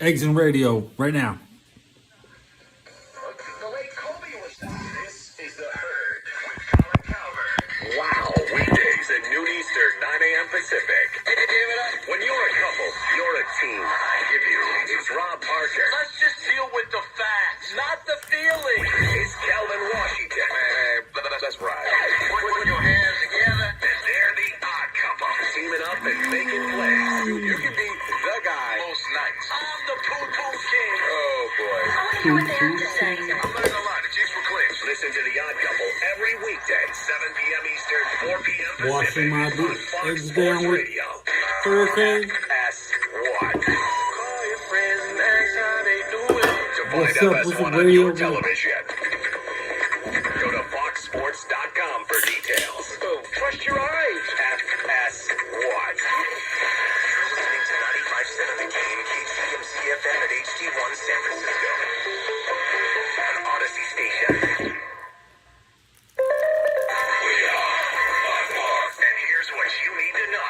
Eggs and Radio right now. The late Colby was This is The Herd with Colin Calvert. Wow. Weekdays at noon Eastern, 9 a.m. Pacific. Give it up. When you're a couple, you're a team. I give you. It's Rob Parker. Let's just deal with the facts, not the feelings. It's Calvin Washington. That's right. Put your hands together, and they're the odd couple. Teaming up and making plays. Dude, you can be the guy most nights. I'm the poo-poo king. Oh, boy. I wonder what they have to say. I'm learning a lot. It's useful clips. Listen to The Odd Couple every weekday, 7 p.m. Eastern, 4 p.m. Pacific. Washing my on Fox eggs Sports down with Radio. hurricane. Ask what? Call your friends and ask how they do it. To find What's up with the FS1 on radio? your television. Go to foxsports.com for details. Boom. Trust your eyes. FS what? You're listening to 95.7 The Game, KCMC-FM at HD1 San Francisco. An Odyssey station. We are on Fox. And here's what you need to know.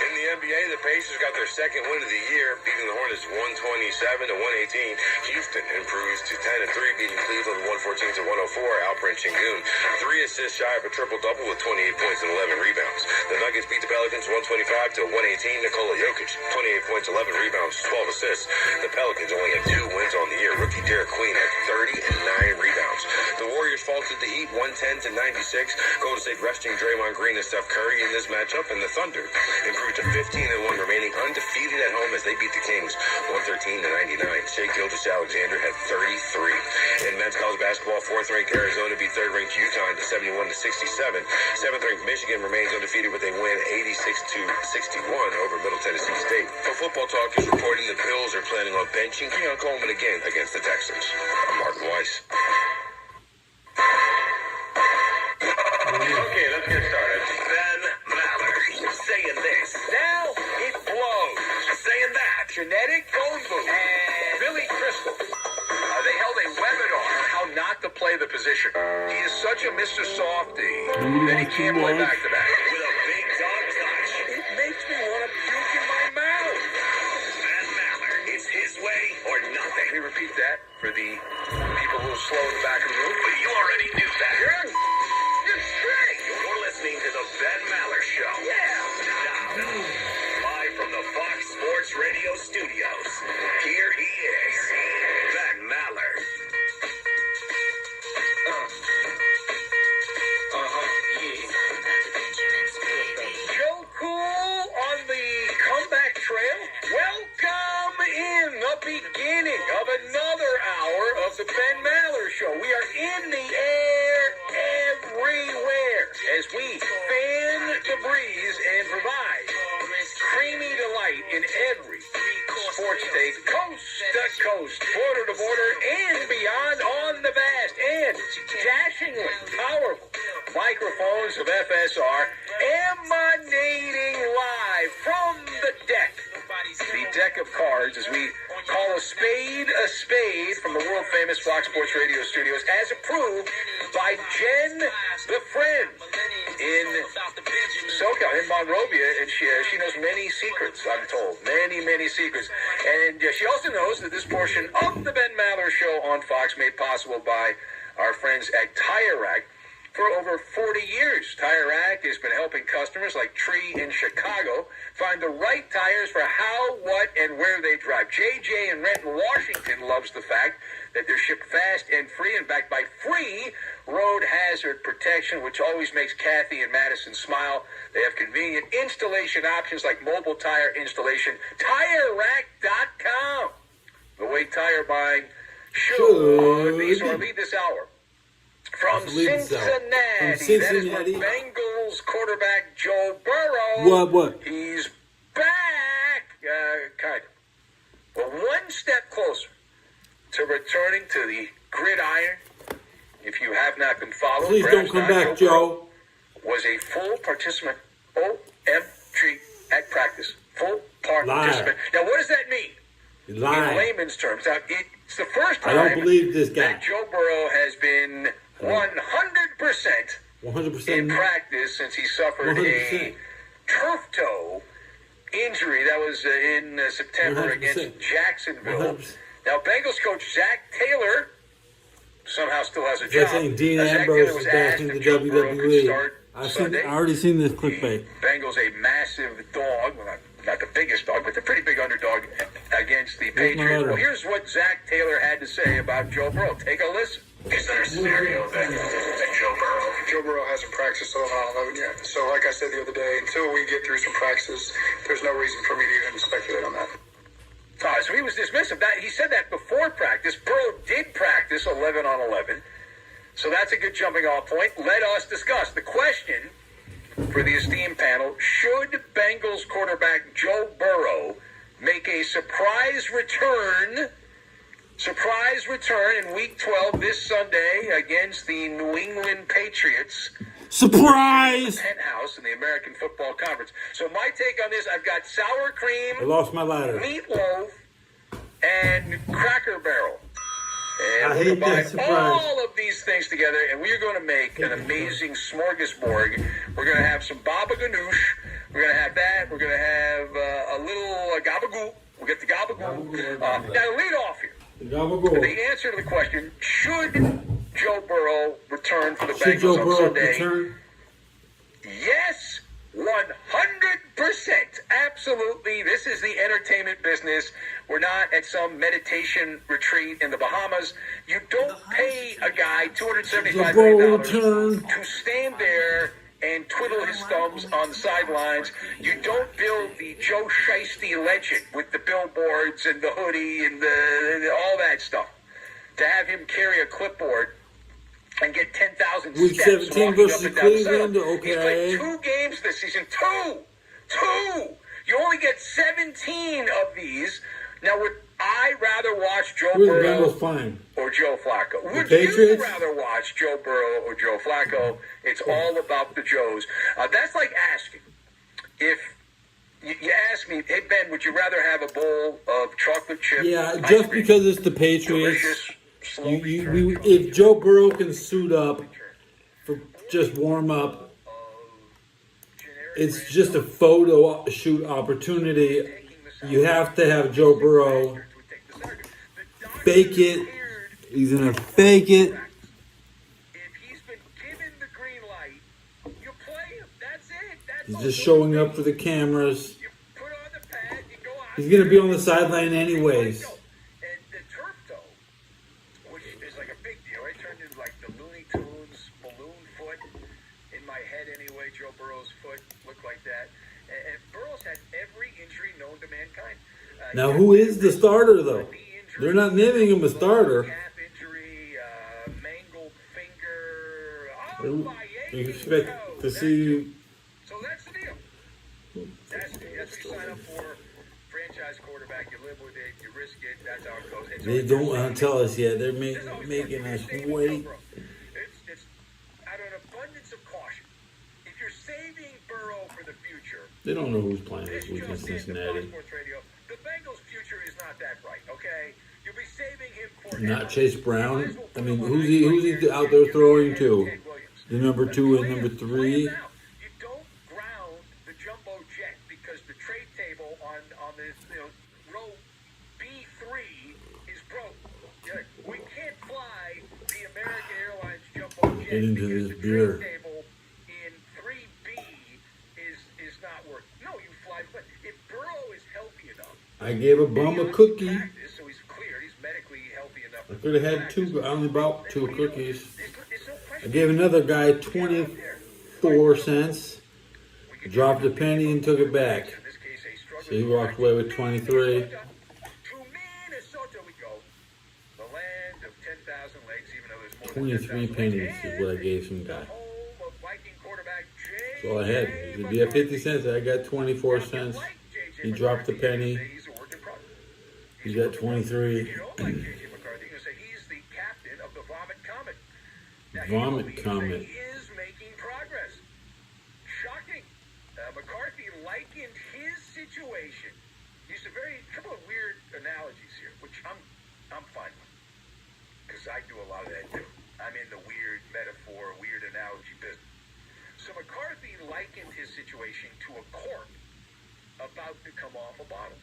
In the NBA, the Pacers got their second win of the year, beating the Hornets 127 to 118. Houston improves to 10-3, beating Cleveland 114 to 104. Alperen Sengun, 3 assists shy of a triple-double with 28 points and 11 rebounds. The Nuggets beat the Pelicans 125 to 118. Nikola Jokic, 28 points, 11 rebounds, 12 assists. The Pelicans only have 2 wins on the year. Rookie Derek Queen had 30 and 9 rebounds. The Warriors faltered the Heat 110 to 96. Golden State resting Draymond Green and Steph Curry in this matchup, and the Thunder improved to 15-1, remaining undefeated at home as they beat the Kings 113 to 99. Shai Gilgeous-Alexander had 33. In men's college basketball, 4th-ranked Arizona beat 3rd-ranked UConn to 71 to 67. 7th-ranked Michigan remains undefeated with a win 86 to 61 over Middle Tennessee State. For Football Talk is reporting the Bills are planning on benching Keon Coleman again against the Texans. I'm Martin Weiss. Okay, let's get started. Ben Maller saying this. Now it blows. Saying that. Genetic phone booth. And Billy Crystal. They held a webinar on how not to play the position. He is such a Mr. Softy that he can't play back-to-back. With a big dog touch. It makes me want to puke in my mouth. Ben Maller. It's his way or nothing. Let me repeat that for the people who are slow in the back of the room. But you already knew that. You're straight. You're listening to the Ben Maller Show. Yeah. Now, live from the Fox Sports Radio studios, here he is, Ben Maller. Joe Cool on the comeback trail. Welcome in the beginning of another hour of the Ben Maller Show. We are in the air everywhere as we fan the breeze and provide creamy delight in every sports take, coast to coast, border to border, and beyond on the vast and dashingly powerful microphones of FSR emanating live from the deck. The deck of cards, as we call a spade from the world-famous Fox Sports Radio studios, as approved by Jen the Friend in SoCal, in Monrovia, and she knows many secrets, I'm told. Many secrets. And she also knows that this portion of the Ben Maller Show on Fox made possible by our friends at Tire Rack. For over 40 years, Tire Rack has been helping customers like Tree in Chicago find the right tires for how, what, and where they drive. JJ in Renton, Washington loves the fact that they're shipped fast and free and backed by free road hazard protection, which always makes Kathy and Madison smile. They have convenient installation options like mobile tire installation. TireRack.com. The way tire buying should be. So I'll lead this hour from Cincinnati. That is where Bengals quarterback Joe Burrow. What? He's back. Kind of. Well, one step closer to returning to the gridiron. If you have not been following, please don't come back, Joe. Was a full participant, OMG, at practice. Full participant. Now, what does that mean? In layman's terms. Now, it's the first time I don't believe this guy. that Joe Burrow has been 100% in practice since he suffered 100%. a turf toe injury. That was in September 100%. against Jacksonville. 100%. Now, Bengals coach Zach Taylor somehow still has a They're job. saying Dean Zach Ambrose Taylor is was back asked in the if Joe Burrow could WWE. start I Sunday. already seen this clickbait. Bengals a massive dog, well, not the biggest dog, but a pretty big underdog against the Patriots. Well, here's what Zach Taylor had to say about Joe Burrow. Take a listen. Is there a scenario that Joe Burrow hasn't practiced 11-on-11 yet? So, like I said the other day, until we get through some practices, there's no reason for me to even speculate on that. So he was dismissive. He said that before practice. Burrow did practice 11-on-11. So that's a good jumping off point. Let us discuss the question for the esteemed panel. Should Bengals quarterback Joe Burrow make a surprise return in Week 12 this Sunday against the New England Patriots? Surprise! Penthouse in the American Football Conference. So my take on this, I've got sour cream, I lost my ladder. meatloaf, and Cracker Barrel. And I we're hate going to buy that surprise. all of these things together, and we're going to make an amazing smorgasbord. We're going to have some baba ganoush. We're going to have that. We're going to have a little gabagool. We'll get the gabagool. Now, to lead off here. Gabagool. The answer to the question, should Joe Burrow return for the Should Joe Bengals on Burrow Sunday? return? Yes, 100%. Absolutely. This is the entertainment business. We're not at some meditation retreat in the Bahamas. You don't pay a guy $275 million to stand there and twiddle his thumbs on the sidelines. You don't build the Joe Shiesty legend with the billboards and the hoodie and all that stuff. To have him carry a clipboard and get 10,000 Week steps 17 walking versus up and down the Cleveland, sideline. He's okay. played 2 games this season. Two. You only get 17 of these. Now, would I rather watch Joe Who's the Burrow Bengals playing? or Joe Flacco? Would you Patriots? rather watch Joe Burrow or Joe Flacco? It's all about the Joes. That's like asking. If you ask me, hey, Ben, would you rather have a bowl of chocolate chip? Yeah, ice just cream, because it's the Patriots. delicious, slowly turned to If Joe Burrow can suit up for just warm up, it's just a photo shoot opportunity. You have to have Joe Burrow fake it. He's gonna fake it. If he's been given the green light, you play him. That's it. That's He's all. just showing up for the cameras. You put on the pad, you go out. He's gonna be on the sideline anyways. And the turf toe, which is like a big deal, it turned into like the Looney Tunes balloon foot. In my head anyway, Joe Burrow's foot looked like that. And Burrow's had every injury known to mankind. Now, who is the starter though? They're not naming him a starter. Calf injury, mangled finger. You expect to see. So that's the deal. That's what you sign up for. Franchise quarterback, you live with it, you risk it. That's how it goes. They don't want to tell us yet. They're making us wait. It's out of an abundance of caution. If you're saving Burrow for the future, They don't know who's playing this week in Cincinnati. the Bengals' future is not that bright. Okay, you'll be saving him for Not Chase Brown. I mean, who's he out there throwing to? The number 2 and number 3. You don't ground the jumbo jet because the trade table on this row B3 is broke. We can't fly the American Airlines jumbo jet Get into because this the beer. trade table in 3B is not working. No, you fly. But if Burrow is healthy enough, I gave a bum a cookie. practice, so he's cleared. He's medically healthy enough. I could have had 2. I only bought 2 cookies. There's no I question. gave another guy 24 cents. Dropped a penny and took it back. So he walked away with 23. To Minnesota we go. The land of 10,000 lakes, even though there's more than 23 10,000 pennies lakes. is what I gave some guy. Home of Viking quarterback That's all I had. It'd be at 50 cents. I got 24 cents. He dropped a penny. He's a work in progress. He got 23. You don't like J.J. McCarthy. You say he's the captain of the Vomit Comet. Now, Vomit he Comet. He is making progress. Shocking. McCarthy likened his situation. Used a couple of weird analogies here, which I'm fine with, because I do a lot of that too. I'm in the weird metaphor, weird analogy business. So McCarthy likened his situation to a cork about to come off a bottle.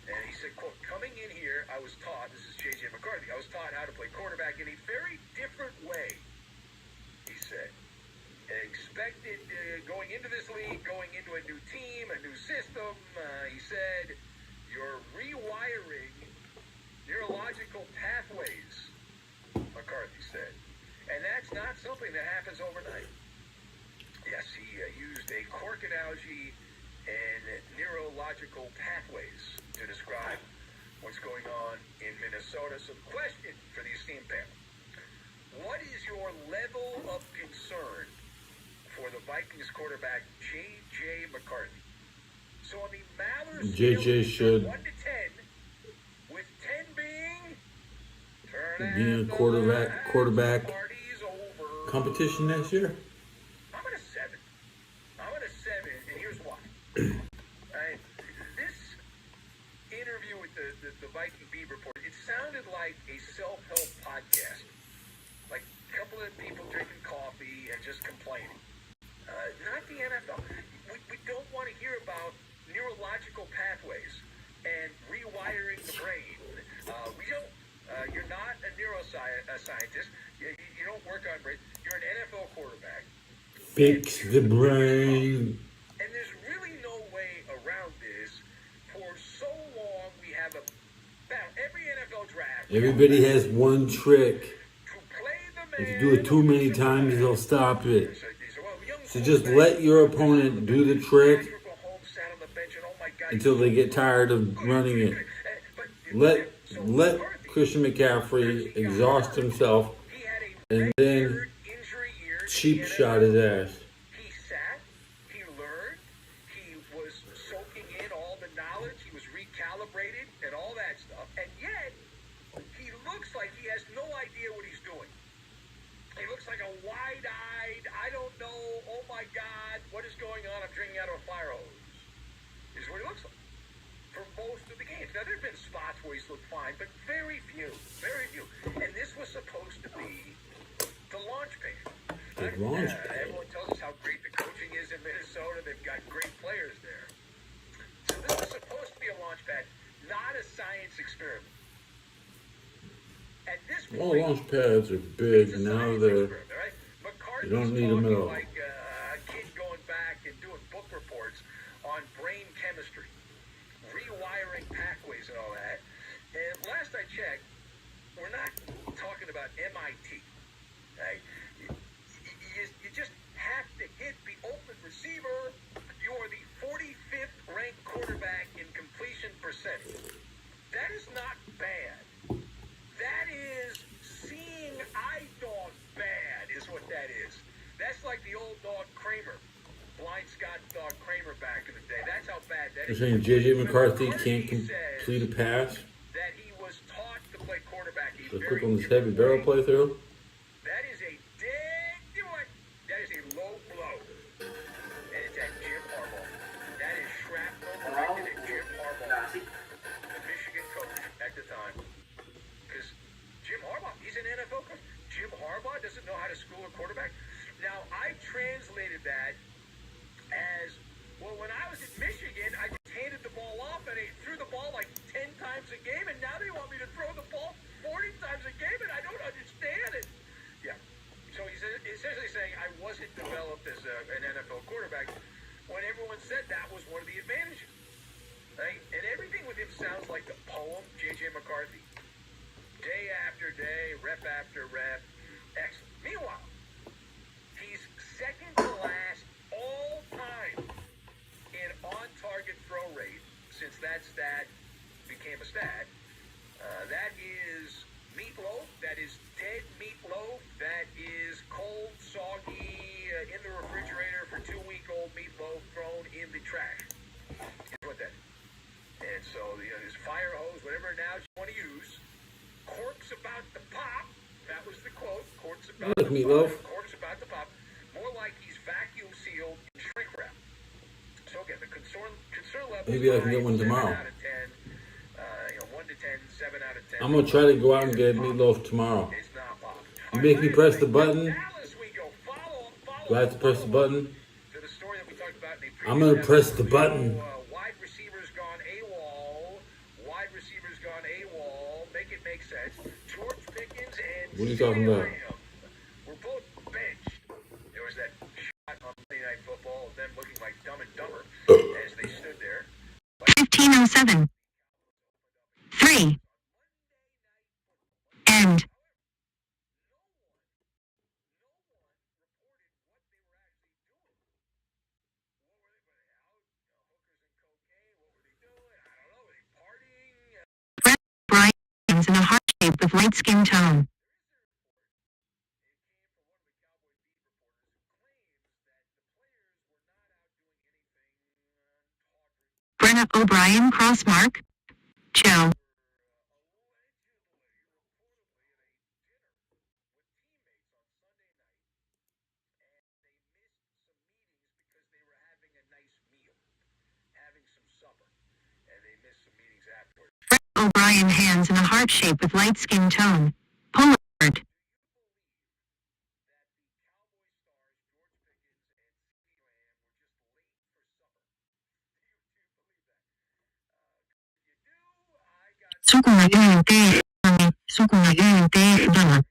And he said, quote, coming in here, I was taught, this is J.J. McCarthy, I was taught how to play quarterback in a very different way, he said. Expected going into this league, going into a new team, a new system, he said, you're rewiring neurological pathways, McCarthy said. And that's not something that happens overnight. Yes, he used a cork analogy and neurological pathways to describe what's going on in Minnesota. So the question for the esteemed panel, what is your level of concern for the Vikings quarterback, J.J. McCarthy? So on the Maller JJ should 1 to 10, with 10 being being a quarterback competition next year. I'm at a 7. I'm at a 7, and here's why. This interview with the Viking Beat Report, it sounded like a self-help podcast. Like a couple of people drinking coffee and just complaining. Not the NFL. We don't want to hear about neurological pathways and rewiring the brain. We don't. You're not a neuroscientist. You don't work on brain. You're an NFL quarterback. Fix the brain. And there's really no way around this. For so long, we have every NFL draft. Everybody has one trick. To play the If man, you do it too many times, they'll stop it. So just let your opponent do the trick until they get tired of running it. Let Christian McCaffrey exhaust himself and then cheap shot his ass. He sat, he learned, he was soaking in all the knowledge, he was recalibrated and all that stuff, and yet he looks like he has no idea what he's doing. He looks like a wide-eyed, I don't know, oh my God, what is going on? I'm drinking out of a fire hose. Is what he looks like for most of the games. Now, there have been spots where he's looked fine, but very few, very few. And this was supposed to be the launch pad. The launch pad. Everyone tells us how great the coaching is in Minnesota. They've got great players there. So this was supposed to be a launch pad, not a science experiment. At this point, All launch pads are big. Now you don't need them at all. Like a kid going back and doing book reports on brain chemistry, rewiring pathways and all that. And last I checked, we're not talking about MIT. Right? You just have to hit the open receiver. You are the 45th ranked quarterback in completion percentage. That is not bad. That is seeing eye dog bad is what that is. That's like the old dog Kramer, blind Scott dog Kramer back in the day. That's how bad that You're is. saying J.J. McCarthy can't complete a pass? That he was taught to play quarterback. So quick on this heavy barrel playthrough? That is a dead what? That is a low blow. And it's at Jim Harbaugh. That is shrapnel directed at Jim Harbaugh, the Michigan coach at the time. Because Jim Harbaugh, he's an NFL coach. Jim Harbaugh doesn't know how to school a quarterback. Now, I translated that as, well, when I was at Michigan, I just handed the ball off and I threw the ball like 10 times a game, and now they want me to throw the ball 40 times a game, and I don't understand it. Yeah. So he's essentially saying I wasn't developed as an NFL quarterback when everyone said that was one of the advantages. Right? And everything with him sounds like the poem, J.J. McCarthy. Day after day, rep after rep. Excellent. Meanwhile, he's second to last all time in on-target throw rate since that stat became a stat. That is meatloaf. That is dead meatloaf. That is cold, soggy, in the refrigerator for 2-week-old meatloaf thrown in the trash. Here's what that is. And so, this fire hose, whatever analogy you want to use, cork's about to pop. That was the quote. Cork's about to meatloaf. pop. Cork's about to pop. More like he's vacuum sealed in shrink wrap. So again, the concern level. Maybe I can get one tomorrow. 7 out of 10. 1 to 10, 7 out of 10. I'm going to try to go out and get meatloaf tomorrow. It's not pop. You make me press the button. Dallas we go. Follow Do I have to press the button? to the story that we talked about in the I'm going to previous press the episode. button. Why who's gone AWOL. Make it make sense. George Pickens and What are you talking about? We're both benched. There was that shot on Monday Night Football of them looking like Dumb and Dumber as they stood there. 15:07. 3. End. Brian Haynes in a heart shape with light skin tone. Brenna O'Brien crossmark. Joe. O'Brien hands in a heart shape with light skin tone. Polaroid. Suko na UNT. Suko na UNT. Dala.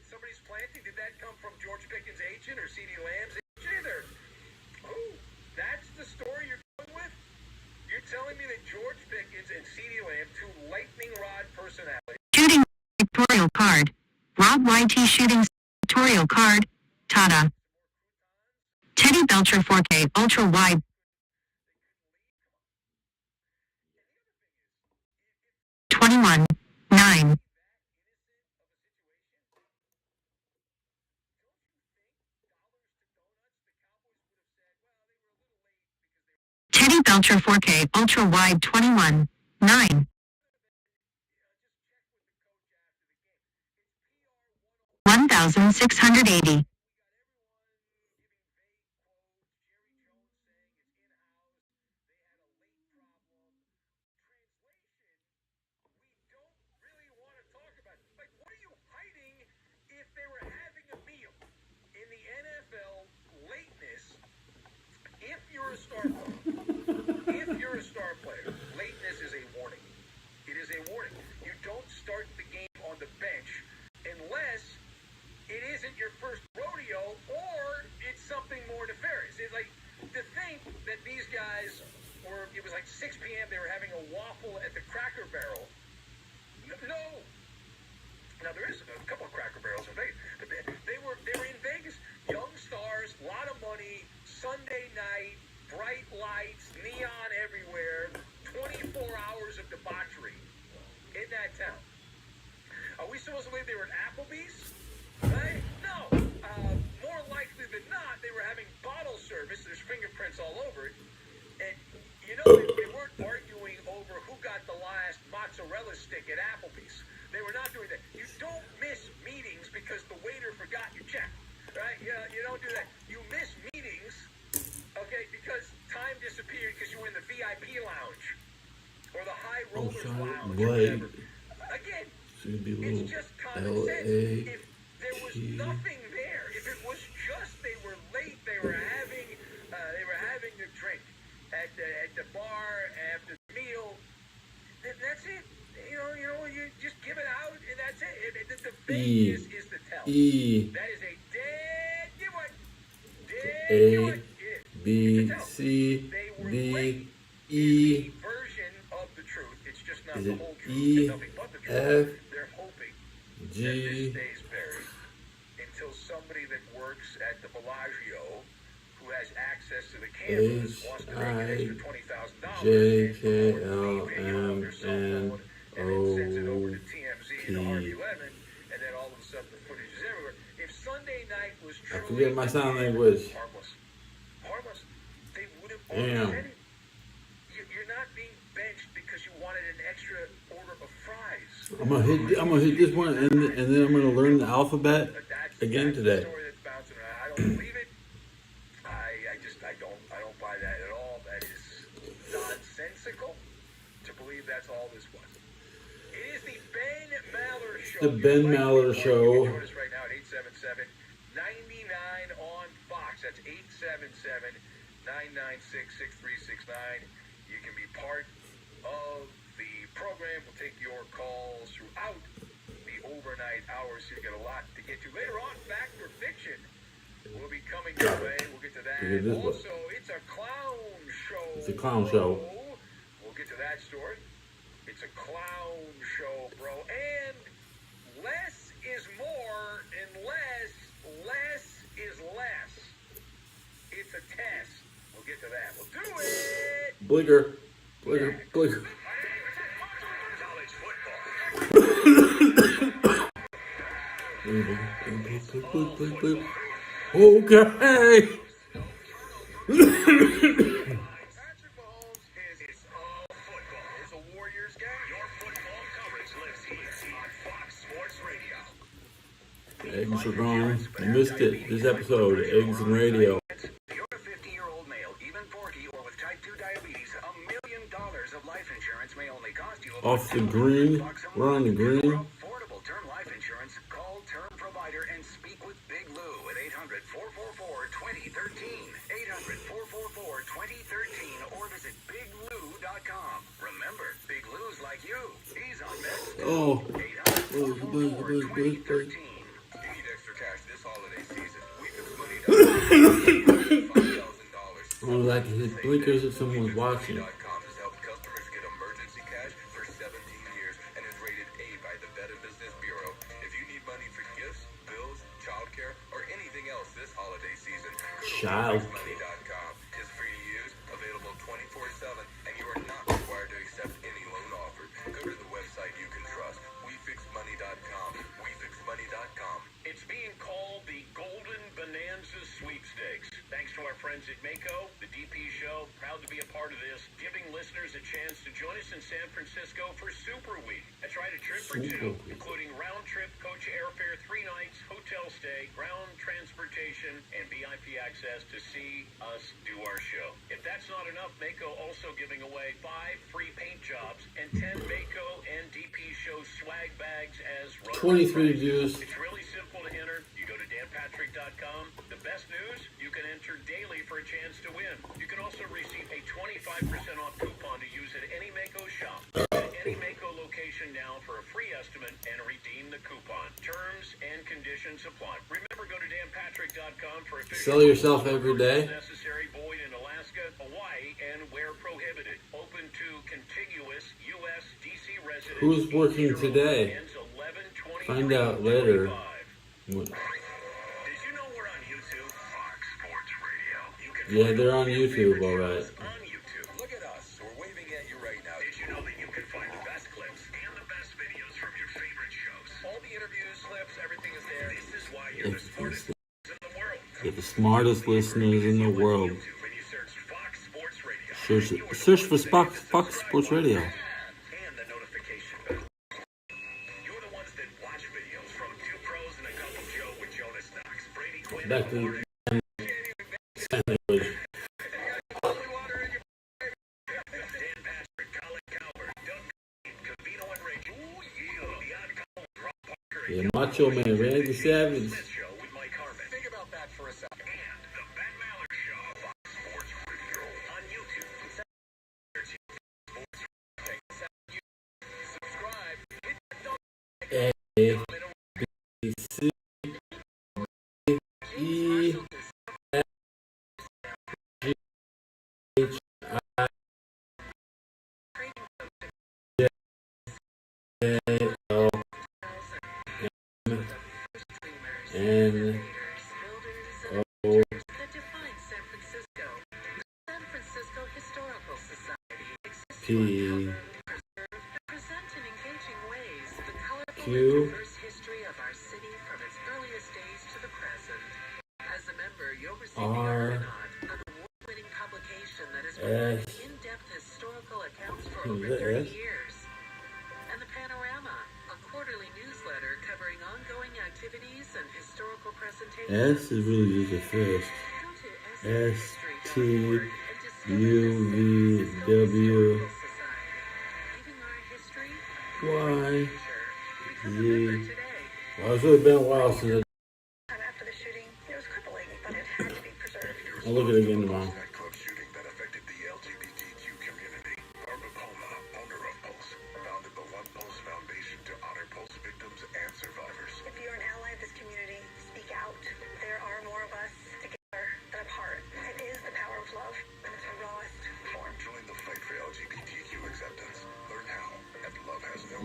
Somebody's planting? Did that come from George Pickens' agent or CeeDee Lamb's agent? Or who? That's the story you're going with? You're telling me that George Pickens and CeeDee Lamb, two lightning rod personalities. Shooting pictorial card. Rob YT shooting pictorial card. Tada. Teddy Belcher 4K ultra wide. $21.9. Teddy Belcher 4K ultra wide 21.9. 1,680. If you're a star player, lateness is a warning. It is a warning. You don't start the game on the bench unless it isn't your first rodeo or it's something more nefarious. It's like to think that these guys were, it was like 6 p.m., they were having a waffle at the Cracker Barrel. No. Now, there is a couple of Cracker Barrels in Vegas, but they were in Vegas. Young stars, a lot of money, Sunday night, bright lights, neon everywhere, 24 hours of debauchery in that town. Are we supposed to believe they were at Applebee's? Right? No. More likely than not, they were having bottle service. There's fingerprints all over it. And, you know, they weren't arguing over who got the last mozzarella stick at Applebee's. They were not doing that. You don't miss meetings because the waiter forgot your check. Right? You don't do that. You miss meetings, okay, because time disappeared because you were in the VIP lounge or the high rollers lounge or whatever. Again, it's just common sense. If there was nothing there, if it was just they were late, they were having a drink at the bar after the meal, then that's it. You just give it out and that's it. The thing is the tell. That is a dead giveaway. Dead giveaway. B, C, D, E. Version of the truth. It's just not Is the it whole truth. E, It's nothing but the truth. F, They're hoping G, that this stays buried until somebody that works at the Bellagio, who has access to the cameras, wants to make an extra $20,000 J, K, and L, pay it on their M, cell N, phone, and then sends it over to O, TMZ P. to RB11, and then all of a sudden the footage is everywhere. If Sunday night was I truly forget my sign language. harmless, they would have Damn. already. You're not being benched because you wanted an extra order of fries. I'm gonna hit this one, and then I'm gonna learn the alphabet again That's today. the story that's bouncing around. I don't believe it. I don't buy that at all. That is nonsensical. that's all this was. It is the Ben Maller Show. The Ben Maller Show. Join us right now at 877-99 on Fox. That's 877-996-6369. You can be part of the program. We'll take your calls throughout the overnight hours. So you get a lot to get to. Later on, Fact or Fiction will be coming your way. We'll get to that. Also, it's a clown show. It's a clown show. We'll get to that story. It's a clown show, bro. And less is more and less is less. It's a test. We'll get to that. We'll do it. Bligger. Okay. Eggs are gone. You missed it. This episode, Eggs and Radio. You're a 50-year-old male, even 40, or with type 2 diabetes, $1 million of life insurance may only cost you Off the green. We're on the green. affordable term life insurance. Call Term Provider and speak with Big Lou at 800-444-2013. 800-444-2013 or visit biglou.com. Remember, Big Lou's like you. He's on Meds. Oh. 800-444-2013. Cash this holiday season. We can $5,000. I would like to hit blinkers if someone's watching. .com has helped customers get emergency cash for 17 years and is rated A by the Better Business Bureau. If you need money for gifts, bills, childcare, or anything else this holiday season, go to WeFixMoney.com. It's free to use, available 24/7, and you are not required to accept any loan offer. Go to the website you can trust. WeFixMoney.com. WeFixMoney.com. It's being called the Golden Bonanza Sweepstakes. Thanks to our friends at Mako, the DP Show, proud to be a part of this, giving listeners a chance to join us in San Francisco for Super Week. That's right, a trip for two, including round-trip coach airfare, 3 nights, hotel stay, ground transportation, and VIP access to see us do our show. If that's not enough, Mako also giving away 5 free paint jobs and 10 Mako and DP Show swag bags as 23 views. It's really simple to enter. You go to danpatrick.com. The best news, you can enter daily for a chance to win. You can also receive a 25% off coupon to use at any Mako shop. At any Mako location now for a free estimate and redeem the coupon. Terms and conditions apply. Remember, go to danpatrick.com for official Sell yourself every day. necessary, void in Alaska, Hawaii, and where prohibited. Open to contiguous U.S. D.C. residents. Who's working today? Ends 11/23/25. Find out later. Did you know we're on YouTube? Fox Sports Radio. You can Yeah, find they're all on your YouTube, favorite alright. shows on YouTube. Look at us. We're waving at you right now. Did you know that you can find the best clips and the best videos from your favorite shows? All the interviews, clips, everything is there. This is why you're the smartest in the world. You're the smartest listeners in the world. YouTube, and you search Fox Sports Radio. Search for Fox Sports Radio. And the notification bell. You're the ones that watch videos from 2 pros and a cup of Joe with Jonas Knox, Brady Quinn, Back to language. Dan Patrick, Colin Cowherd, Doug Cavino and Rich. Ooh, yeah. Beyond Collins, Rob Parker, and Yeah, Macho Man, Randy Savage. Smith Show with Mike Harmon. Think about that for a second. And the Ben Maller Show, Fox Sports Radio on YouTube. Subscribe. Hit the A, B, C, E, F, G, H, I, J, K, L, M, N, O, that defines San Francisco. San Francisco Historical Society exists P, to preserve and present in engaging ways the colorful Q, and diverse history of our city from its earliest days to the present. As a member, you'll receive the R, Argonaut, an award-winning publication that has S, provided in-depth historical accounts for Is over that 30 S? years. And the Panorama, a quarterly newsletter covering ongoing activities and historical presentations. S is really just a first. Go to S, T, shistory.org and discover U, the V, San Francisco W, Historical Society, giving Y Z. Today. Well, it's really been a while since Time after the shooting, it was crippling, but it had to be preserved. I'll look at it again tomorrow. Nightclub shooting that affected the LGBTQ community. Barbara Palma, owner of Pulse, founded the One Pulse Foundation to honor Pulse victims and survivors. If you're an ally of this community, speak out. There are more of us together than apart. It is the power of love in its rawest form. Join the fight for LGBTQ acceptance. Learn how at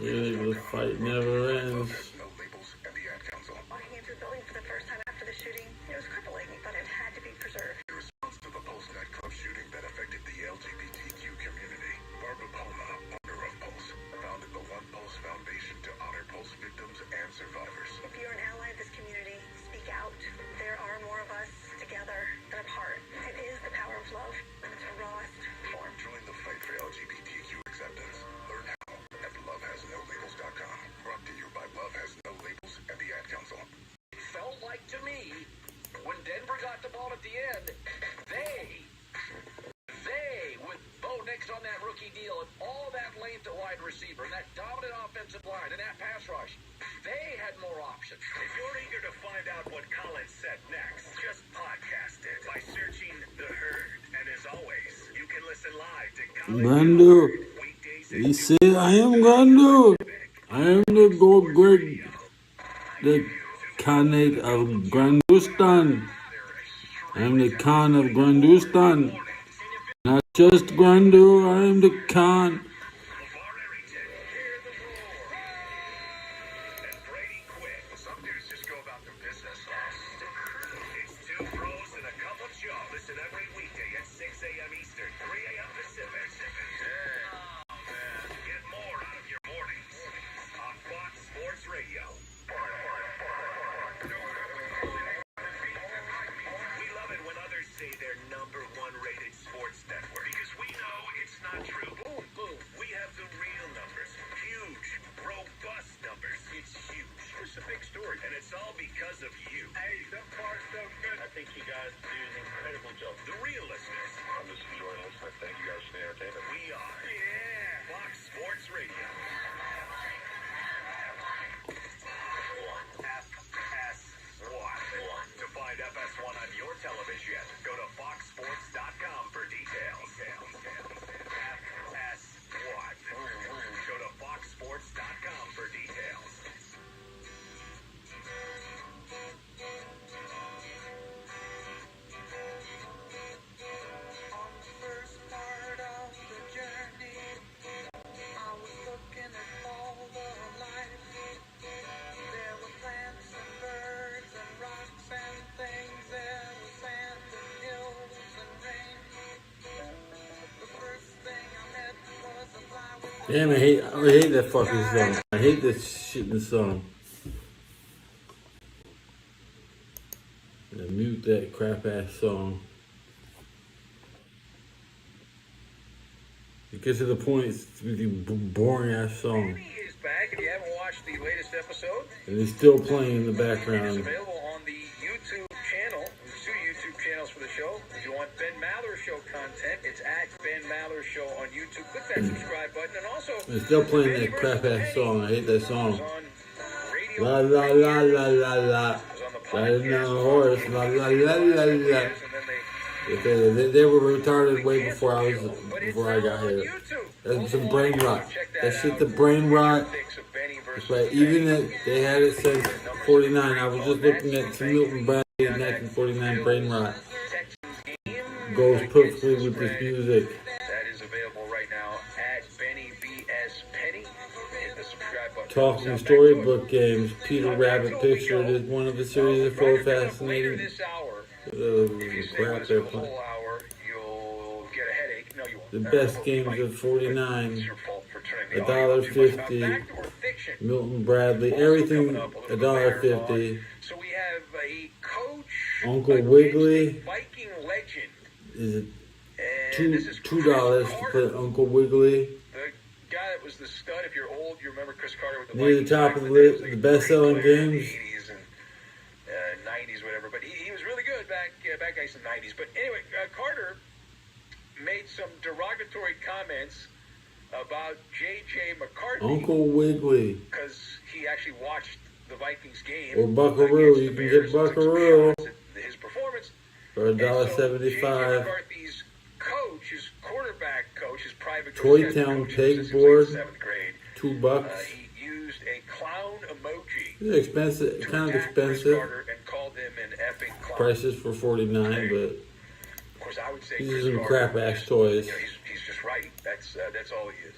Really, the fight never ends. No labels and the ad council. Walking into the building for the first time after the shooting, it was crippling, but it had to be preserved. In response to the Pulse nightclub shooting that affected the LGBTQ community, Barbara Palma, owner of Pulse, founded the One Pulse Foundation to honor Pulse victims and survivors. If you're an ally of this community, speak out. There are more of us together than apart. It is the power of love in its rawest form. Join the fight for LGBTQ acceptance. Learn how at lovehasnolabels.com. Brought to you by Love Has No Labels and the Ad Council. Felt like to me, when Denver got the ball at the end, they, with Bo Nix on that rookie deal and all that length at wide receiver and that dominant offensive line and that pass rush, they had more options. If you're eager to find out what Colin said next, just podcast it by searching The Herd. And as always, you can listen live to Colin Gandu. weekdays He said, I am Gandu. I am the great, the Khanate of Grandustan. I am the Khan of Grandustan. Not just Grandu, I am the Khan. and Brady quit. Some dudes just go about their business. It's two pros and a cup of Joe. Listen every weekday at 6 a.m. Eastern, 3 a.m. Pacific. Oh, man. Get more out of your mornings on Fox Sports Radio. We love it when others say they're number one rated sports network because we know it's not true. Boom, boom. We have the real numbers. Huge, robust numbers. It's huge. It's a big story. And it's all because of you. Hey, that part's so good. I think you guys do an incredible job. The real listeners. I'm just enjoying listening. Thank you guys for the entertainment. We are. Yeah. Fox Sports Radio. FS1. To find FS1 on your television, go to foxsports.com for details. FS1. Go to foxsports.com for details. On the first part of the journey, I was looking at all the life. There were plants and birds and rocks and things. There was sand and hills and rain. The first thing I met was a fly with Damn, I hate that fucking song. I hate this shit in the song. Mute that crap ass song. It gets to the point, it's a boring ass song. Penny is back. If you haven't watched the latest episode, And it's still playing in the it is background. available on the YouTube channel. There's two YouTube channels for the show. If you want Ben Maller Show content, it's at Ben Maller Show on YouTube. Click that subscribe button. And also, It's still playing that crap ass song. I hate that song. it was on radio. La la la la la la. It was on the Riding on a podcast. horse. La la la la la. And then They were retarded way before I but it's got now on here. YouTube. That's some brain rot. Check That shit, out. the brain rot. Picks of Benny versus But even Benny. if they had it since 49, I was just looking at some Milton Bradley in 1949 brain rot. Texans game Goes against perfectly the with this spread. music. That is available right now at Benny BS Penny. Hit the subscribe button. Talking storybook games. Peter Rabbit pictured as one of a series of four Later fascinating this hour, if you stay crap with us they're for the playing. whole hour, you'll get a headache. No, you won't. The best games of 49. It's your fault for turning the audio up too much. $1.50. Back to our fiction. Milton Bradley. Also Everything coming up, a little bit later $1.50. on. So we have a coach, Uncle against Wiggly. a Viking legend. Is it And this is $2 to Carter, put Uncle Wiggly? the guy that was the stud. If you're old, you remember Chris Carter with the Near the Vikings top back of in the day. list, He was the a best-selling great player in games. the 80s and 90s, whatever. But he was really good back in the 90s. But anyway, Carter made some derogatory comments about J.J. McCarthy Uncle Wiggly. because he actually watched the Vikings game. Or Buckaroo. against the You can Bears get and took some Buckaroo shots at his performance. for And so J.J. $1.75. McCarthy's coach, his quarterback coach, his private Toy coach, Town coach since he was pegboard. in 7th grade. $2. He used a clown emoji It's expensive, to kind of attack Chris expensive. Carter and called him an effing clown. Prices for $49, but Of course, I would say these Chris are some Carter, crap ass toys. you know, he's just right. That's all he is.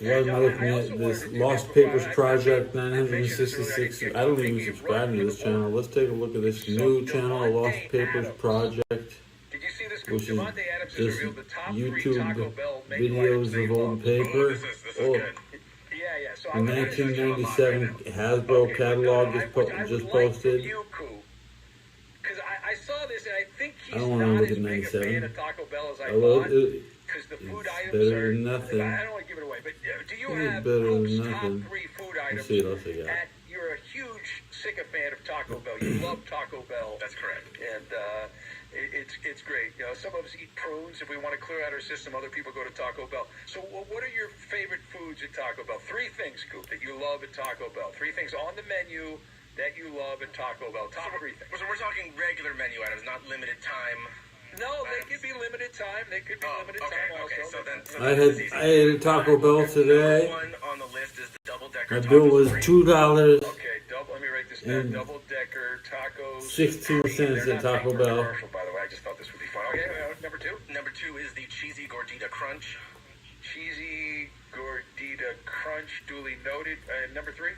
Why am I looking at this Lost Papers Project 966? I don't even subscribe to this channel. Let's take a look at this new channel, Lost Papers Project, Did you see this? which is Devontae Adams has just revealed the top 3 YouTube Taco Bell menu items videos they of old love. paper. This is Oh, good. Yeah. So in 1997, Hasbro catalog just posted. Because I saw this and I think I he's don't wanna not look as at big a fan 97. of Taco Bell as I I love thought. it. Because the food It's items better are. than nothing. I don't want to give it away, but do you It's have better than Coop's nothing. top 3 food items? Let's see, yeah. You're a huge sycophant of Taco Bell. You love Taco Bell. That's correct. And it's great. You know, some of us eat prunes. If we want to clear out our system, other people go to Taco Bell. So what are your favorite foods at Taco Bell? 3 things, Coop, that you love at Taco Bell. 3 things on the menu that you love at Taco Bell. Top 3 things. So we're talking regular menu items, not limited time. No, they could be limited time. They could be limited okay, time also. okay. So then I ate a Taco Bell today. Number 1 on the list is the double decker. My bill was $2. Okay, let me write this down. And Double decker tacos. 16 cents They're at not Taco paying for a Bell. commercial, by the way. I just thought this would be fun. Okay, number 2. Number 2 is the cheesy gordita crunch. Cheesy gordita crunch, duly noted. Number 3.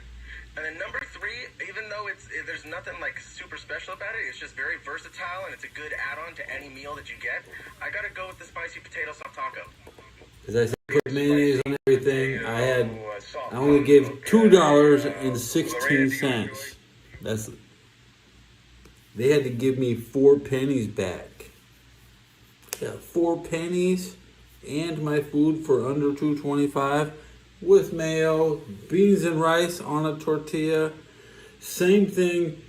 And then number 3, even though there's nothing like super special about it, it's just very versatile and it's a good add-on to any meal that you get. I gotta go with the spicy potato soft taco. As I said, put mayonnaise on everything. I only gave $2.16. They had to give me 4 pennies back. Yeah, 4 pennies and my food for under $2.25 with mayo, beans and rice on a tortilla. Same thing.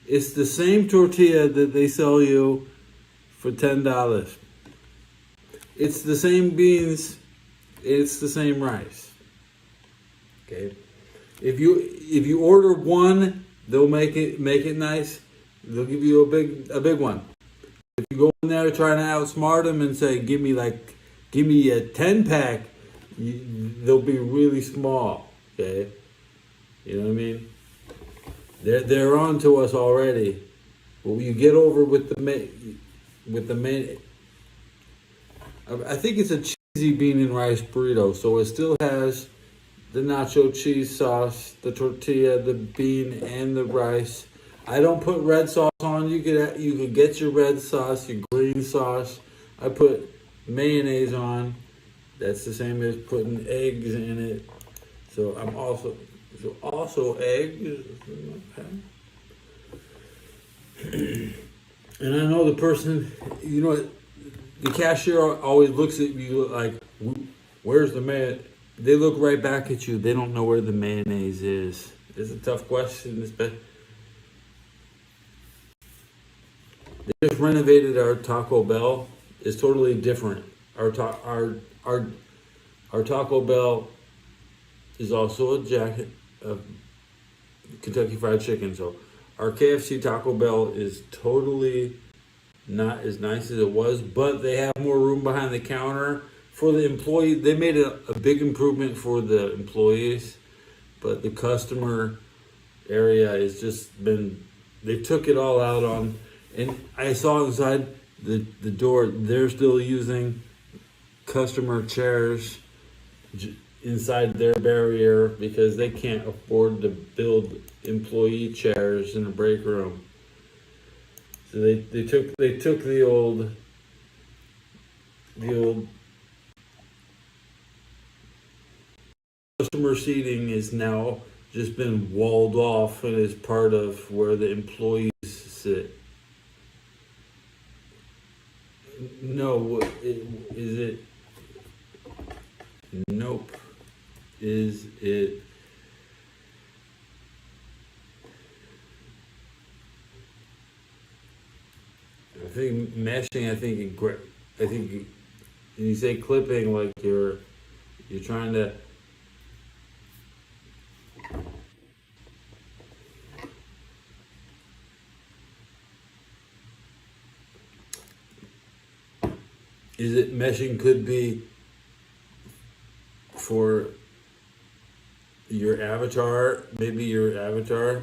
It's the same tortilla that they sell you for $10. It's the same beans. It's the same rice. Okay. If you order one, they'll make it nice. They'll give you a big one. If you go in there trying to outsmart them and say, give me a 10-pack, they'll be really small. Okay. You know what I mean? They're on to us already. But you get over with the main. I think it's a cheesy bean and rice burrito, so it still has the nacho cheese sauce, the tortilla, the bean, and the rice. I don't put red sauce on. You could get your red sauce, your green sauce. I put mayonnaise on. That's the same as putting eggs in it. So I'm also eggs. Okay. And I know the person, you know, the cashier always looks at you like, where's the mayonnaise? They look right back at you. They don't know where the mayonnaise is. It's a tough question. They just renovated our Taco Bell. It's totally different. Our Taco Bell is also a jacket of Kentucky Fried Chicken. So our KFC Taco Bell is totally not as nice as it was, but they have more room behind the counter for the employee. They made a big improvement for the employees, but the customer area has just been, they took it all out on, and I saw inside the door, they're still using customer chairs inside their barrier because they can't afford to build employee chairs in the break room. So they took the old customer seating is now just been walled off and is part of where the employees sit. No, is it? Nope. Is it? I think meshing. I think you say clipping like you're You're trying to. Is it meshing could be for your avatar, maybe your avatar?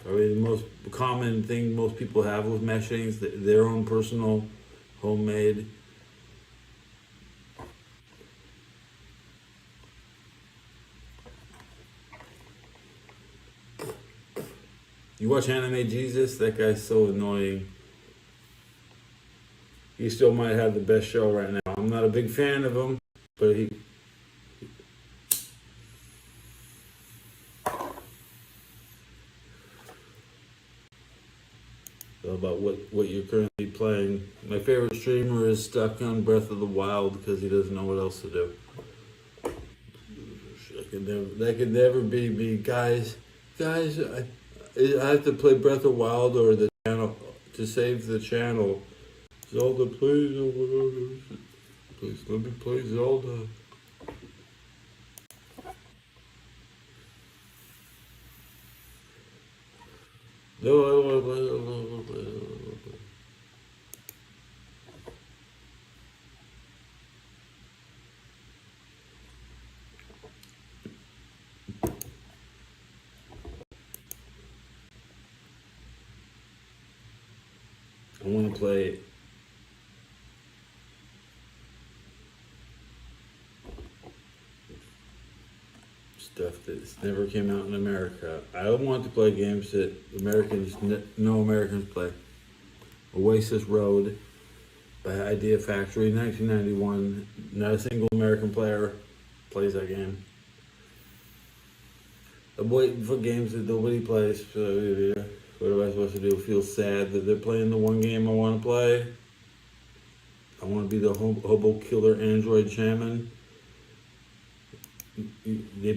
Probably the most common thing most people have with meshing is their own personal homemade. You watch Anime Jesus? That guy's so annoying. He still might have the best show right now. I'm not a big fan of him, but he. So about what you're currently playing. My favorite streamer is stuck on Breath of the Wild because he doesn't know what else to do. That could never be me, guys. Guys, I have to play Breath of Wild or the channel to save the channel. Zelda, please, please let me play Zelda. No, I don't want to play. I don't want to play. I don't want to play. I want to play stuff that never came out in America. I don't want to play games that no Americans play. Oasis Road by Idea Factory, 1991. Not a single American player plays that game. I'm waiting for games that nobody plays. So, what am I supposed to do? Feel sad that they're playing the one game I want to play? I want to be the hobo killer android shaman. They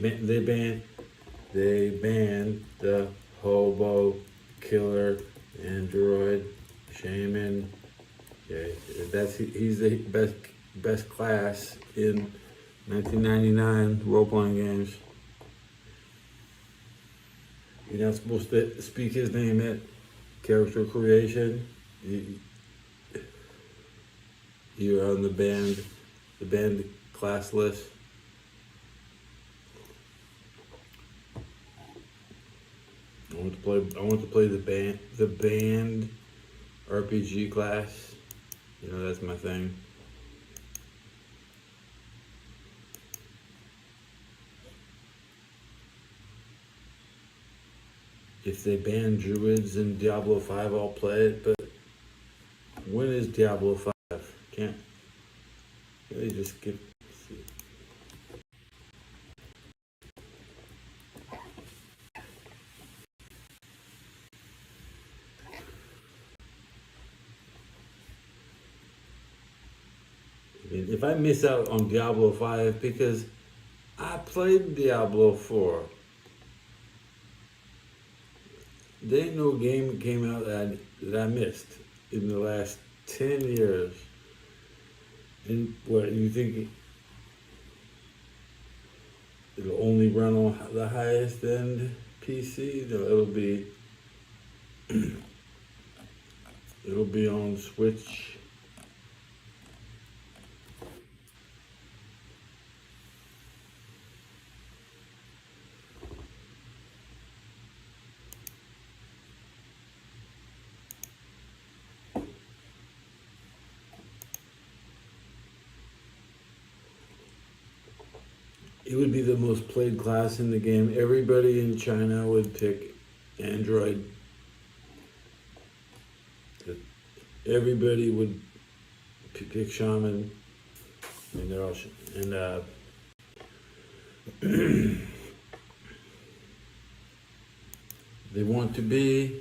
banned the hobo killer android shaman. Okay, he's the best class in 1999 role playing games. You're not supposed to speak his name at character creation. You're on the banned class list. I want to play the banned RPG class. You know, that's my thing. If they ban druids in Diablo 5, I'll play it, but when is Diablo 5? Can't they just skip? If I miss out on Diablo 5 because I played Diablo 4, there ain't no game that came out that I missed in the last 10 years. And what, you think it'll only run on the highest end PC? No, it'll be on Switch. It would be the most played class in the game. Everybody in China would pick Android. Everybody would pick Shaman. And they're all they want to be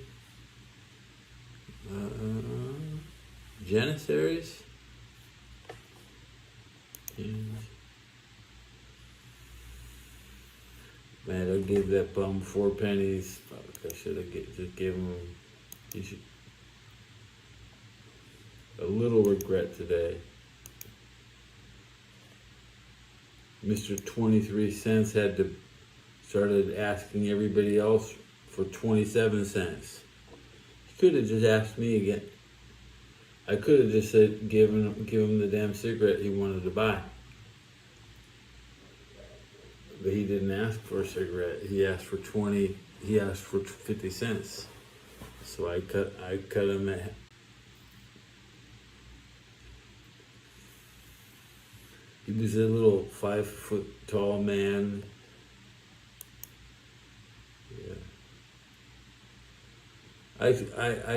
Janissaries. Man, I gave that bum 4 pennies. Fuck, I should have just gave him. a little regret today. Mr. 23 cents started asking everybody else for 27 cents. He could have just asked me again. I could have just said, give him the damn cigarette he wanted to buy. But he didn't ask for a cigarette. He asked for 50 cents. So I cut him at. He was a little 5 foot tall man. Yeah. I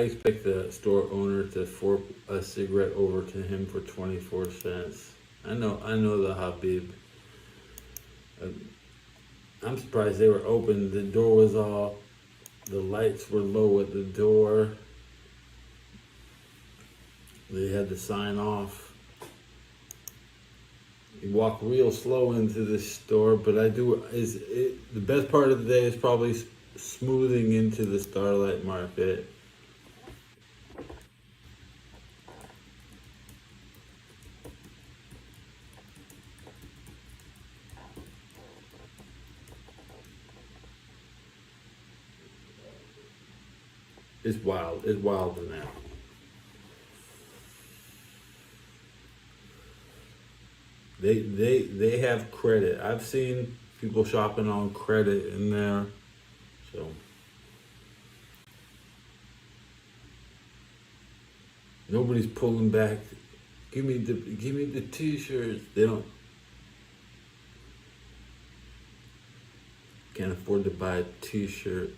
expect the store owner to fork a cigarette over to him for 24 cents. I know the Habib. I'm surprised they were open. The door was the lights were low at the door. They had to sign off. You walk real slow into the store, but the best part of the day is probably smoothing into the Starlight Market. It's wild. It's wilder now. They have credit. I've seen people shopping on credit in there. So nobody's pulling back. Give me the t-shirts. They can't afford to buy a t-shirt.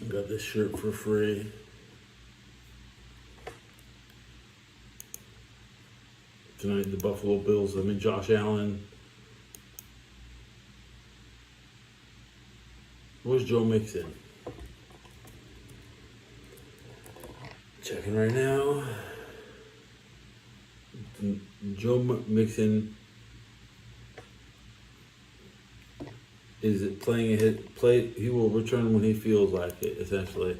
Got this shirt for free. Tonight, the Buffalo Bills. Josh Allen. Where's Joe Mixon? Checking right now. Joe Mixon is playing a hit. He will return when he feels like it, essentially.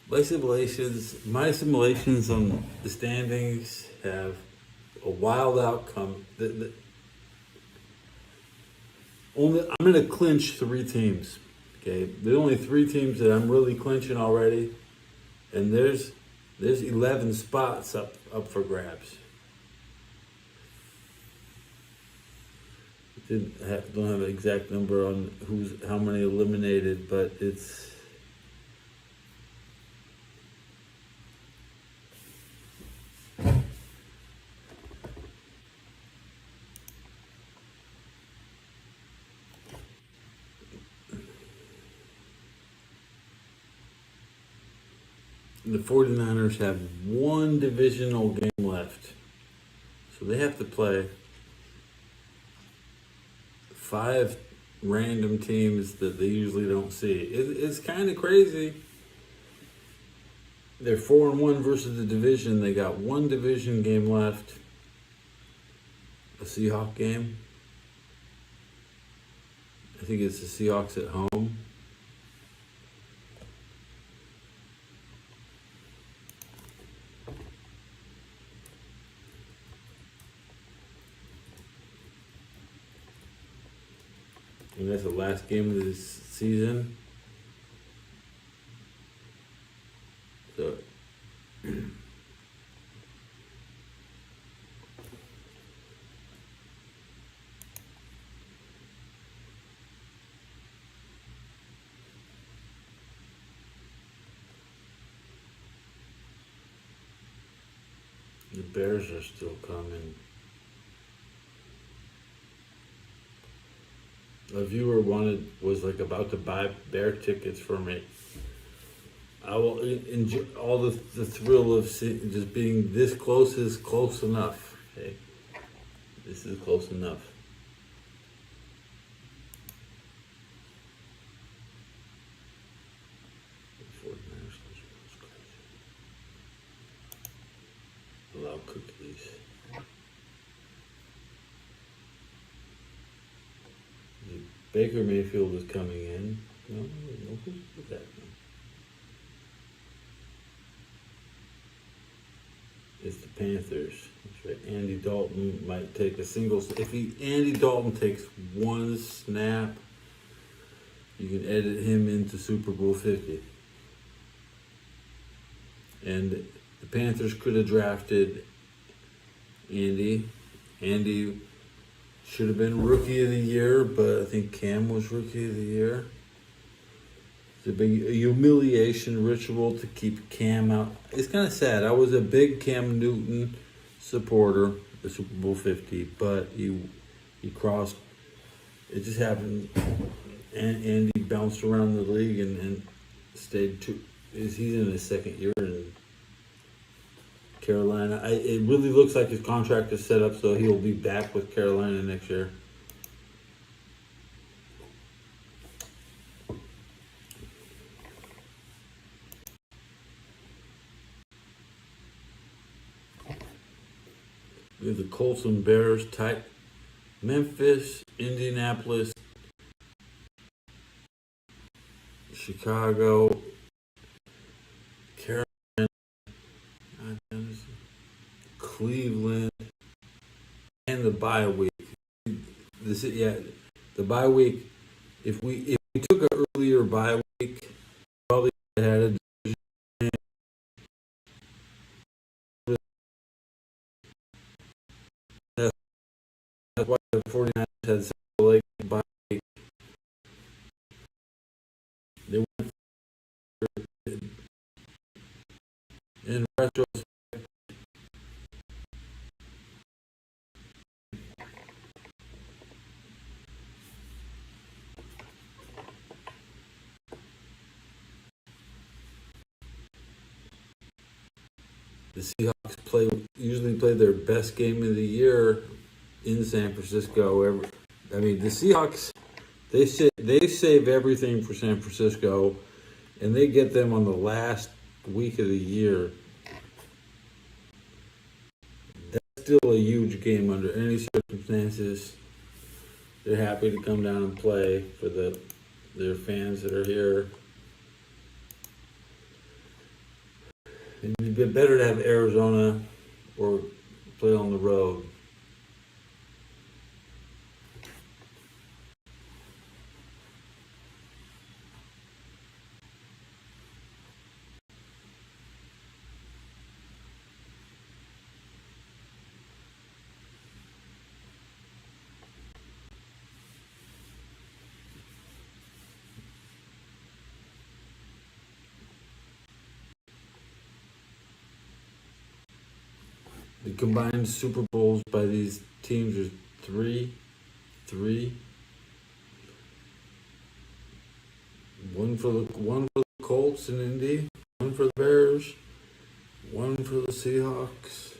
My simulations on the standings have a wild outcome. I'm going to clinch 3 teams. Okay, there's only 3 teams that I'm really clinching already, and there's 11 spots up for grabs. Don't have an exact number on how many eliminated, but it's. The 49ers have 1 divisional game left. So they have to play 5 random teams that they usually don't see. It's kind of crazy. They're 4-1 versus the division. They got 1 division game left. A Seahawks game. I think it's the Seahawks at home. And that's the last game of this season. So the Bears are still coming. A viewer was about to buy Bear tickets for me. I will enjoy all the thrill of just being this close is close enough. Okay, this is close enough. Allow cookies. Baker Mayfield is coming in. No, who's that? It's the Panthers. That's right. Andy Dalton might take a single. If Andy Dalton takes one snap, you can edit him into Super Bowl 50. And the Panthers could have drafted Andy. Andy should have been Rookie of the Year, but I think Cam was Rookie of the Year. It's a big humiliation ritual to keep Cam out. It's kind of sad. I was a big Cam Newton supporter, the Super Bowl 50, but he crossed. It just happened. And Andy bounced around the league and stayed he's in his second year in Carolina. It really looks like his contract is set up so he'll be back with Carolina next year. We have the Colts and Bears tight. Memphis, Indianapolis, Chicago, Carolina, Cleveland, and the bye week. The bye week. If we took an earlier bye week, probably had a division. That's why the 49ers had such a late bye week. They went in retrospect. The Seahawks usually play their best game of the year in San Francisco. The Seahawks, they save everything for San Francisco, and they get them on the last week of the year. That's still a huge game under any circumstances. They're happy to come down and play for their fans that are here. It'd be better to have Arizona or play on the road. The combined Super Bowls by these teams are three. One for the Colts in Indy, one for the Bears, one for the Seahawks.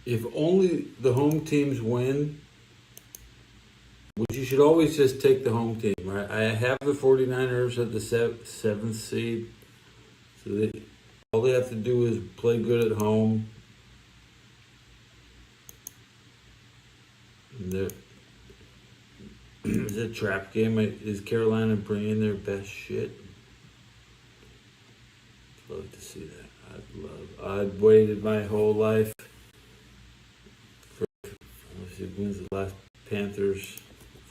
If only the home teams win, which you should always just take the home team, right? I have the 49ers at the 7th seed. So all they have to do is play good at home. And it's a trap game. Is Carolina bringing their best shit? I'd love to see that. I'd waited my whole life for, let's see, when's the last Panthers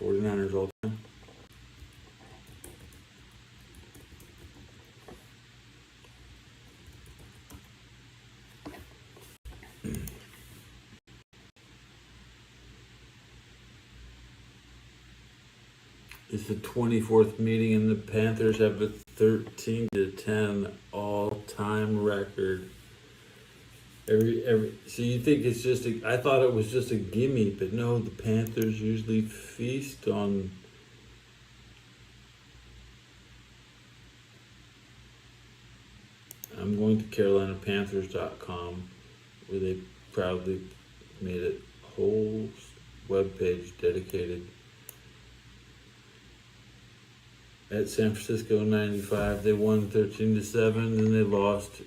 49ers all time? It's the 24th meeting, and the Panthers have a 13-10 all-time record. So you think it's just I thought it was just a gimme, but no, the Panthers usually feast on. I'm going to CarolinaPanthers.com, where they proudly made a whole webpage dedicated. At San Francisco in '95, they won 13-7, and they lost.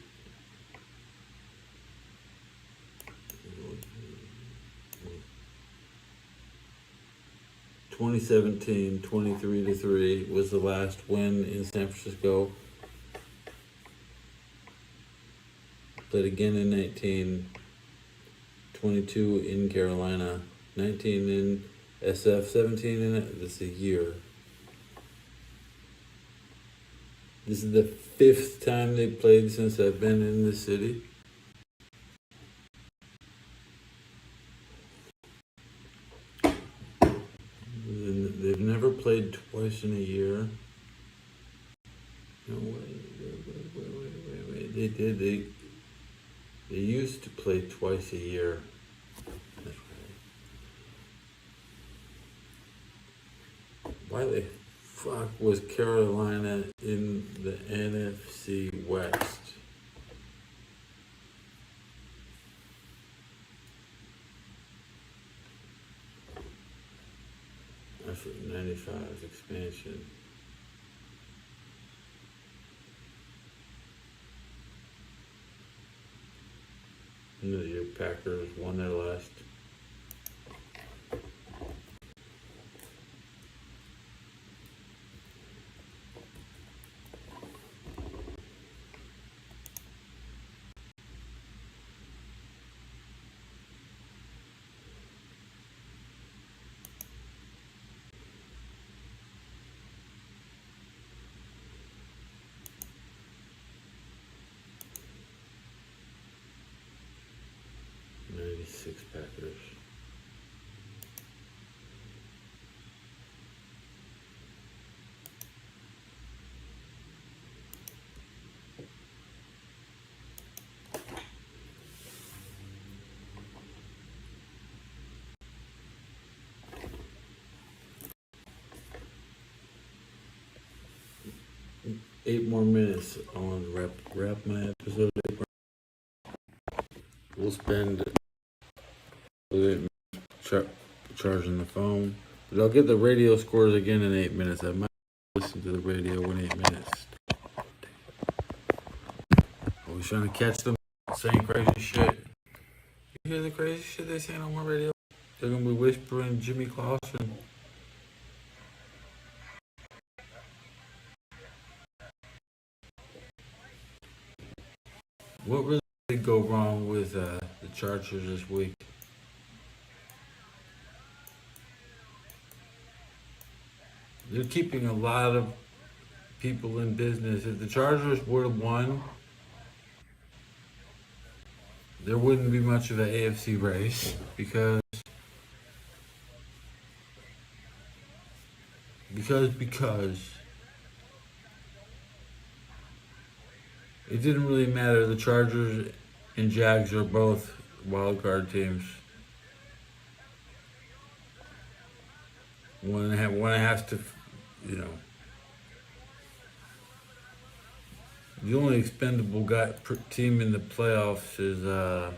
2017, 23-3 was the last win in San Francisco. Played again in 19, 22 in Carolina, 19 in SF, 17 in this is a year. This is the 5th time they played since I've been in the city. They've never played twice in a year. No, wait. They did. They used to play twice a year. That's right. Why the fuck was Carolina in the NFC West? That's 95 expansion. Your Packers won their last. Six Packers. Eight more minutes. I want to wrap my episode up. We'll spend charging the phone, but I'll get the radio scores again in 8 minutes. I might listen to the radio in 8 minutes. I was trying to catch them saying crazy shit. You hear the crazy shit they saying on my radio? They're gonna be whispering Jimmy Clausen. What really did go wrong with the Chargers this week? They're keeping a lot of people in business. If the Chargers would have won, there wouldn't be much of an AFC race because it didn't really matter. The Chargers and Jags are both wild card teams. One has to, the only expendable team in the playoffs is the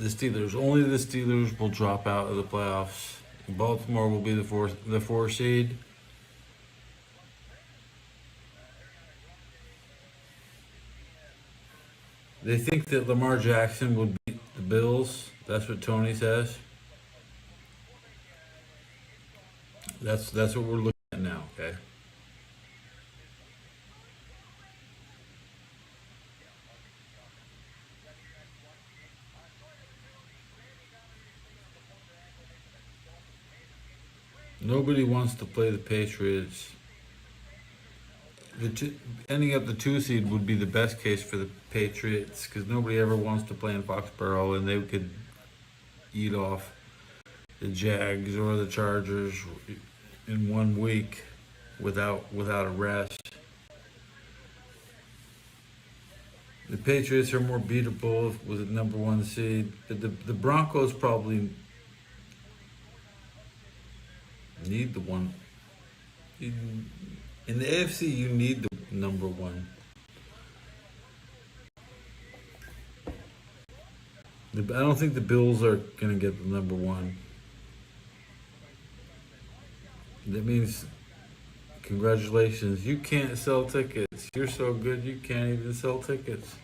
Steelers. Only the Steelers will drop out of the playoffs. Baltimore will be the four seed. They think that Lamar Jackson would beat the Bills. That's what Tony says. That's what we're looking at now, okay? Nobody wants to play the Patriots. Ending up the 2 seed would be the best case for the Patriots because nobody ever wants to play in Foxborough, and they could eat off the Jags or the Chargers in 1 week without a rest. Patriots are more beatable with a number one seed, but the Broncos probably need the one. In the AFC, you need the number one. I don't think the Bills are going to get the number one. That means, congratulations, you can't sell tickets. You're so good, you can't even sell tickets.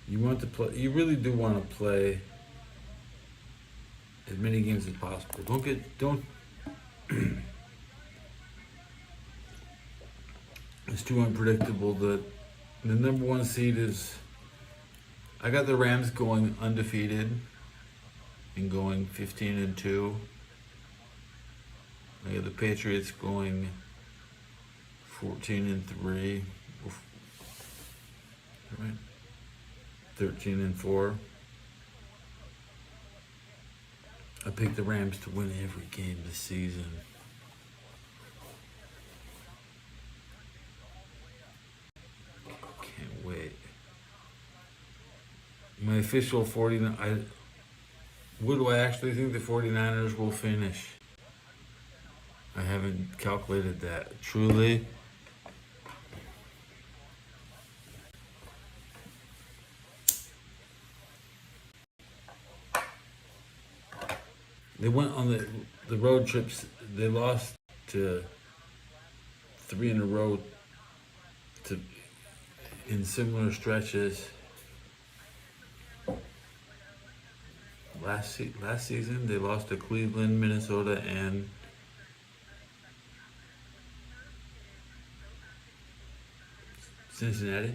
You want to play, you really do want to play as many games as possible. Don't it's too unpredictable. The number one seed is, I got the Rams going undefeated and going 15-2. I got the Patriots going 14-3. Right? 13-4. I picked the Rams to win every game this season. Can't wait. My official 49. What do I actually think the 49ers will finish? I haven't calculated that. Truly. They went on the road trips. They lost to 3 in a row in similar stretches. Last season, they lost to Cleveland, Minnesota, and Cincinnati.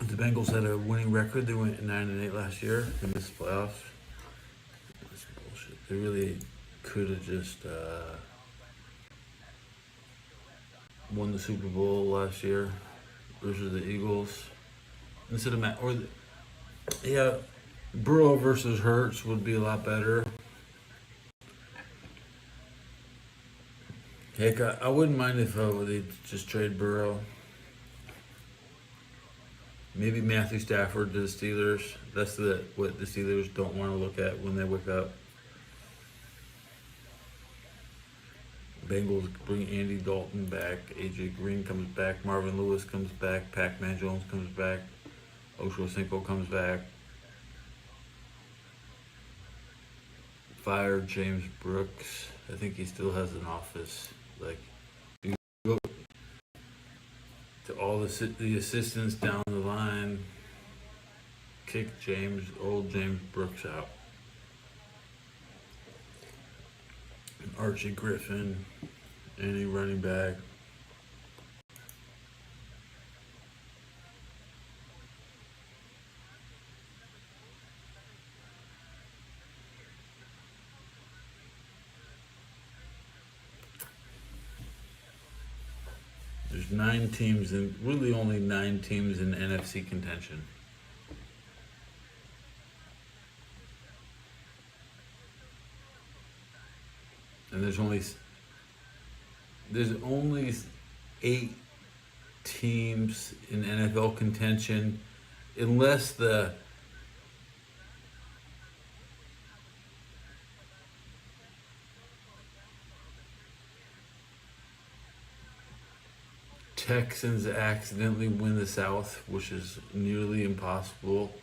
The Bengals had a winning record. They went 9-8 last year. They missed the playoffs. That's bullshit. They really could have just won the Super Bowl last year versus the Eagles instead of Burrow versus Hurts would be a lot better. Heck, I wouldn't mind if they just trade Burrow. Maybe Matthew Stafford to the Steelers. That's what the Steelers don't want to look at when they wake up. Bengals bring Andy Dalton back. AJ Green comes back. Marvin Lewis comes back. Pac-Man Jones comes back. Ocho Cinco comes back. Fired James Brooks. I think he still has an office. Like, you go to all the assistants down the line, kick old James Brooks out. And Archie Griffin, any running back. There's 9 teams, and really only 9 teams in NFC contention. And there's only 8 teams in NFL contention, unless the Texans accidentally win the South, which is nearly impossible.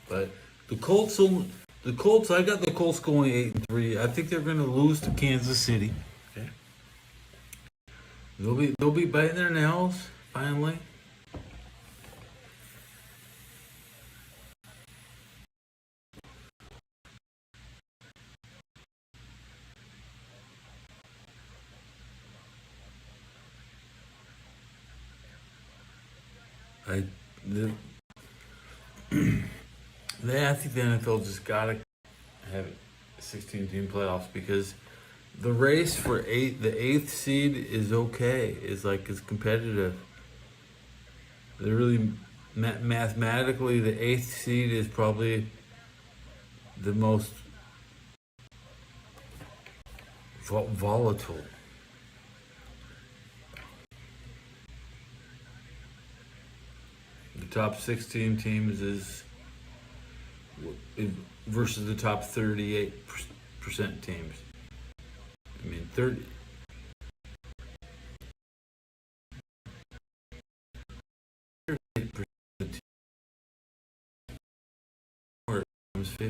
But the Colts, I got the Colts going 8-3. I think they're going to lose to Kansas City. Okay, they'll be biting their nails finally. I think the NFL just gotta have 16-team playoffs, because the race for the 8th seed is okay. It's competitive. They're really mathematically, the 8th seed is probably the most volatile. The top 16 teams is versus the top 38% teams. I mean, 38% or it 50%.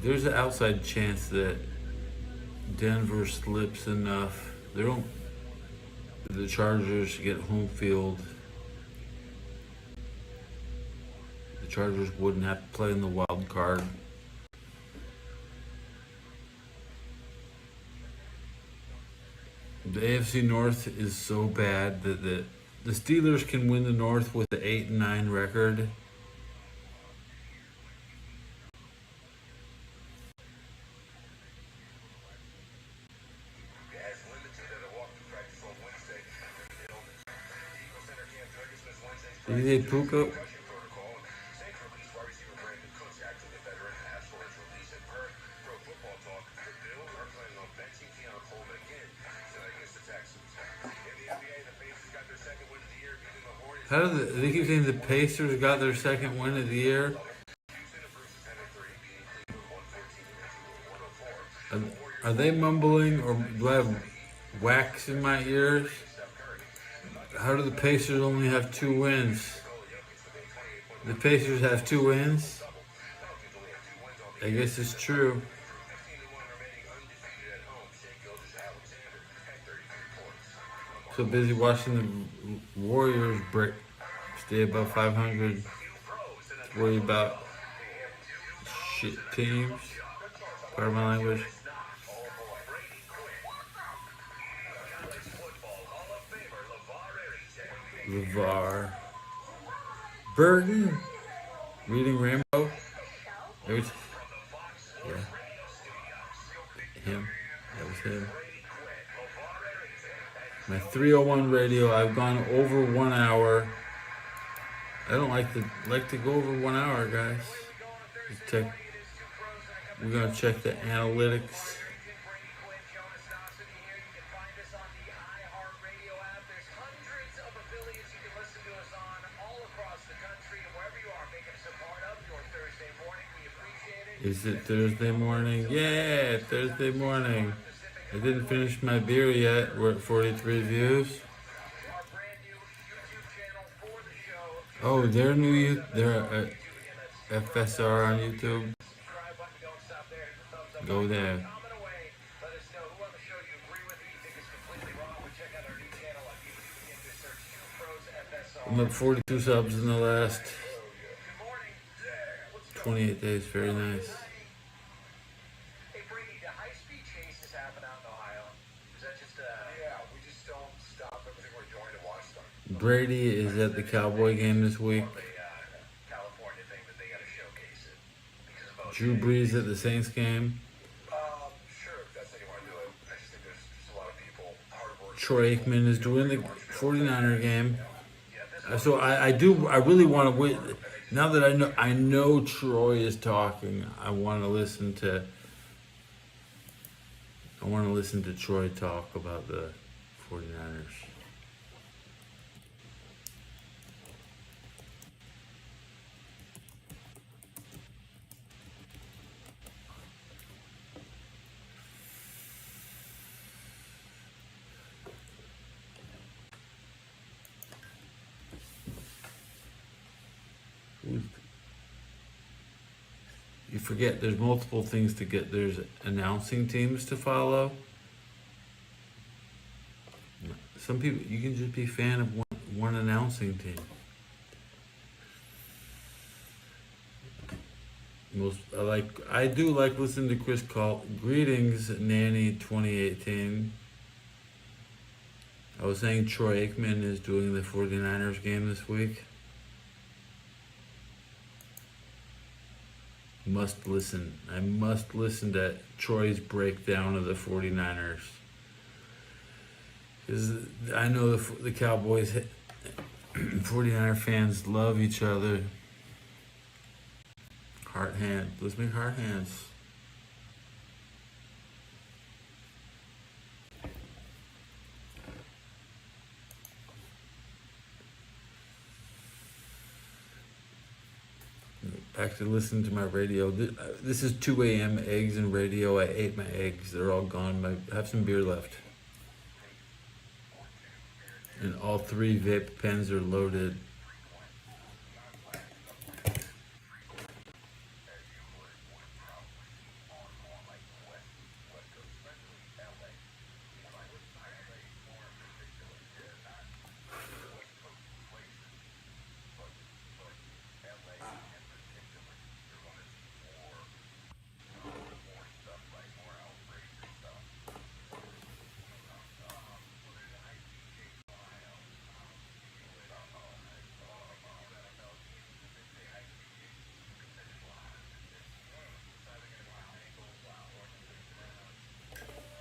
There's an outside chance that Denver slips enough. The Chargers get home field. The Chargers wouldn't have to play in the wild card. The AFC North is so bad that the Steelers can win the North with the 8-9 record. DJ Puka. How do they keep saying the Pacers got their second win of the year? Are they mumbling, or do I have wax in my ears? How do the Pacers only have 2 wins? The Pacers have 2 wins? I guess it's true. So busy watching the Warriors stay above 500. Worry about shit teams. Pardon my language. LeVar Burton reading Rambo. Yeah, him. That was him. My 301 radio. I've gone over 1 hour. I don't like to go over 1 hour, guys. We're gonna check the analytics. Is it Thursday morning? Yeah, Thursday morning. I didn't finish my beer yet. We're at 43 views. Oh, they're at FSR on YouTube. Go there. I'm at 42 subs in the last 28 days. Very nice. Hey Brady, the high-speed chases happen out in Ohio. Is that just yeah, we just don't stop everything we're doing to watch them. Brady is at the Cowboy game this week. California thing that they gotta showcase it. Drew Brees at the Saints game. Sure, if that's how you want to do it. I just think there's just a lot of people, hardworking. Troy Aikman is doing the 49er game. So I really want to win. Now that I know Troy is talking, I want to listen to Troy talk about the 49ers. You forget there's multiple things to get. There's announcing teams to follow. Some people, you can just be a fan of one announcing team. I do like listening to Chris call. Greetings, Nanny 2018. I was saying Troy Aikman is doing the 49ers game this week. Must listen. I must listen to Troy's breakdown of the 49ers. Because I know the Cowboys 49er fans love each other. Heart hand. Let's make heart hands. Back to listening to my radio. This is 2 a.m. eggs and radio. I ate my eggs. They're all gone. I have some beer left. And all 3 vape pens are loaded.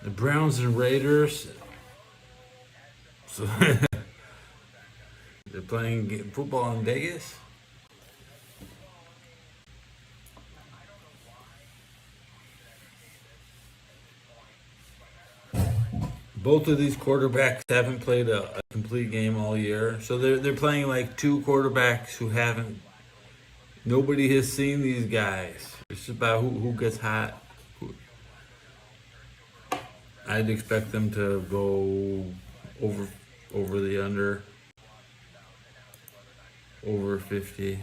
The Browns and Raiders. So they're playing football in Vegas. Both of these quarterbacks haven't played a complete game all year, so they're playing like 2 quarterbacks who haven't. Nobody has seen these guys. It's about who gets hot. I'd expect them to go over the under, over 50.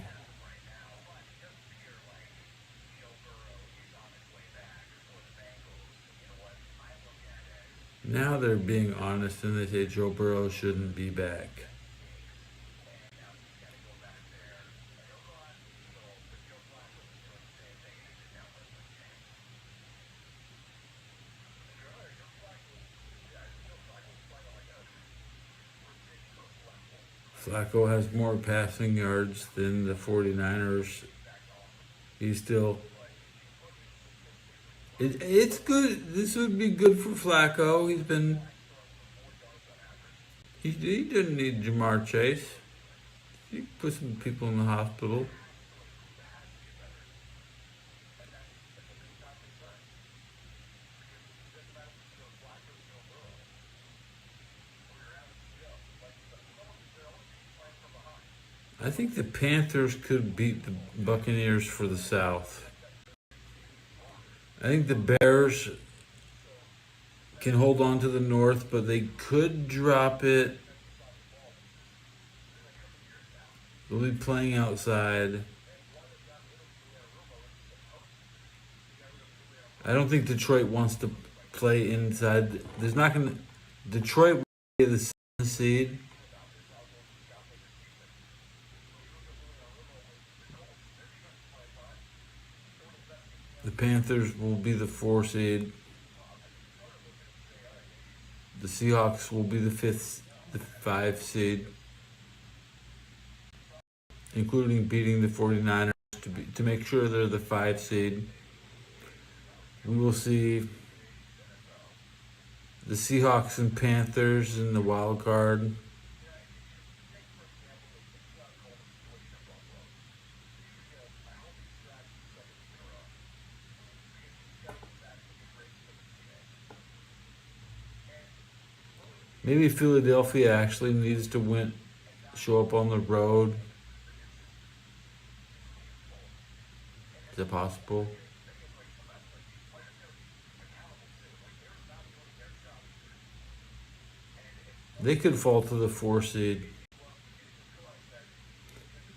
Now they're being honest and they say Joe Burrow shouldn't be back. Flacco has more passing yards than the 49ers. He's still... It's good. This would be good for Flacco. He's been... He didn't need Jamar Chase. He put some people in the hospital. I think the Panthers could beat the Buccaneers for the South. I think the Bears can hold on to the North, but they could drop it. They'll be playing outside. I don't think Detroit wants to play inside. There's not going to... Detroit will be the 7th seed. The Panthers will be the 4 seed. The Seahawks will be the 5 seed, including beating the 49ers to make sure they're the 5 seed. We will see the Seahawks and Panthers in the wild card. Maybe Philadelphia actually needs to show up on the road. Is that possible? They could fall to the 4 seed.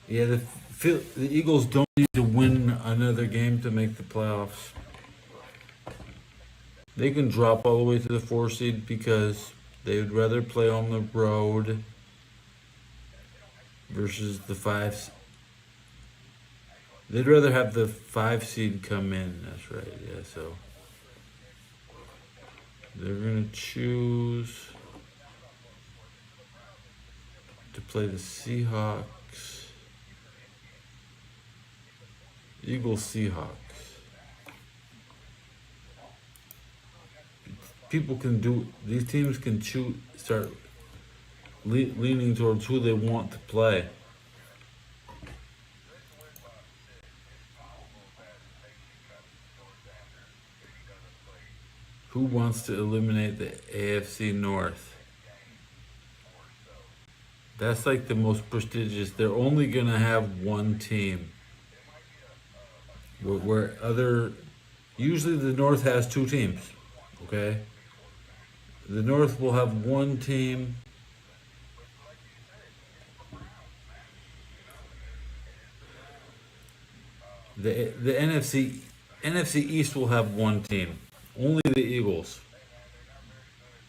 Yeah, the Eagles don't need to win another game to make the playoffs. They can drop all the way to the 4 seed because they would rather play on the road versus the 5. They'd rather have the 5 seed come in. That's right. Yeah, so they're going to choose to play the Seahawks. Eagles Seahawks. These teams can start leaning towards who they want to play. Who wants to eliminate the AFC North? That's like the most prestigious. They're only gonna have one team. Usually the North has two teams, okay? The North will have one team. The NFC East will have one team. Only the Eagles.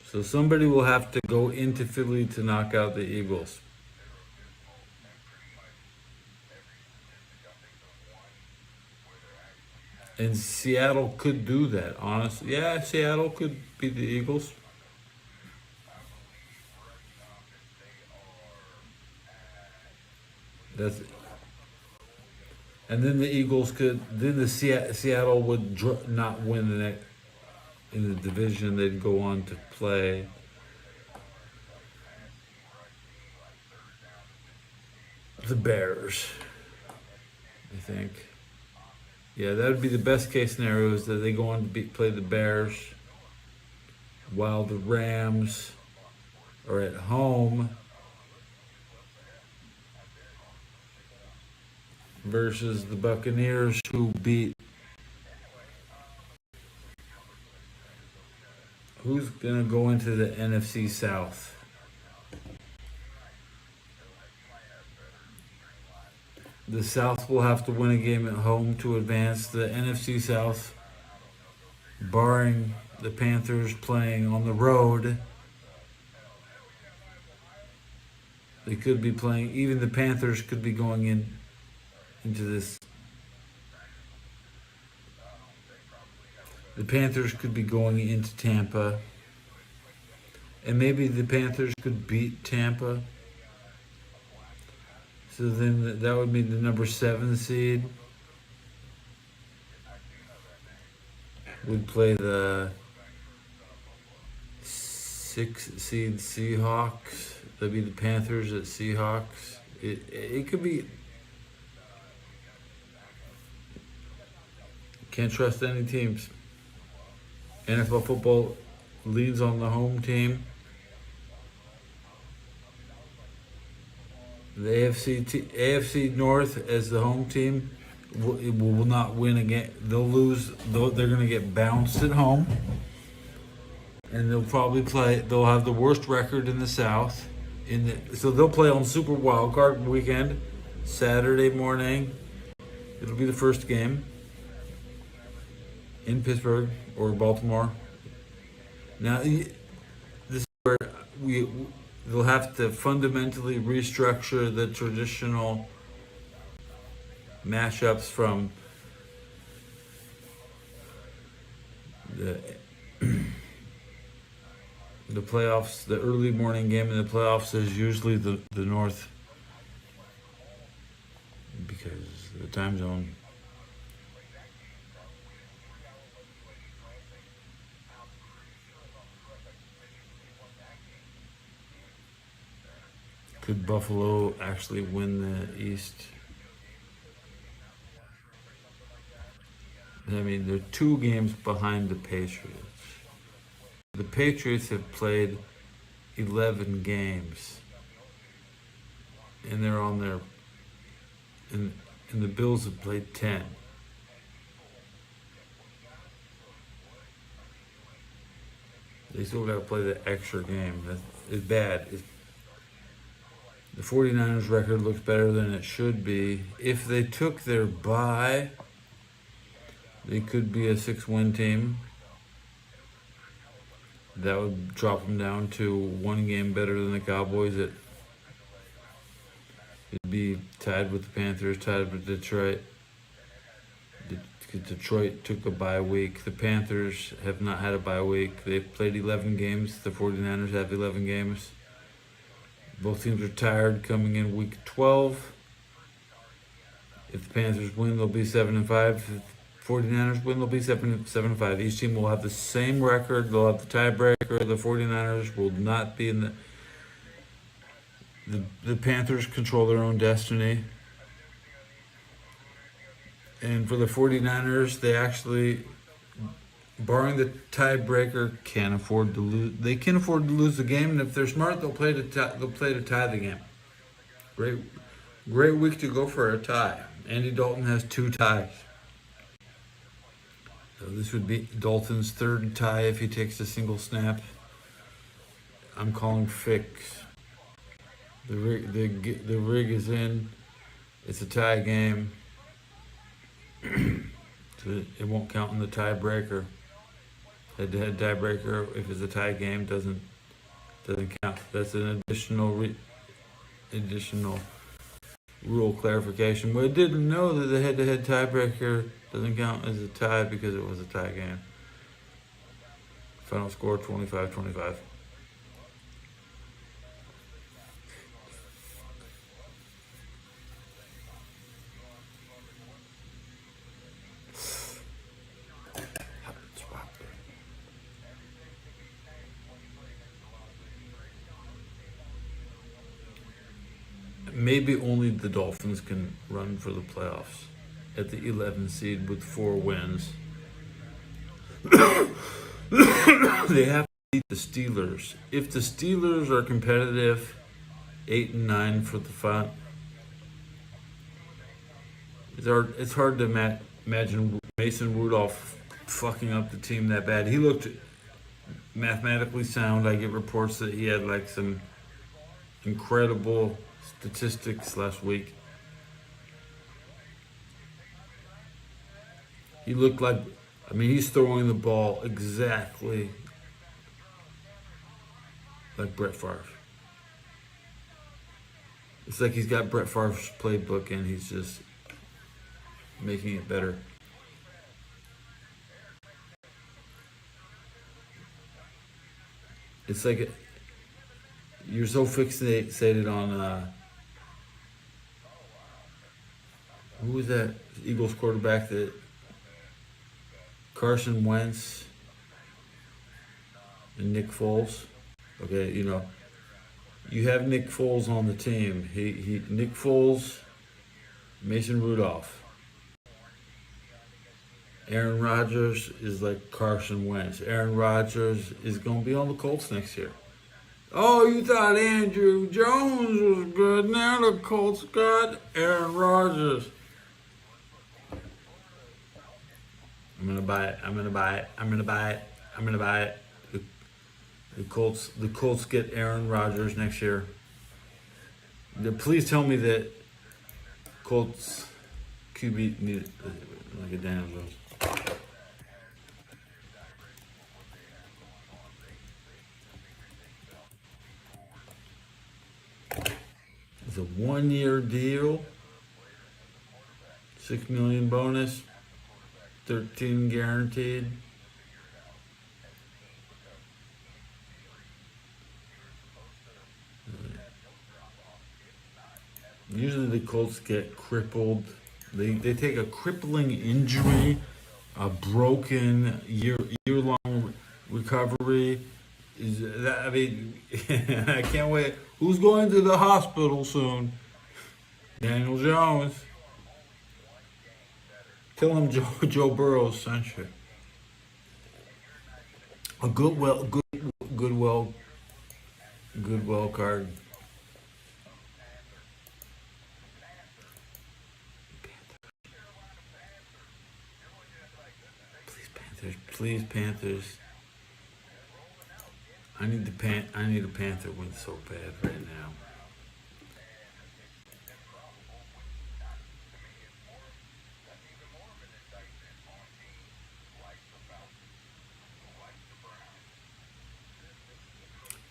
So somebody will have to go into Philly to knock out the Eagles. And Seattle could do that, honestly. Yeah, Seattle could beat the Eagles. And then the Eagles then the Seattle would not win in the division. They'd go on to play the Bears, I think. Yeah, that would be the best case scenario, is that they go on to play the Bears while the Rams are at home versus the Buccaneers, who beat... Who's going to go into the NFC South? The South will have to win a game at home to advance. The NFC South, barring the Panthers playing on the road, they could be playing... Even the Panthers could be going into this... The Panthers could be going into Tampa. And maybe the Panthers could beat Tampa. So then that would be the number 7 seed. Would play the 6 seed Seahawks. That'd be the Panthers at Seahawks. It could be... Can't trust any teams. NFL football leads on the home team. The AFC North as the home team will not win again. They'll lose. They're going to get bounced at home, and they'll have the worst record in the South. So they'll play on Super Wildcard Weekend, Saturday morning. It'll be the first game in Pittsburgh or Baltimore. Now, this is where they'll have to fundamentally restructure the traditional matchups from the playoffs. The early morning game in the playoffs is usually the North, because the time zone. Could Buffalo actually win the East? I mean, they're 2 games behind the Patriots. The Patriots have played 11 games, and they're on their... And the Bills have played 10. They still got to play the extra game. That's bad. The 49ers record looks better than it should be. If they took their bye, they could be a 6-win team. That would drop them down to 1 game better than the Cowboys. It'd be tied with the Panthers, tied with Detroit. Detroit took a bye week. The Panthers have not had a bye week. They've played 11 games. The 49ers have 11 games. Both teams are tired coming in week 12. If the Panthers win, they'll be 7-5. If the 49ers win, they'll be 7-5. Each team will have the same record. They'll have the tiebreaker. The 49ers will not be in the the Panthers control their own destiny. And for the 49ers, they actually, barring the tiebreaker, can't afford to lose. They can afford to lose the game, and if they're smart, they'll play to tie the game. Great week to go for a tie. Andy Dalton has 2 ties. So this would be Dalton's 3rd tie if he takes a single snap. I'm calling fix. The rig is in. It's a tie game. So it won't count in the tiebreaker. Head-to-head tiebreaker, if it's a tie game, doesn't count. That's an additional rule clarification. But I didn't know that the head-to-head tiebreaker doesn't count as a tie because it was a tie game. Final score 25-25. Maybe only the Dolphins can run for the playoffs at the 11th seed with 4 wins. They have to beat the Steelers. If the Steelers are competitive, 8-9 for the final. It's hard to imagine Mason Rudolph fucking up the team that bad. He looked mathematically sound. I get reports that he had like some incredible statistics last week. He looked like, he's throwing the ball exactly like Brett Favre. It's like he's got Brett Favre's playbook and he's just making it better. It's like you're so fixated on who was that Eagles quarterback that Carson Wentz and Nick Foles. Okay, you have Nick Foles on the team. Nick Foles, Mason Rudolph. Aaron Rodgers is like Carson Wentz. Aaron Rodgers is going to be on the Colts next year. Oh, you thought Andrew Jones was good. Now the Colts got Aaron Rodgers. I'm gonna buy it. The Colts get Aaron Rodgers next year. Please tell me that Colts QB need like a damn those. It's a 1-year deal. $6 million bonus. 13 guaranteed. Usually the Colts get crippled. They take a crippling injury, a broken year-long recovery. I can't wait. Who's going to the hospital soon? Daniel Jones. Tell him Joe Burrow sent you. A Goodwill card. Please Panthers. I need a Panther win so bad right now.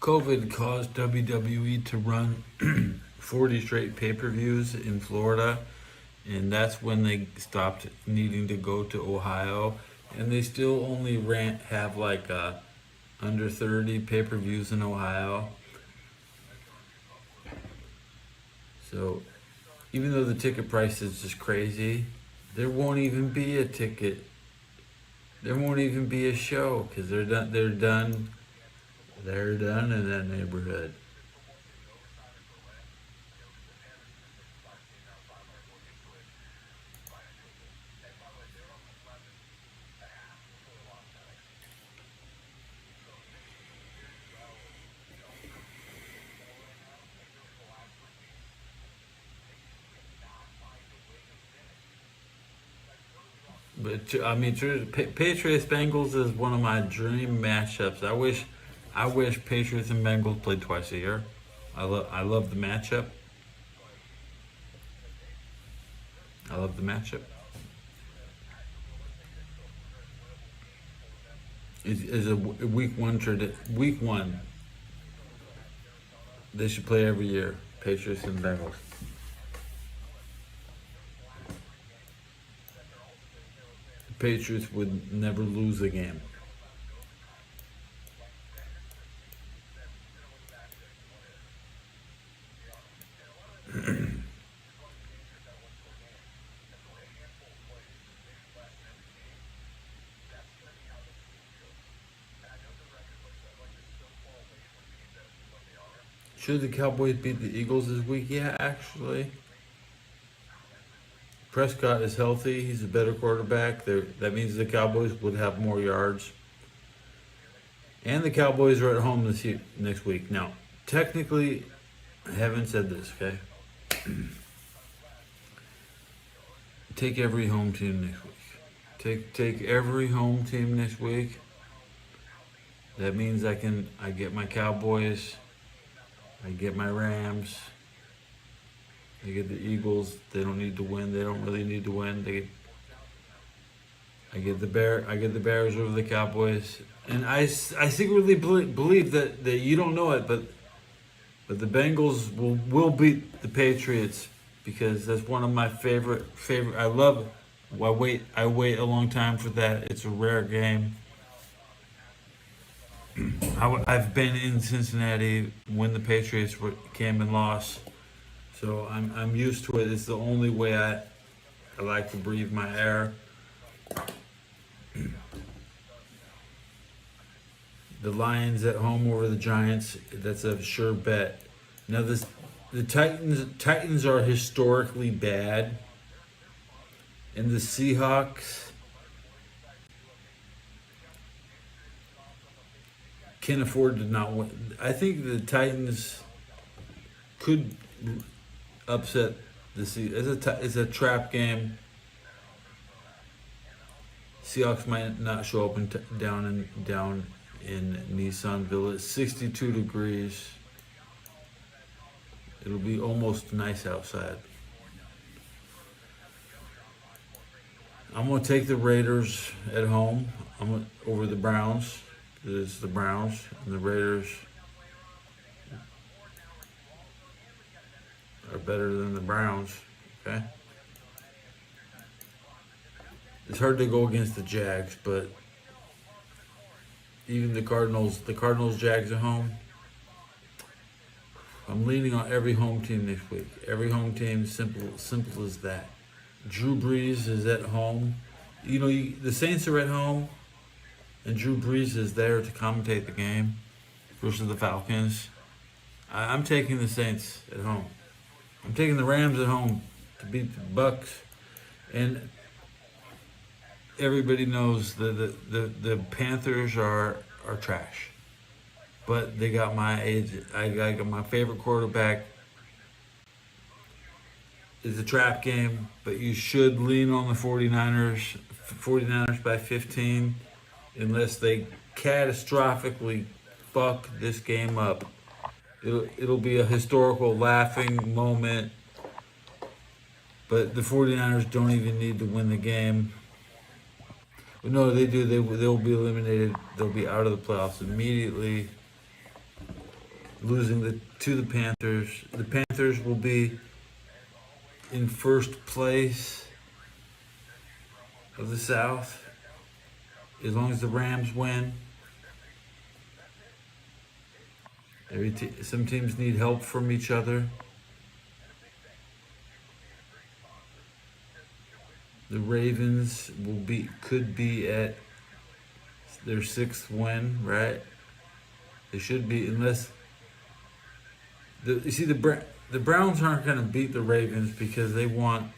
COVID caused WWE to run 40 straight pay-per-views in Florida, and that's when they stopped needing to go to Ohio, and they still only have like under 30 pay-per-views in Ohio. So even though the ticket price is just crazy, there won't even be a ticket. There won't even be a show because they're done in that neighborhood. But I mean, Patriots Bengals is one of my dream matchups. I wish Patriots and Bengals played twice a year. I love the matchup. I love the matchup. Is a week one. They should play every year. Patriots and Bengals. The Patriots would never lose a game. Should the Cowboys beat the Eagles this week? Yeah, actually. Prescott is healthy. He's a better quarterback. That means the Cowboys would have more yards. And the Cowboys are at home next week. Now, technically, I haven't said this, okay? Take every home team next week. Take every home team next week. That means I get my Cowboys. I get my Rams. I get the Eagles. They don't need to win. They don't really need to win. I get the Bears over the Cowboys. And I secretly believe that you don't know it, but the Bengals will beat the Patriots because that's one of my favorite. I love it. I wait a long time for that. It's a rare game. I've been in Cincinnati when the Patriots came and lost, so I'm used to it. It's the only way I like to breathe my air. The Lions at home over the Giants. That's a sure bet. Now the Titans are historically bad, and the Seahawks can't afford to not win. I think the Titans could upset the Seahawks. It's a trap game. Seahawks might not show up down in Nissanville. It's 62 degrees. It'll be almost nice outside. I'm gonna take the Raiders at home. Over the Browns. It's the Browns and the Raiders are better than the Browns, okay? It's hard to go against the Jags, but even the Cardinals Jags at home. I'm leaning on every home team next week. Every home team, simple as that. Drew Brees is at home. The Saints are at home. And Drew Brees is there to commentate the game versus the Falcons. I'm taking the Saints at home. I'm taking the Rams at home to beat the Bucks. And everybody knows the Panthers are trash. But they got I got my favorite quarterback. It's a trap game, but you should lean on the 49ers. 49ers by 15. Unless they catastrophically fuck this game up. It'll be a historical laughing moment. But the 49ers don't even need to win the game. But no, they do. They'll be eliminated. They'll be out of the playoffs immediately. Losing to the Panthers. The Panthers will be in first place of the South. As long as the Rams win. Some teams need help from each other. The Ravens could be at their 6th win, right? They should be, unless the Browns aren't going to beat the Ravens because they don't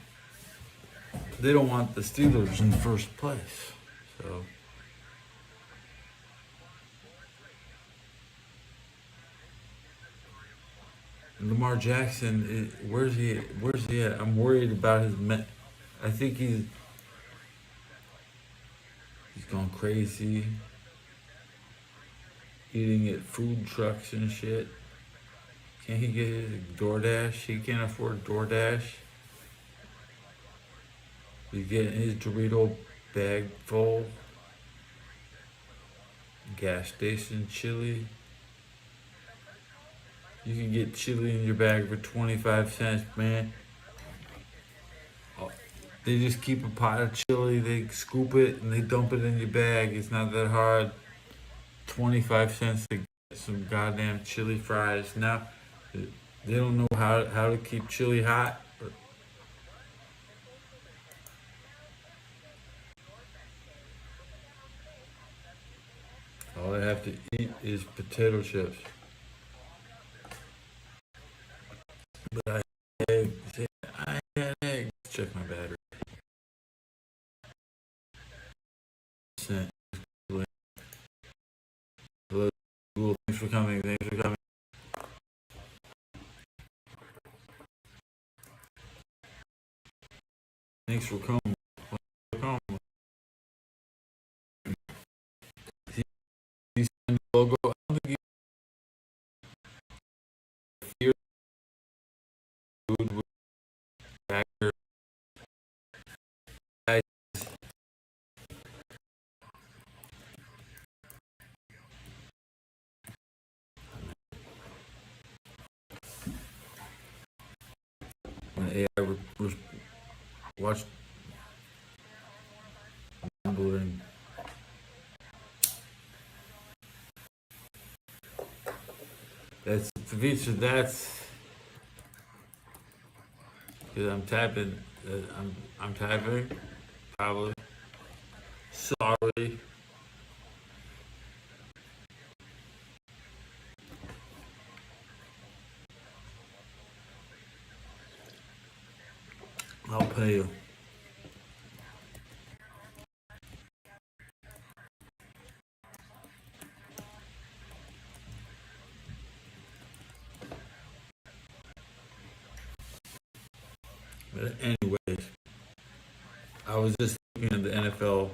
want the Steelers in first place. So Lamar Jackson, where's he at? I'm worried about his. I think gone crazy, eating at food trucks and shit. Can't he get his DoorDash? He can't afford DoorDash. He's getting his Dorito bag full. Gas station chili. You can get chili in your bag for 25 cents, man. They just keep a pot of chili, they scoop it, and they dump it in your bag. It's not that hard. 25 cents to get some goddamn chili fries. Now, they don't know how to keep chili hot. All I have to eat is potato chips. But I had eggs. Check my battery. Hello, Google. Thanks for coming. Thanks for coming. Thanks for coming. See the logo. I don't think you food with backer. When AI watched and that's the feature. That's because I'm typing. I'm typing. Probably. Sorry. I'll pay you. But anyways, I was just looking at the NFL.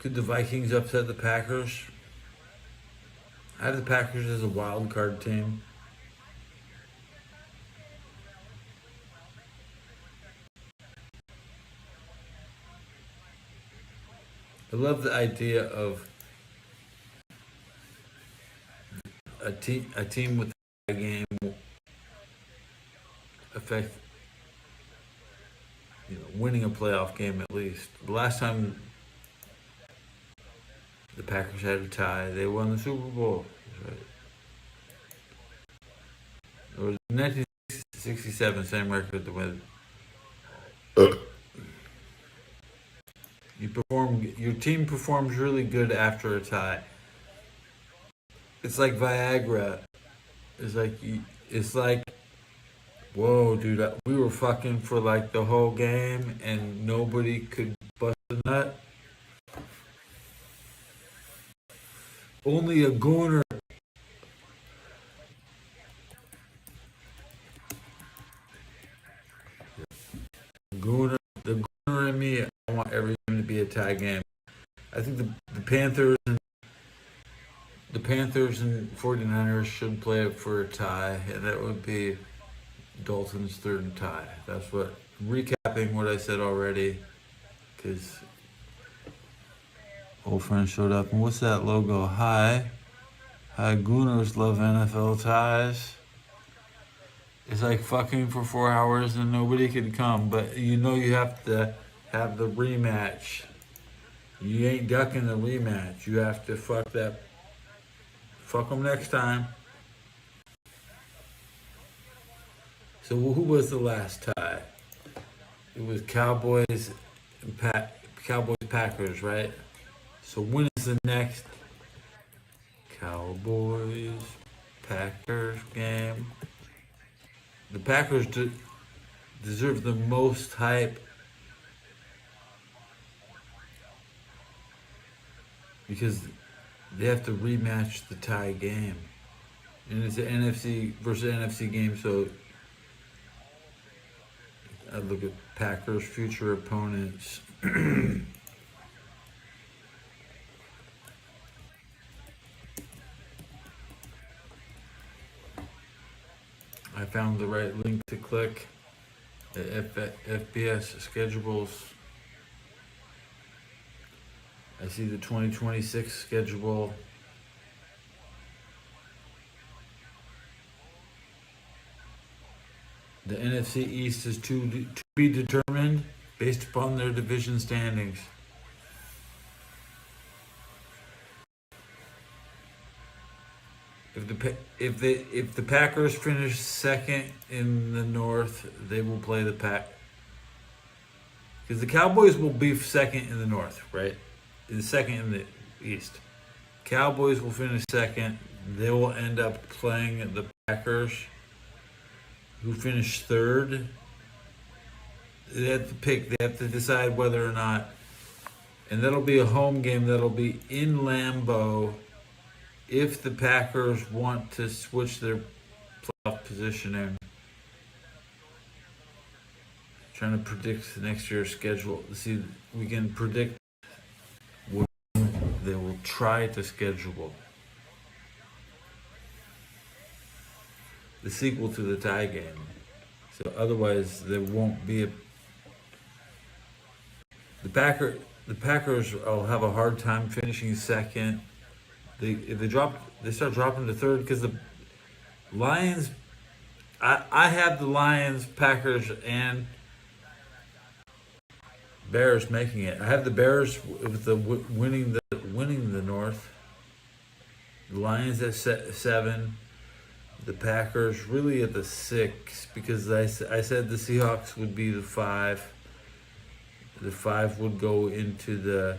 Could the Vikings upset the Packers? I have the Packers as a wild card team. I love the idea of a team with a game affect winning a playoff game at least. The last time the Packers had a tie, they won the Super Bowl. Right? It was 1967, same record to win. Your team performs really good after a tie. It's like Viagra. It's like, whoa, dude, we were fucking for like the whole game and nobody could bust a nut. Only a gooner. The gooner in me, I want every game to be a tie game. I think the Panthers and 49ers should play it for a tie, and that would be Dalton's third tie. That's what, recapping what I said already, because old friend showed up. And what's that logo? Hi, Gooners love NFL ties. It's like fucking for 4 hours and nobody could come, but you have to have the rematch. You ain't ducking the rematch. You have to fuck them next time. So who was the last tie? It was Cowboys Packers, right? So when is the next Cowboys Packers game? The Packers deserve the most hype because they have to rematch the tie game. And it's an NFC versus NFC game, so I look at Packers' future opponents. I found the right link to click. FBS schedules. I see the 2026 schedule. The NFC East is to be determined based upon their division standings. If the Packers finish second in the North, they will play the Pack. Because the Cowboys will be second in the North, right? The second in the East. Cowboys will finish second. They will end up playing the Packers, who finished third. They have to pick. They have to decide whether or not, and that'll be a home game. That'll be in Lambeau. If the Packers want to switch their playoff positioning, trying to predict next year's schedule. See, we can predict what they will try to schedule. The sequel to the tie game. So otherwise, there won't be a. The Packers will have a hard time finishing second. If they start dropping to third because the Lions. I have the Lions, Packers, and Bears making it. I have the Bears with the winning the North. The Lions at 7. The Packers really at the 6 because I said the Seahawks would be the 5. The 5 would go into the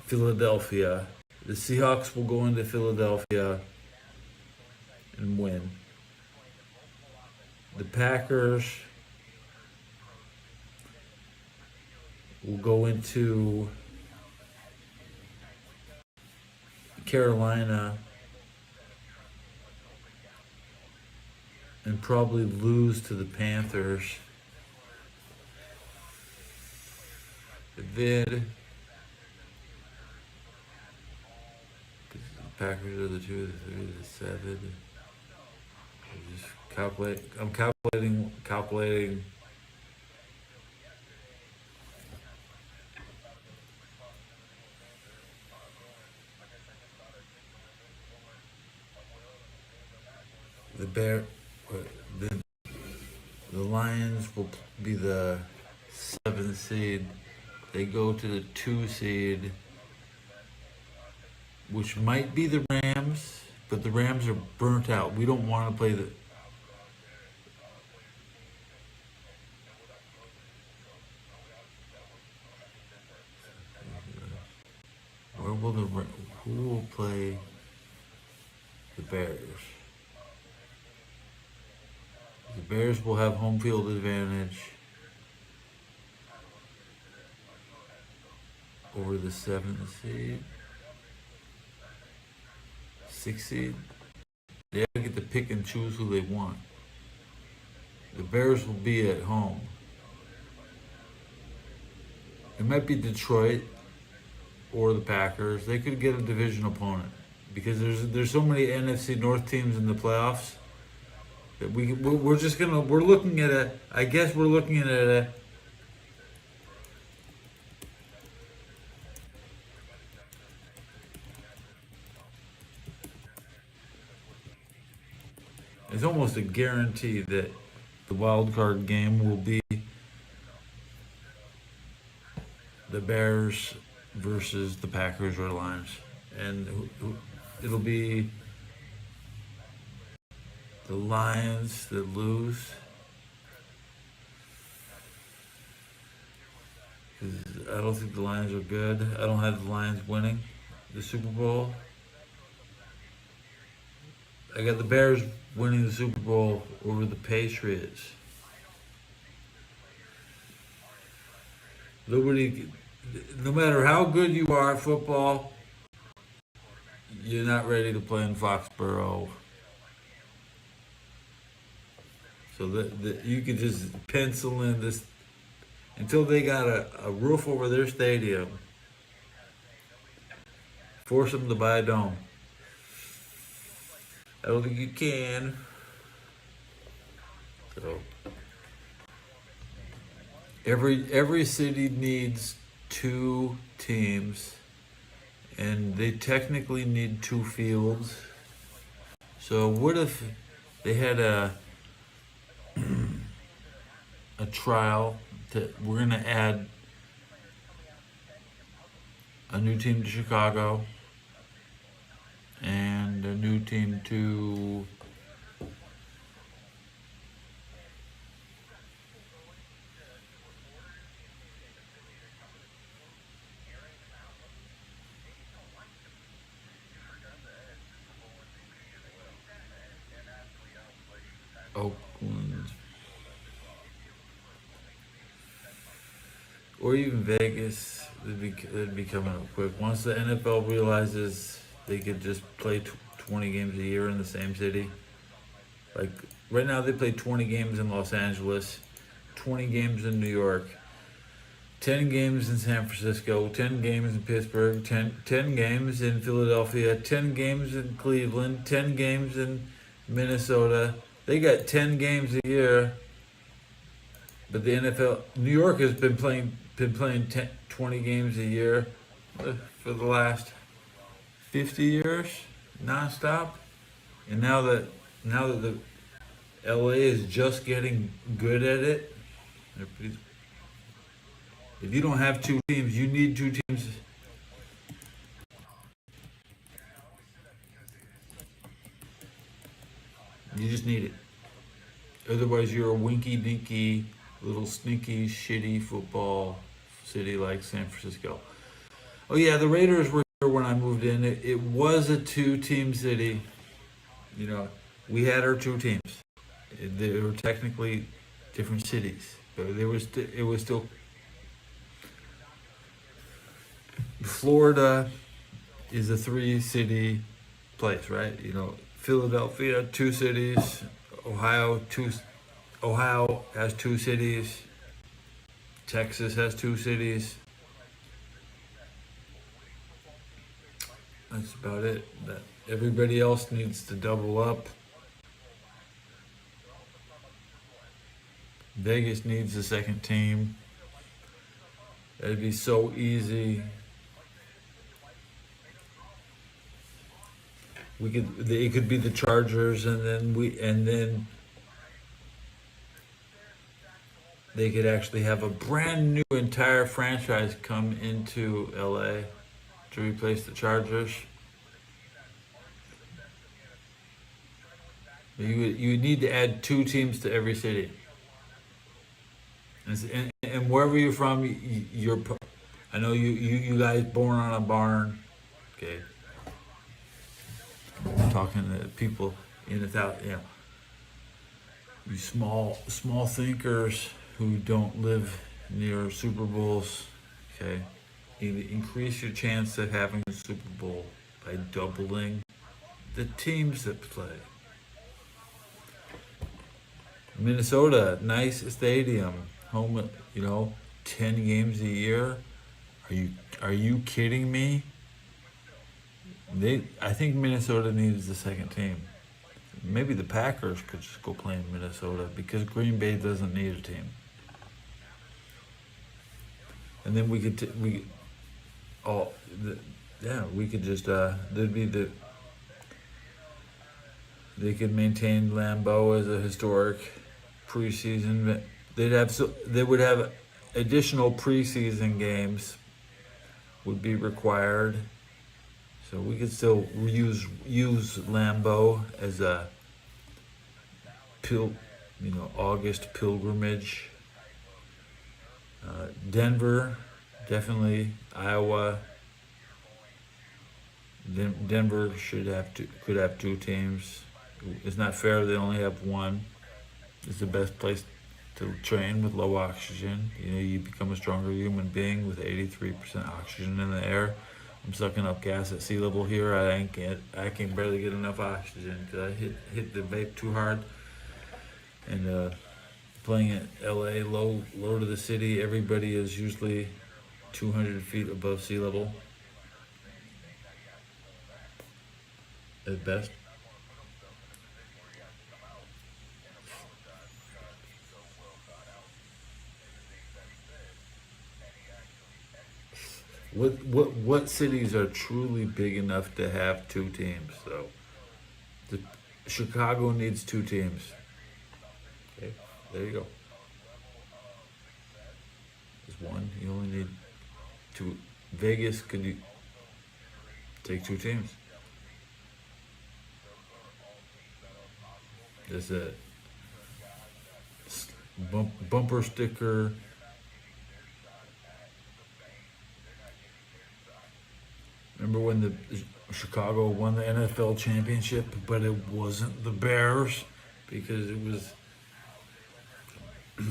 Philadelphia. The Seahawks will go into Philadelphia and win. The Packers will go into Carolina and probably lose to the Panthers. Then the Packers are the 2, the 3, the 7. I'm calculating. The Lions will be the 7th seed. They go to the 2 seed, which might be the Rams, but the Rams are burnt out. We don't want to play the. Who will play the Bears? The Bears will have home field advantage over the 7th seed, 6th seed. They get to pick and choose who they want. The Bears will be at home. It might be Detroit or the Packers. They could get a division opponent because there's so many NFC North teams in the playoffs. We're looking at a. I guess we're looking at a. It's almost a guarantee that the wild card game will be the Bears versus the Packers or Lions, and it'll be the Lions that lose. 'Cause I don't think the Lions are good. I don't have the Lions winning the Super Bowl. I got the Bears winning the Super Bowl over the Patriots. No matter how good you are at football, you're not ready to play in Foxborough So that you could just pencil in this until they got a roof over their stadium. Force them to buy a dome. I don't think you can. So every city needs 2 teams, and they technically need 2 fields. So what if they had a trial that we're gonna add a new team to Chicago and a new team to Oakland, or even Vegas. They'd be coming up quick. Once the NFL realizes they could just play 20 games a year in the same city. Like right now, they play 20 games in Los Angeles, 20 games in New York, 10 games in San Francisco, 10 games in Pittsburgh, 10 games in Philadelphia, 10 games in Cleveland, 10 games in Minnesota. They got 10 games a year, but the NFL, New York has been playing 20 games a year for the last 50 years, nonstop. And now that the LA is just getting good at it, if you don't have 2 teams, you need 2 teams. You just need it. Otherwise, you're a winky-dinky, little sneaky, shitty football city like San Francisco. Oh yeah, the Raiders were here when I moved in. It was a 2-team city. You know, we had our 2 teams. They were technically different cities, but it was still. Florida is a 3-city place, right? You know, Philadelphia, 2 cities. Ohio has 2 cities. Texas has 2 cities. That's about it. That everybody else needs to double up. Vegas needs a 2nd team. That'd be so easy. It could be the Chargers, and then they could actually have a brand new entire franchise come into LA to replace the Chargers. You need to add 2 teams to every city, and wherever you're from, I know you guys born on a barn, okay. I'm talking to people in you small thinkers who don't live near Super Bowls, okay? You increase your chance of having a Super Bowl by doubling the teams that play. Minnesota, nice stadium, home, 10 games a year. Are you kidding me? I think Minnesota needs the 2nd team. Maybe the Packers could just go play in Minnesota because Green Bay doesn't need a team. And then we could just they could maintain Lambeau as a historic preseason. They would have additional preseason games would be required. So we could still use Lambeau as a August pilgrimage. Denver, definitely. Iowa. Denver could have 2 teams. It's not fair they only have 1. It's the best place to train with low oxygen. You become a stronger human being with 83% oxygen in the air. I'm sucking up gas at sea level here. I can barely get enough oxygen because I hit the vape too hard. And playing at LA, low to the city, everybody is usually 200 feet above sea level at best. What cities are truly big enough to have two teams though? Chicago needs two teams. Okay, there you go. There's one. You only need two. Vegas could you take two teams? There's a bumper sticker. Remember when the Chicago won the NFL championship, but it wasn't the Bears because it was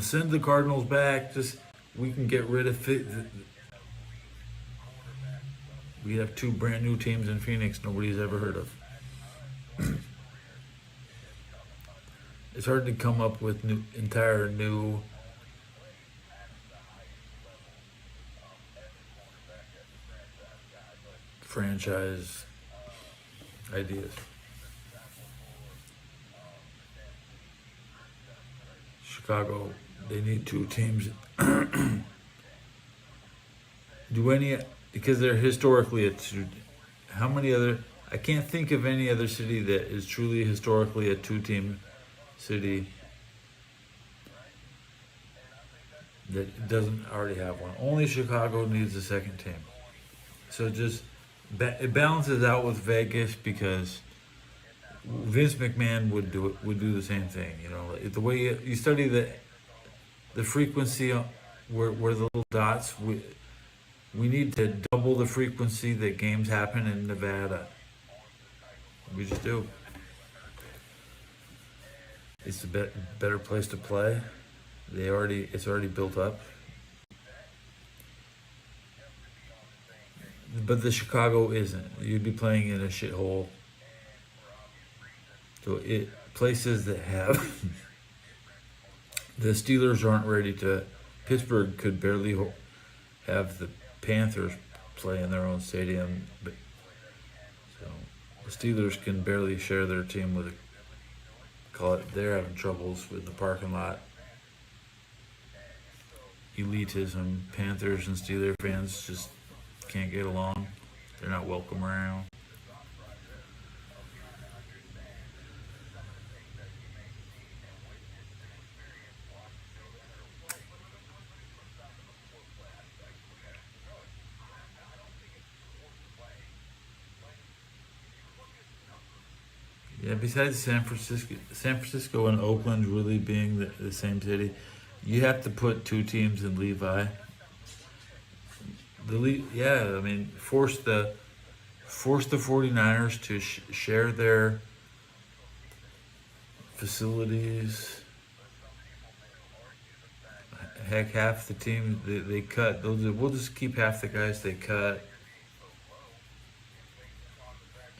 send the Cardinals back. Just we can get rid of it. We have two brand new teams in Phoenix nobody's ever heard of. It's hard to come up with entire new franchise ideas. Chicago, they need two teams. Because they're historically how many other, I can't think of any other city that is truly historically a two-team city that doesn't already have one. Only Chicago needs a second team. So just it balances out with Vegas because Vince McMahon would do the same thing. You know, the way you study the frequency where the little dots. We need to double the frequency that games happen in Nevada. We just do. It's a better place to play. It's already built up. But the Chicago isn't. You'd be playing in a shithole. So places that have the Steelers aren't ready to. Pittsburgh could barely have the Panthers play in their own stadium, but so the Steelers can barely share their team with they're having troubles with the parking lot. Elitism. Panthers and Steelers fans just can't get along. They're not welcome around. Yeah, besides San Francisco and Oakland really being the same city, you have to put two teams in Levi. I mean, force the 49ers to share their facilities. Heck, half the team they cut. We'll just keep half the guys they cut.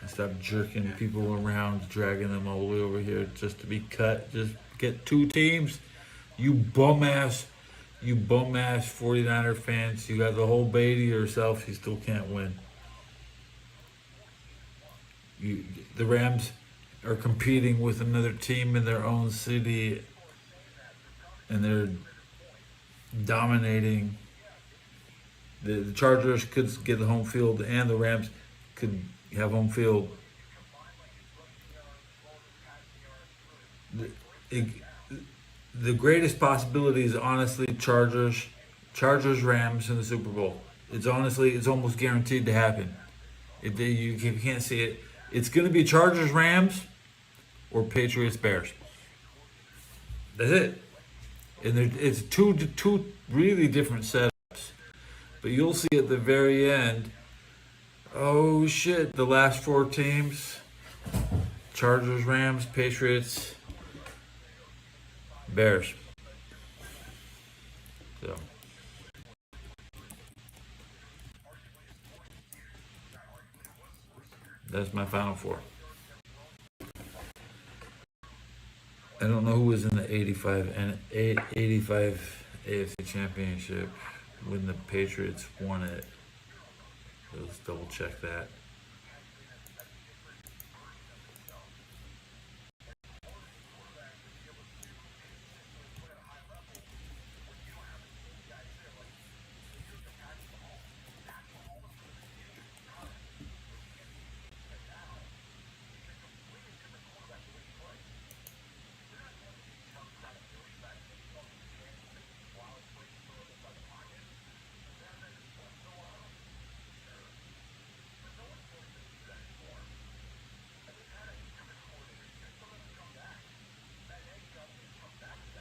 And stop jerking people around, dragging them all the way over here just to be cut. Just get two teams. You bum ass 49er fans. You got the whole bay to yourself. You still can't win. The Rams are competing with another team in their own city, and they're dominating. The Chargers could get the home field, and the Rams could have home field. The greatest possibility is honestly Chargers Rams in the Super Bowl. It's almost guaranteed to happen. If you can't see it, it's going to be Chargers Rams or Patriots Bears. That's it. And it's two really different setups. But you'll see at the very end, oh shit, the last four teams, Chargers, Rams, Patriots, Bears. So that's my final four. And don't know who was in the 85 and 85 AFC Championship when the Patriots won it. Let's double check that.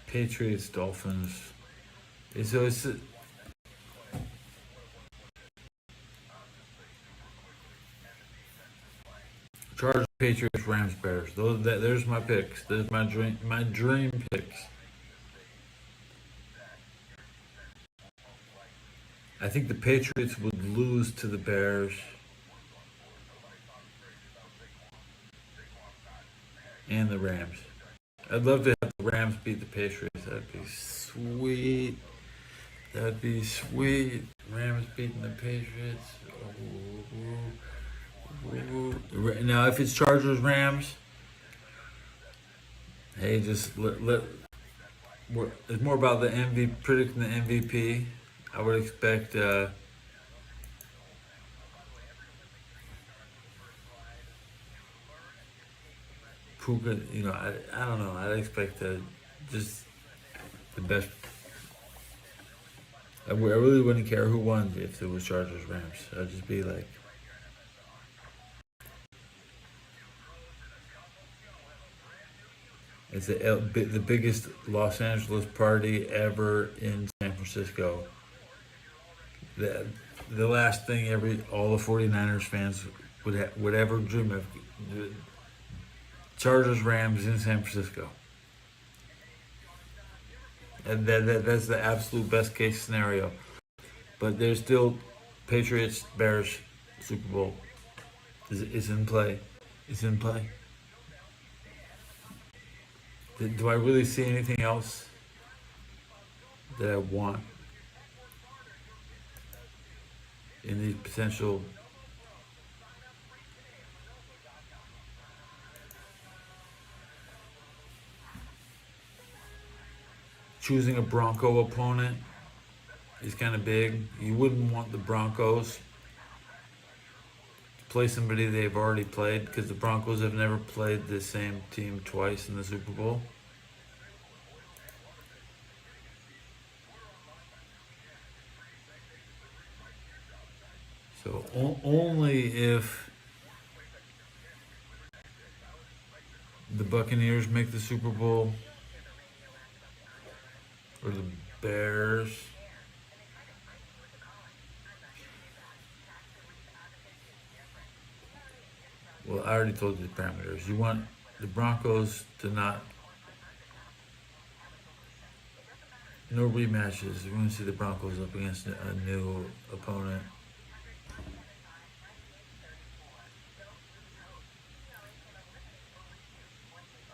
Patriots, Dolphins. So it's Chargers, Patriots, Rams, Bears. There's my picks. There's my dream picks. I think the Patriots would lose to the Bears. And the Rams. I'd love to have the Rams beat the Patriots. That'd be sweet. That'd be sweet. Rams beating the Patriots. Now, if it's Chargers, Rams, hey, just it's more about the predicting the MVP. I would expect Puka, I don't know. I'd expect just the best. I really wouldn't care who won if it was Chargers, Rams. I'd just be like, it's the biggest Los Angeles party ever in San Francisco. The last thing all the 49ers fans would ever dream of. Chargers, Rams in San Francisco. And that's the absolute best case scenario. But there's still Patriots, Bears, Super Bowl. It's in play. It's in play. Do I really see anything else that I want in these potential choosing a Bronco opponent is kind of big. You wouldn't want the Broncos to play somebody they've already played because the Broncos have never played the same team twice in the Super Bowl. So only if the Buccaneers make the Super Bowl or the Bears. Well, I already told you the parameters. You want the Broncos to no rematches. You want to see the Broncos up against a new opponent.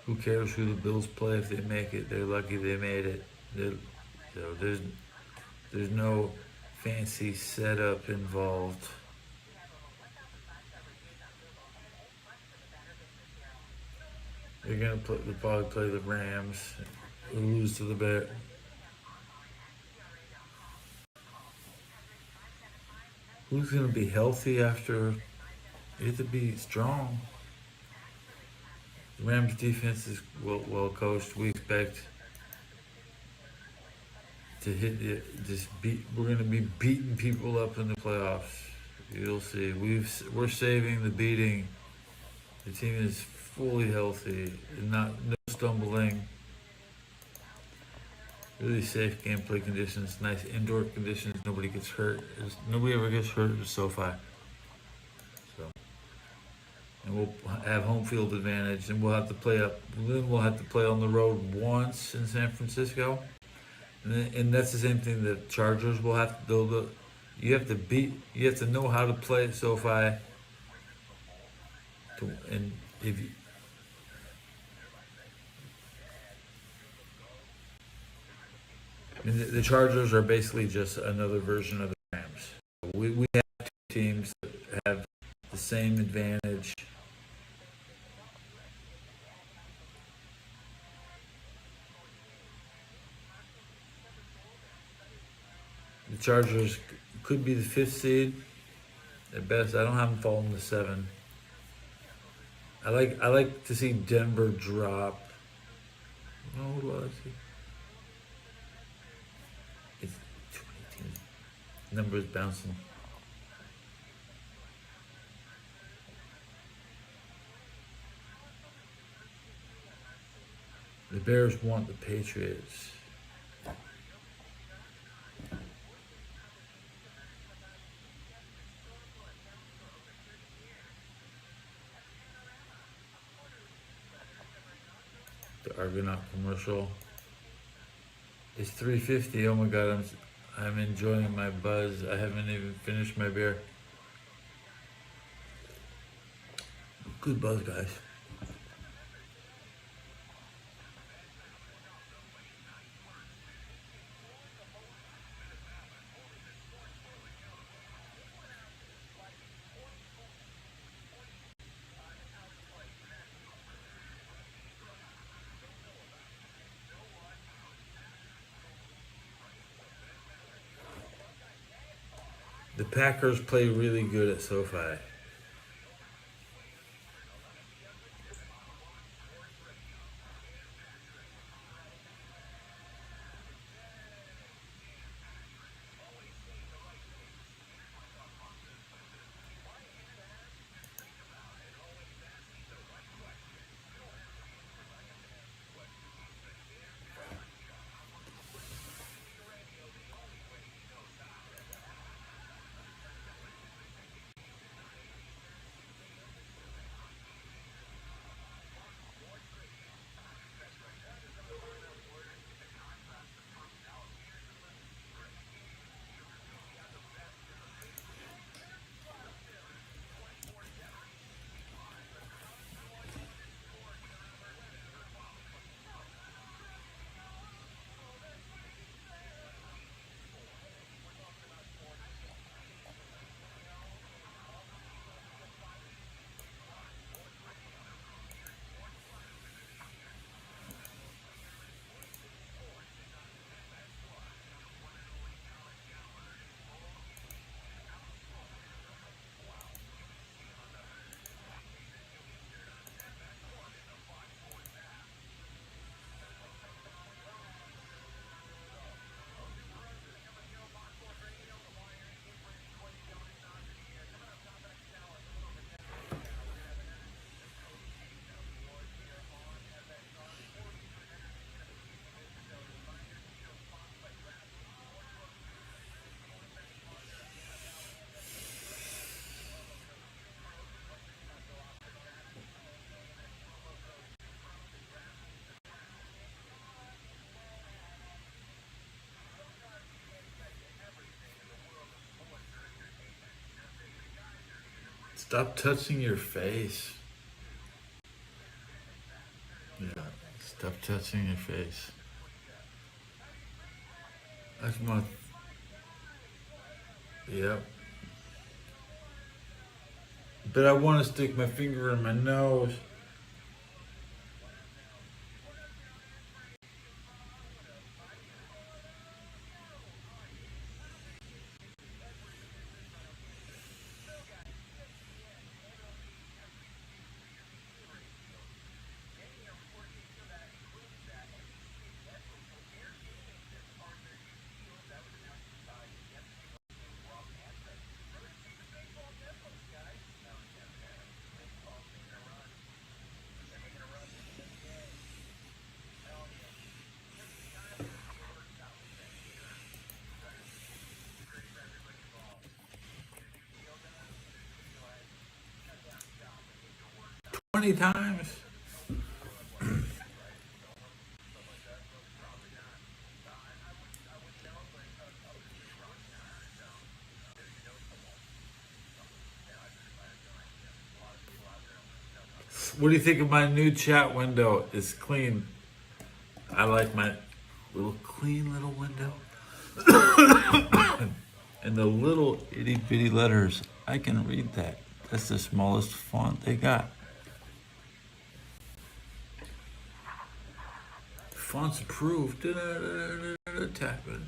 Who cares who the Bills play if they make it? They're lucky they made it. So there's no fancy setup involved. They'll probably play the Rams, lose to the Bears. Who's gonna be healthy after? You have to be strong. The Rams defense is well coached. We expect to hit it. We're gonna be beating people up in the playoffs. You'll see. We're saving the beating. The team is fully healthy, no stumbling. Really safe gameplay conditions, nice indoor conditions. Nobody gets hurt. Nobody ever gets hurt at SoFi. So, and we'll have home field advantage, and we'll have to play on the road once in San Francisco, and that's the same thing the Chargers will have to do. You have to know how to play at SoFi. And And the Chargers are basically just another version of the Rams. We have two teams that have the same advantage. The Chargers could be the 5th seed at best. I don't have them falling to 7. I like to see Denver drop. No, who do I see? It's 2018. Numbers bouncing. The Bears want the Patriots. The Argonaut commercial. It's 3:50. Oh my God, I'm enjoying my buzz. I haven't even finished my beer. Good buzz, guys. The Packers play really good at SoFi. Stop touching your face. Yeah, stop touching your face. That's my. Yep. But I want to stick my finger in my nose. Many times. What do you think of my new chat window? It's clean. I like my little clean little window. And the little itty bitty letters, I can read that. That's the smallest font they got. Fonts approved. Tap it.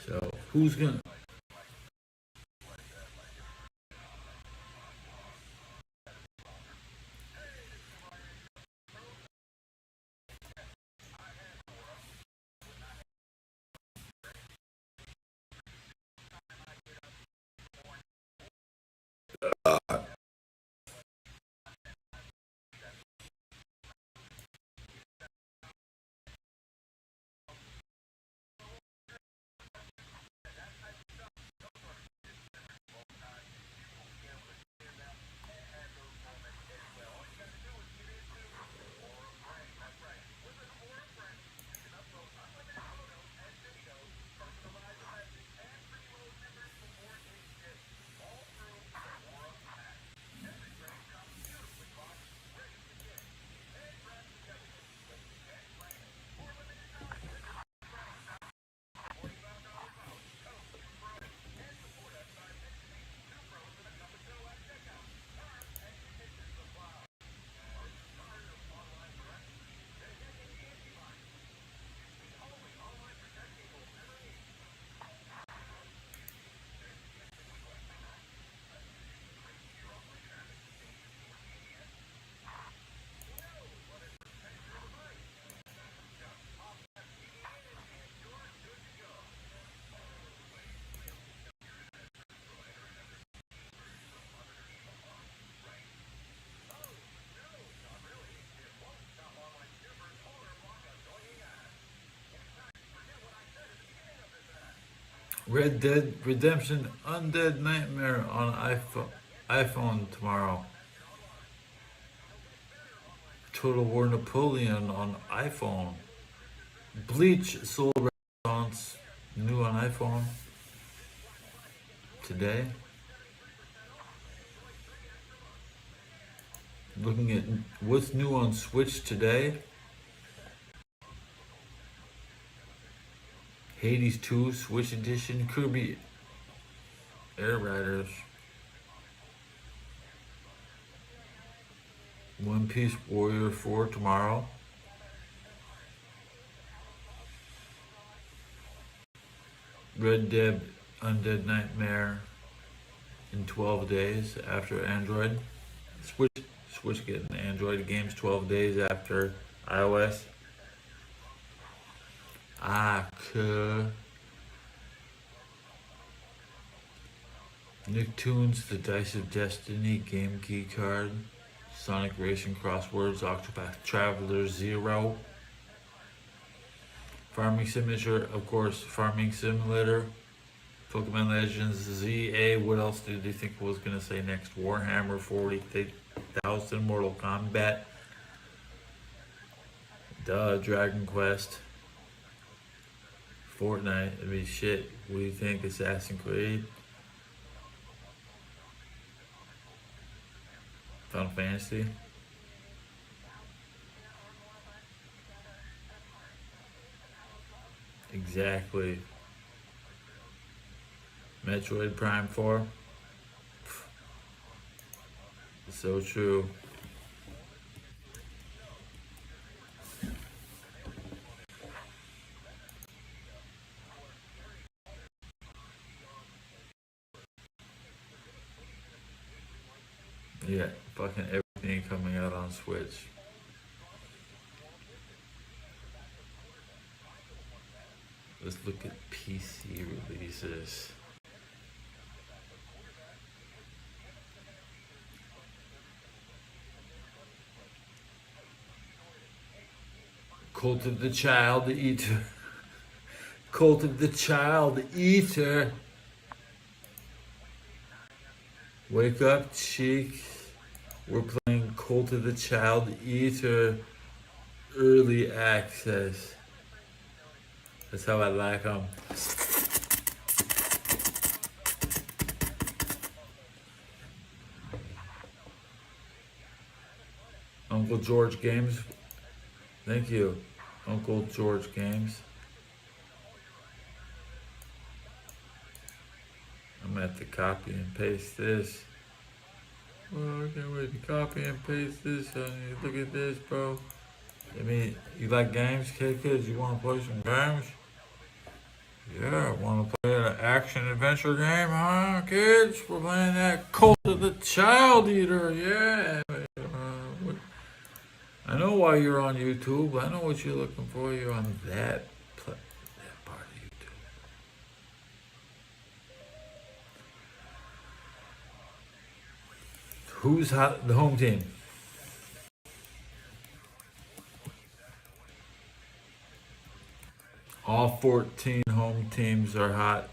So who's gonna? Red Dead Redemption Undead Nightmare on iPhone tomorrow. Total War Napoleon on iPhone. Bleach Soul Renaissance new on iPhone today. Looking at what's new on Switch today. Hades 2 Switch Edition, Kirby Air Riders, One Piece Warrior 4 tomorrow, Red Dead Undead Nightmare in 12 days after Android. Switch getting Android games 12 days after iOS. Nicktoons, The Dice of Destiny game key card, Sonic Racing Crosswords, Octopath Traveler 0, Farming Simulator, of course, Farming Simulator, Pokemon Legends ZA. What else did they think was gonna say next? Warhammer 40,000, Mortal Kombat, Dragon Quest, Fortnite. I mean, shit. What do you think? Assassin's Creed, Final Fantasy. Exactly. Metroid Prime 4. So true. Yeah, fucking everything coming out on Switch. Let's look at PC releases. Cult of the Child Eater. Cult of the Child Eater. Wake up, Cheek. We're playing Cult of the Child Eater early access. That's how I like them. Uncle George Games. Thank you, Uncle George Games. I'm gonna have to copy and paste this. Well, I can't wait to copy and paste this, honey. Look at this, bro. I mean, you like games, kids? You want to play some games? Yeah, want to play an action adventure game, huh, kids? We're playing that Cult of the Child Eater. Yeah. I know why you're on YouTube. I know what you're looking for. You're on that part of YouTube. Who's hot? The home team. All 14 home teams are hot.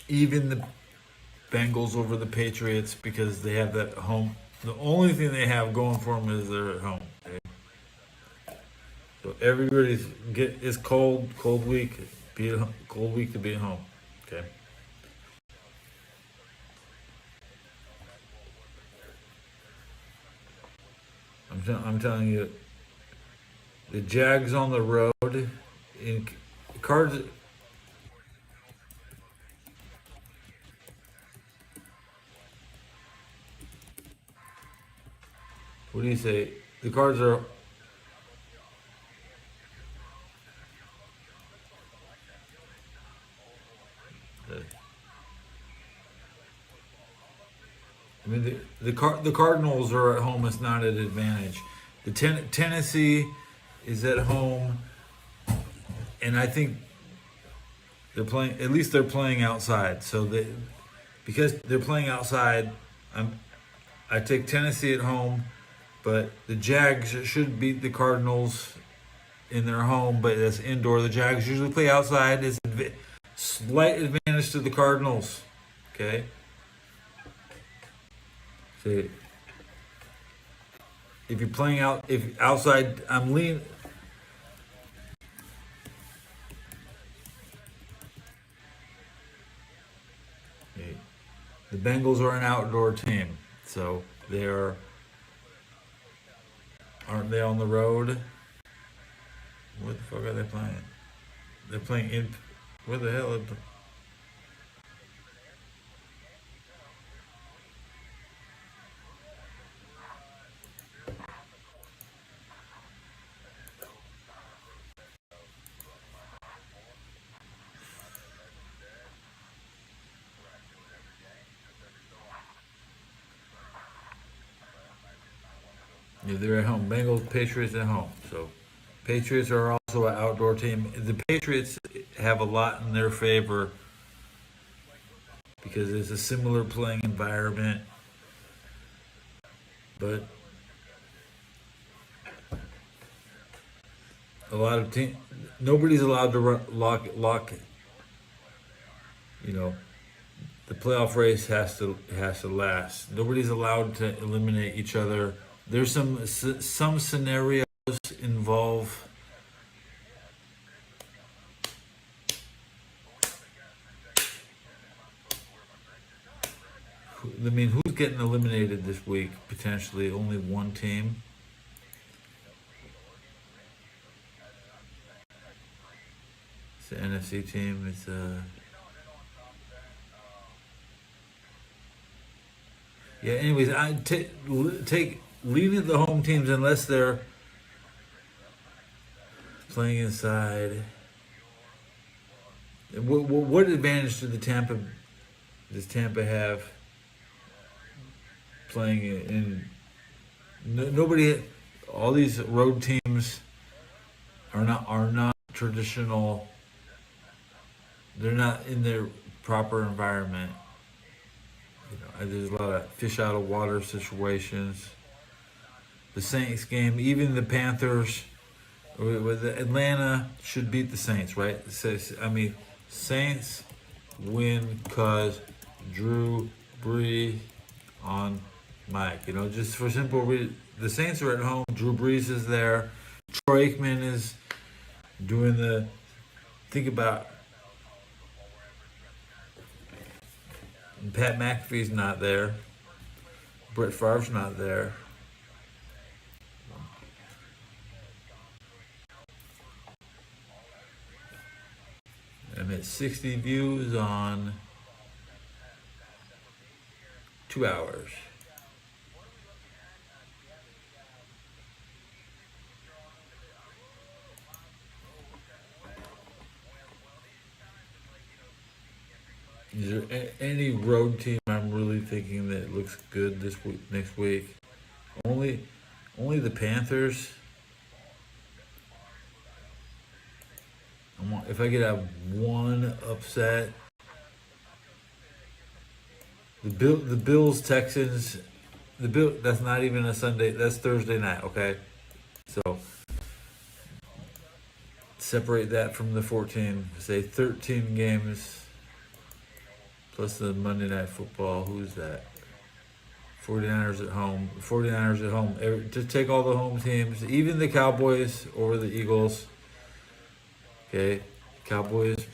Even the Bengals over the Patriots because they have that home. The only thing they have going for them is they're at home. Okay? So everybody's it's cold week. Cold week to be at home. Okay. I'm telling you, the Jags on the road in Cards. What do you say? The Cards are. I mean, the Cardinals are at home. It's not an advantage. The Tennessee is at home, and I think they're playing. At least they're playing outside. So because they're playing outside, I take Tennessee at home, but the Jags should beat the Cardinals in their home, but that's indoor. The Jags usually play outside. It's slight advantage to the Cardinals. Okay. If you're playing if outside, I'm leaning. The Bengals are an outdoor team, so aren't they on the road? What the fuck are they playing? They're playing in. Where the hell? Yeah, they're at home. Bengals, Patriots at home. So, Patriots are also an outdoor team. The Patriots have a lot in their favor because it's a similar playing environment. But a lot of nobody's allowed to lock. You know, the playoff race has to last. Nobody's allowed to eliminate each other. There's some scenarios involve I mean, who's getting eliminated this week? Potentially only one team. It's the NFC team. It's yeah. Anyways, I take leaving the home teams unless they're playing inside. What advantage does Tampa have playing in? Nobody. All these road teams are not traditional. They're not in their proper environment. You know, there's a lot of fish out of water situations. The Saints game, even the Panthers, with Atlanta should beat the Saints, right? I mean, Saints win because Drew Brees on Mike. You know, just for simple reason, the Saints are at home. Drew Brees is there. Troy Aikman is doing think about Pat McAfee's not there. Brett Favre's not there. I'm at 60 views on 2 hours. Is there any road team I'm really thinking that looks good this week, next week? Only the Panthers. If I could have one upset, the Bills Texans, that's not even a Sunday. That's Thursday night. Okay, so separate that from the 14. Say 13 games. Plus the Monday Night Football. Who's that? 49ers at home. 49ers at home. Just take all the home teams. Even the Cowboys over the Eagles. Okay. Cowboys.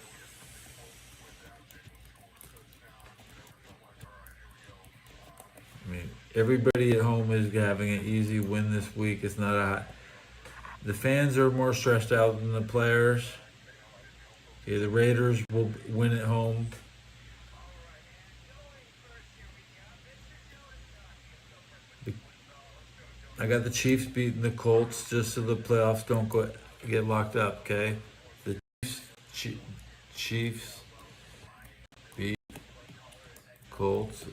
I mean, everybody at home is having an easy win this week. It's not a... The fans are more stressed out than the players. Okay, the Raiders will win at home. I got the Chiefs beating the Colts just so the playoffs don't get locked up, okay? The Chiefs beat Colts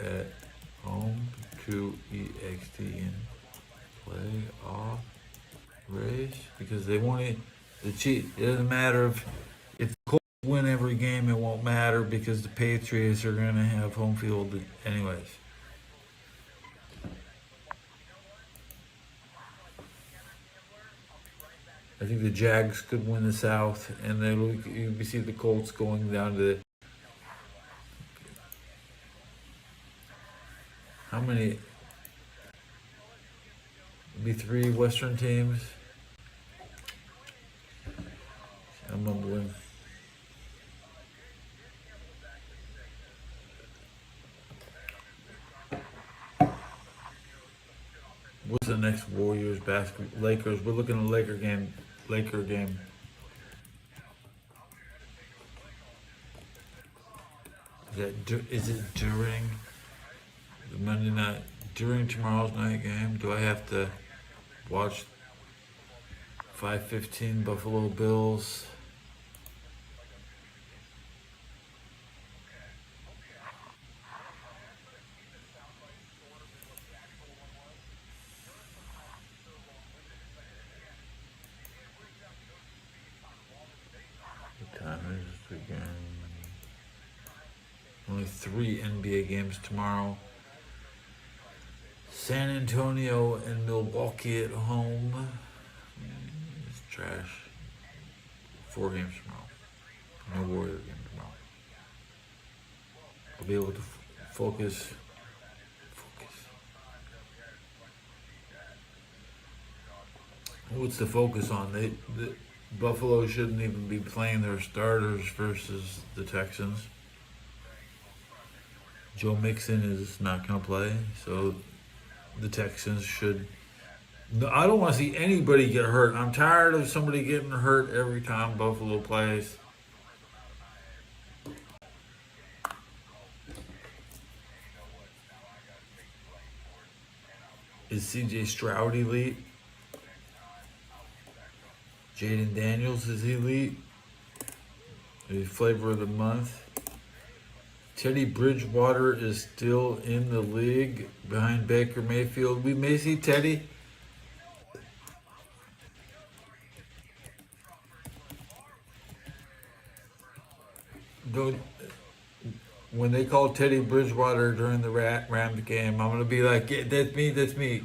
at home to EXTN playoff race because they want the Chiefs. It doesn't matter if the Colts win every game, it won't matter because the Patriots are going to have home field anyways. I think the Jags could win the South, and then you see the Colts going down to how many? Maybe 3 Western teams. I'm mumbling. What's the next Warriors basketball? Lakers. We're looking at Laker game. Is it during the Monday night? During tomorrow's night game? Do I have to watch 5:15 Buffalo Bills? Only 3 NBA games tomorrow. San Antonio and Milwaukee at home. It's trash. 4 games tomorrow. No Warrior game tomorrow. I'll be able to focus. What's the focus on? The Buffalo shouldn't even be playing their starters versus the Texans. Joe Mixon is not going to play, so the Texans should... No, I don't want to see anybody get hurt. I'm tired of somebody getting hurt every time Buffalo plays. Is CJ Stroud elite? Jaden Daniels is elite. The flavor of the month. Teddy Bridgewater is still in the league behind Baker Mayfield. We may see Teddy. When they call Teddy Bridgewater during the Rams game, I'm going to be like, yeah, that's me.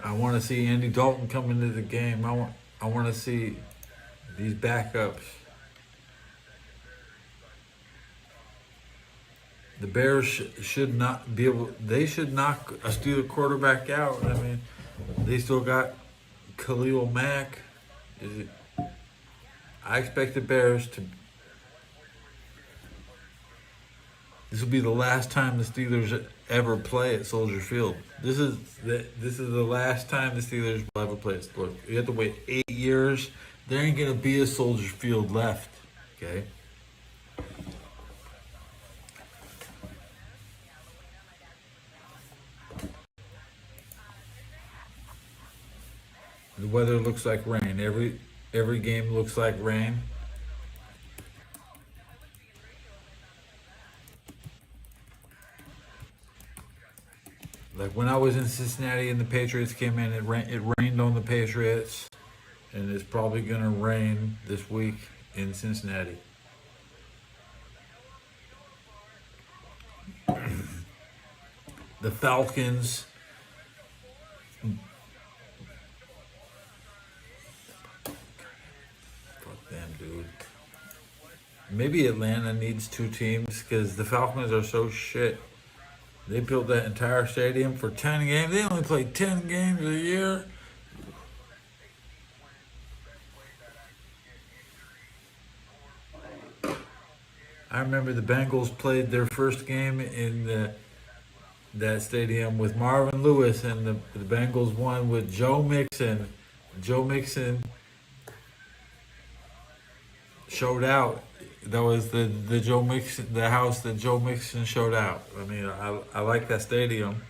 I want to see Andy Dalton come into the game. I want to see these backups. The Bears should not be able... They should knock a Steeler quarterback out. I mean, they still got Khalil Mack. I expect the Bears to. This will be the last time the Steelers ever play at Soldier Field. This is the last time the Steelers will ever play at. Look, you have to wait 8 years. There ain't gonna be a Soldier Field left. Okay. The weather looks like rain. Every game looks like rain. Like when I was in Cincinnati and the Patriots came in, it rained on the Patriots, and it's probably gonna rain this week in Cincinnati. The Falcons. Fuck them, dude. Maybe Atlanta needs 2 teams because the Falcons are so shit. They built that entire stadium for 10 games. They only play 10 games a year. I remember the Bengals played their first game in that stadium with Marvin Lewis, and the Bengals won with Joe Mixon. Joe Mixon showed out. That was the Joe Mixon, the house that Joe Mixon showed out. I mean, I like that stadium.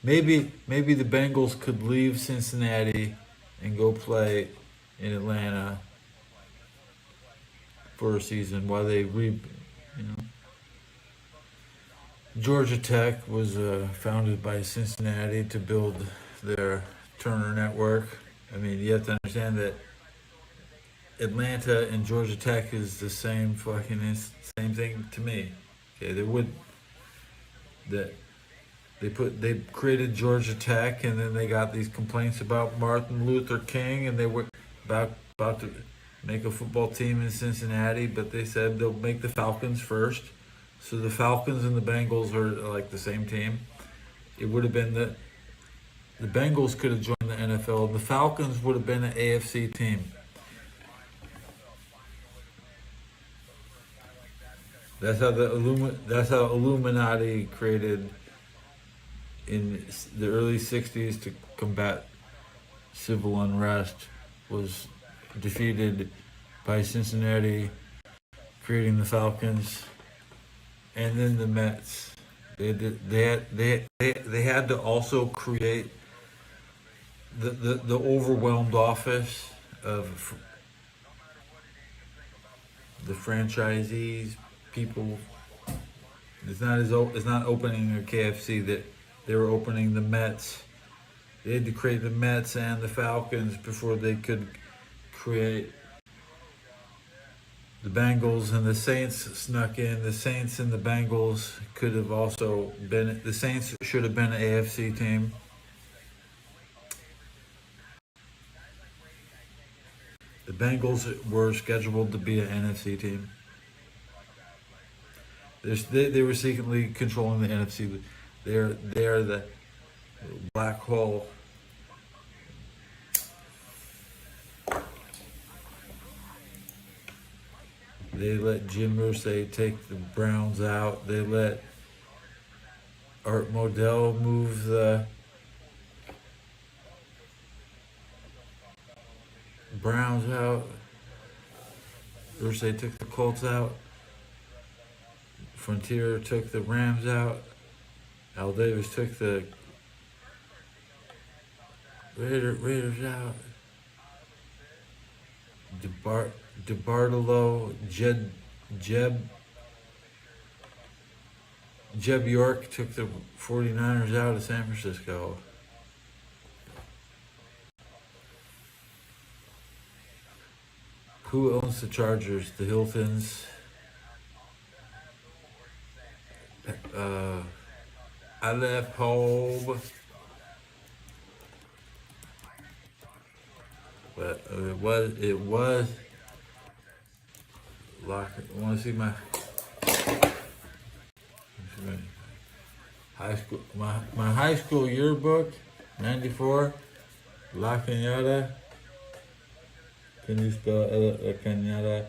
Maybe the Bengals could leave Cincinnati and go play in Atlanta for a season while they Georgia Tech was founded by Cincinnati to build their Turner network. I mean, you have to understand that Atlanta and Georgia Tech is the same same thing to me. Okay, they created Georgia Tech, and then they got these complaints about Martin Luther King, and they were about to make a football team in Cincinnati, but they said they'll make the Falcons first. So the Falcons and the Bengals are like the same team. It would have been the Bengals could have joined the NFL, and the Falcons would have been an AFC team. That's how Illuminati created in the early 60s to combat civil unrest, was defeated by Cincinnati, creating the Falcons, and then the Mets. They had to also create the overwhelmed office of the franchisees. People, it's not opening a KFC, that they were opening the Mets. They had to create the Mets and the Falcons before they could create the Bengals, and the Saints snuck in. The Saints and the Bengals could have also been, the Saints should have been an AFC team. The Bengals were scheduled to be an NFC team. They were secretly controlling the NFC. They're the black hole. They let Jim Irsay take the Browns out. They let Art Modell move the Browns out. Irsay took the Colts out. Frontier took the Rams out. Al Davis took the Raiders out. DeBartolo, Jeb York took the 49ers out of San Francisco. Who owns the Chargers? The Hiltons. I left home, but it was lock. Want to see my high school, my high school yearbook, '94, La Cañada. Can you spell La Cañada?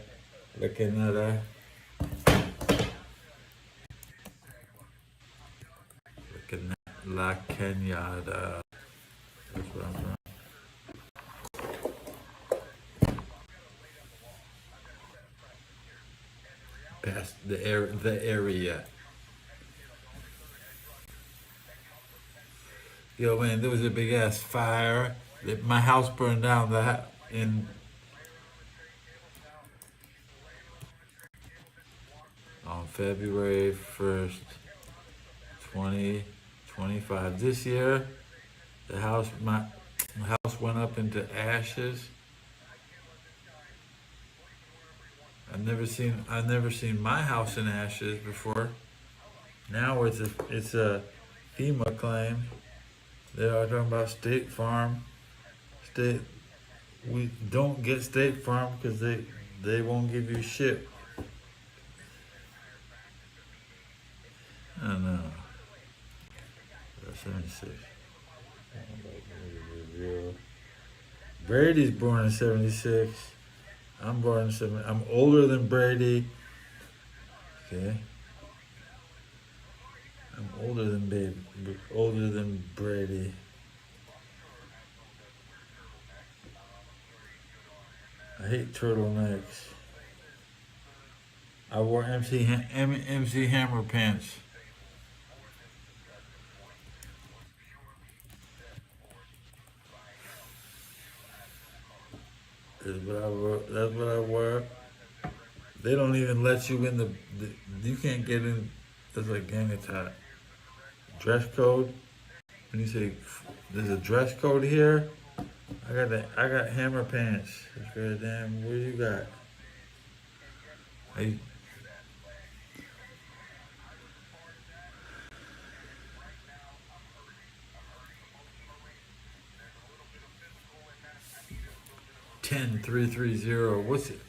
La Cañada? La Cañada. That's where I'm from. Past the area. Yo, man, there was a big ass fire. My house burned down. On February 1st, 2025. This year, my house went up into ashes. I've never seen my house in ashes before. Now it's a FEMA claim. They are talking about State Farm. We don't get State Farm because they won't give you shit. I don't know. 76. Brady's born in 76. I'm born in 70. I'm older than Brady. Okay. I'm older than Brady. I hate turtlenecks. I wore MC Hammer pants. That's what I wear. They don't even let you in you can't get in. That's like gang attack. Dress code. When you say there's a dress code here, I got hammer pants. That's good. Damn, what you got? Hey. $10,330. What's it?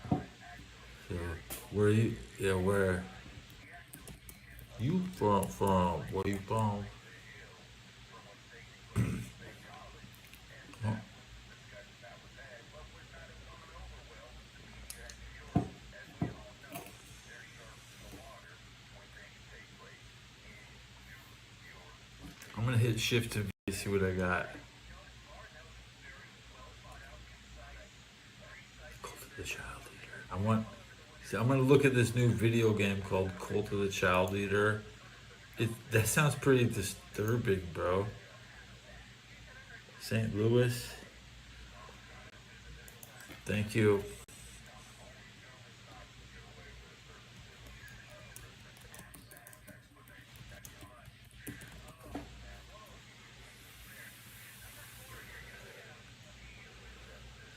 So where you? Yeah, where you from? Where you from? Oh. I'm gonna hit shift to see what I got. Cult of the Child Eater. I'm gonna look at this new video game called Cult of the Child Eater. That sounds pretty disturbing, bro. St. Louis. Thank you.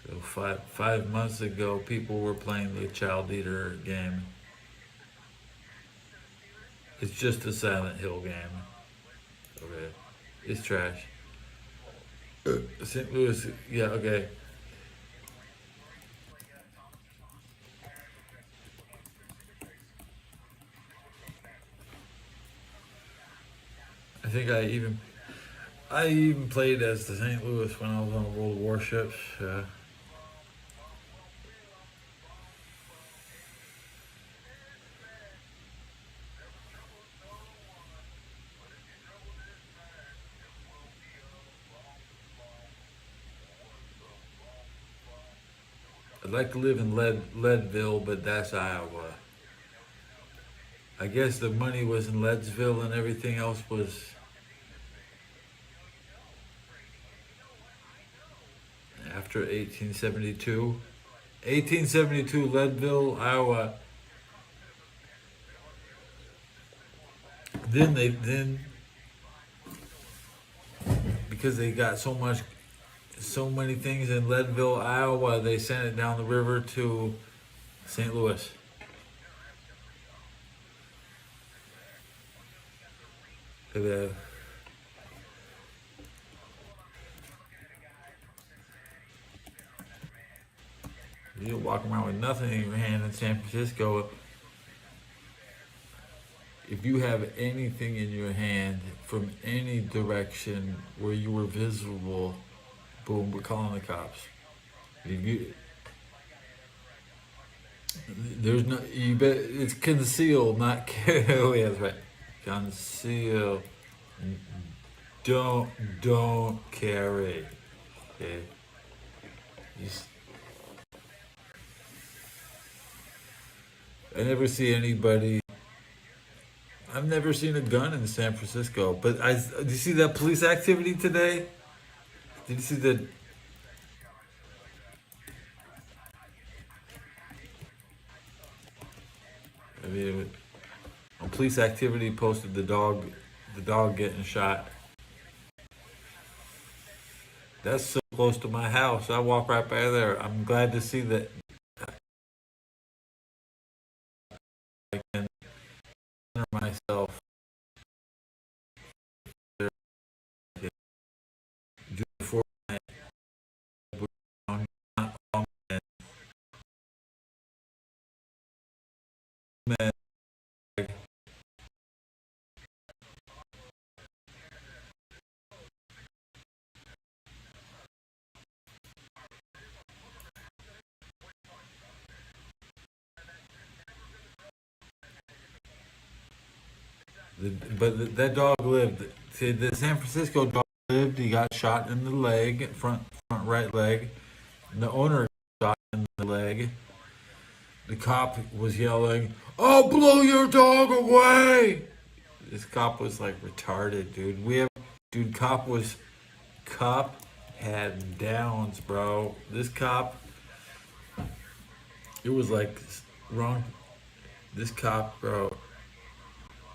So 5 months ago, people were playing the Child Eater game. It's just a Silent Hill game. Okay. It's trash. St. Louis, yeah, okay. I think I even played as the St. Louis when I was on World of Warships. I'd like to live in Leadville, but that's Iowa. I guess the money was in Leadsville and everything else was after 1872. 1872, Leadville, Iowa. Then because they got so many things in Leadville, Iowa, they sent it down the river to St. Louis. You walk around with nothing in your hand in San Francisco. If you have anything in your hand from any direction where you were visible, boom, we're calling the cops. If you, there's no, you bet it's concealed, not carry. Oh, yeah, that's right. Conceal. Don't carry. Okay. I never see anybody. I've never seen a gun in San Francisco, but did you see that police activity today? Did you see the? I mean, on police activity posted the dog getting shot. That's so close to my house. I walk right by there. I'm glad to see that. I can center myself. Before I men. But that dog lived. See, the San Francisco dog lived. He got shot in the leg, front right leg. And the owner got shot in the leg. The cop was yelling, "I'll blow your dog away!" This cop was like retarded, dude. Cop had downs, bro. This cop, it was like wrong. This cop, bro.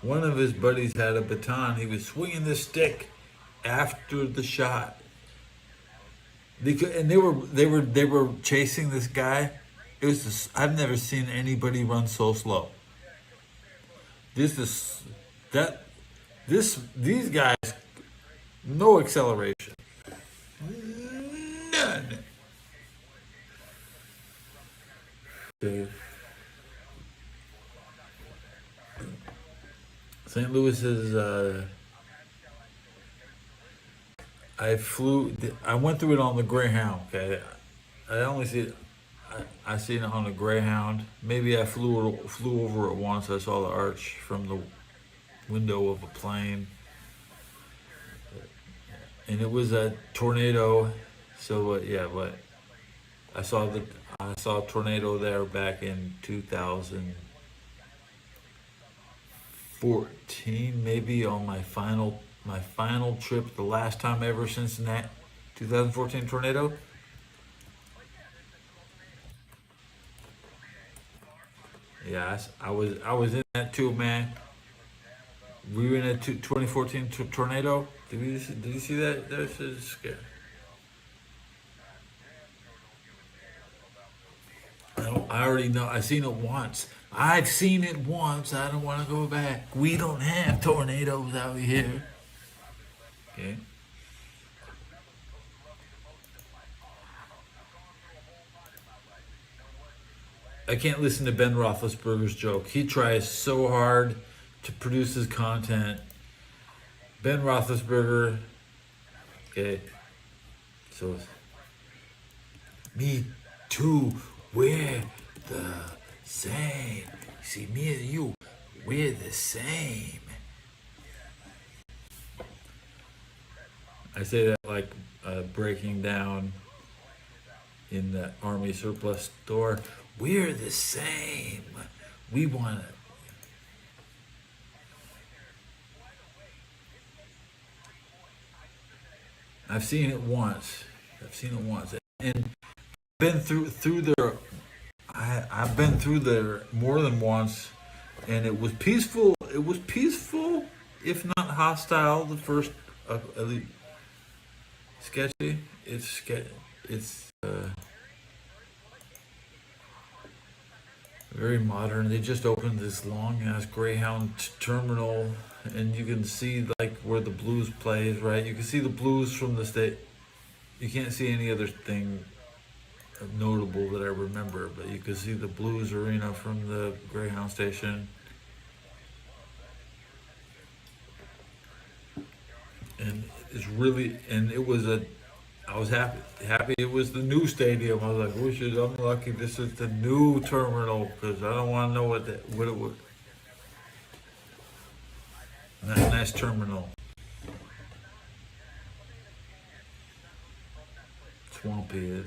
One of his buddies had a baton. He was swinging the stick after the shot. They were chasing this guy. It was just, I've never seen anybody run so slow. These guys, no acceleration, none. Okay. St. Louis is. I went through it on the Greyhound. Okay, I only see it. I seen it on the Greyhound. Maybe I flew over it once. I saw the arch from the window of a plane, and it was a tornado. So yeah, but I saw a tornado there back in 2014, maybe on my final trip, the last time ever since that 2014 tornado. Yeah, I was in that too, man. We were in a 2014 tornado. Did you see that? That's scary. I already know. I've seen it once. I don't want to go back. We don't have tornadoes out here. Okay. I can't listen to Ben Roethlisberger's joke. He tries so hard to produce his content. Ben Roethlisberger. Okay. So, me too. We're the same. See, me and you, we're the same. I say that like breaking down in the Army surplus store. We're the same. We want it. I've seen it once. And been through there. I've been through there more than once, and it was peaceful. It was peaceful, if not hostile. The first, at least sketchy. It's very modern. They just opened this long ass Greyhound terminal, and you can see like where the Blues plays. Right, you can see the Blues from the state. You can't see any other thing notable that I remember, but you can see the Blues arena from the Greyhound station. and it's really, and it was I was happy it was the new stadium. I was like, I'm lucky this is the new terminal because I don't want to know what it was. Nice terminal. Swampy.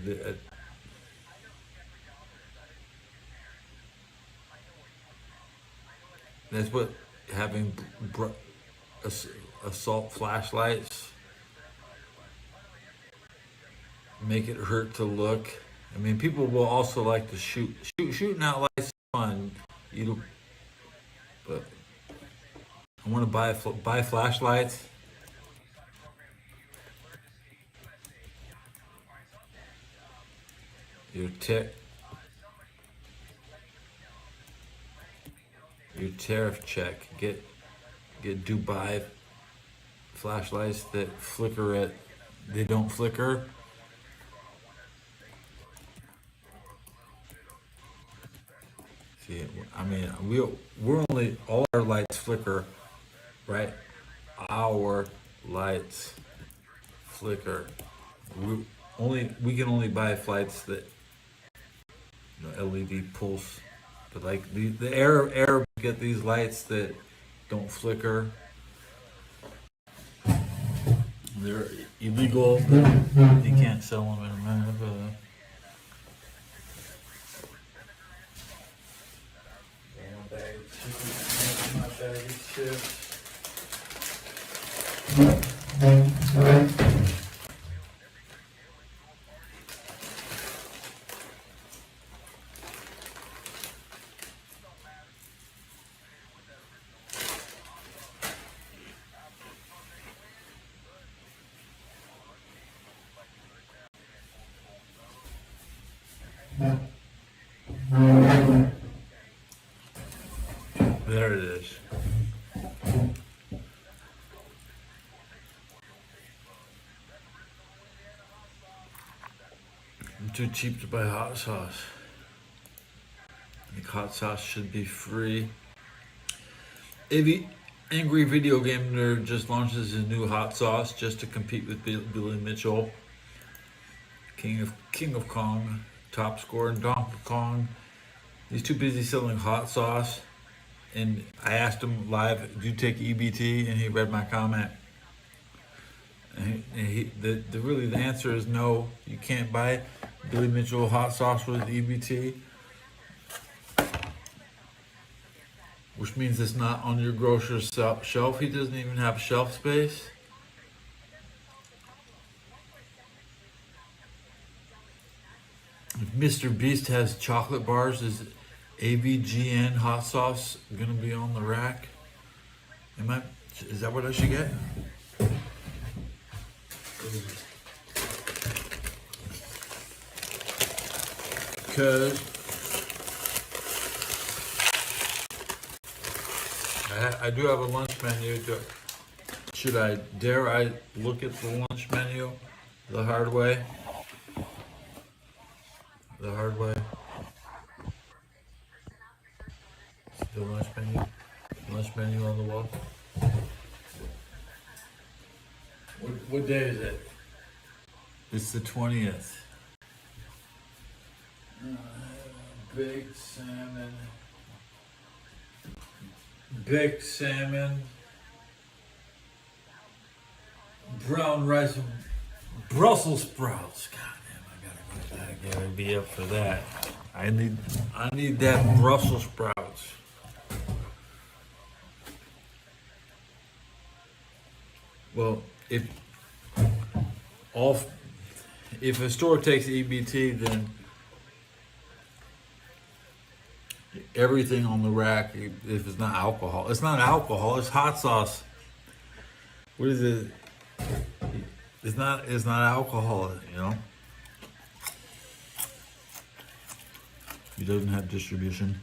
That's what having assault flashlights make it hurt to look. I mean, people will also like to shooting out lights is fun. But I want to buy flashlights. Your tariff check. Get Dubai flashlights that flicker they don't flicker. See, I mean, we're only, all our lights flicker, right? Our lights flicker. We can only buy lights that, LED pulse, but like the Arabs get these lights that don't flicker. They're illegal. You can't sell them in America. My bag of chips. There it is. I'm too cheap to buy hot sauce. I think hot sauce should be free. Angry Video Game Nerd just launches his new hot sauce just to compete with Billy Mitchell, King of Kong, top scorer in Donkey Kong. He's too busy selling hot sauce. And I asked him live, do you take EBT? And he read my comment. And the answer is no. You can't buy Billy Mitchell hot sauce with EBT, which means it's not on your grocer's shelf. He doesn't even have shelf space. If Mr. Beast has chocolate bars, is AVGN hot sauce gonna be on the rack? Is that what I should get? Because I do have a lunch menu. Dare I look at the lunch menu the hard way? The hard way. The lunch menu on the wall. What day is it? It's the 20th. Baked salmon, brown rice, and Brussels sprouts. God damn, I gotta be up for that. I need that Brussels sprouts. Well, if a store takes EBT, then everything on the rack, if it's not alcohol, it's hot sauce. What is it? It's not alcohol, He doesn't have distribution.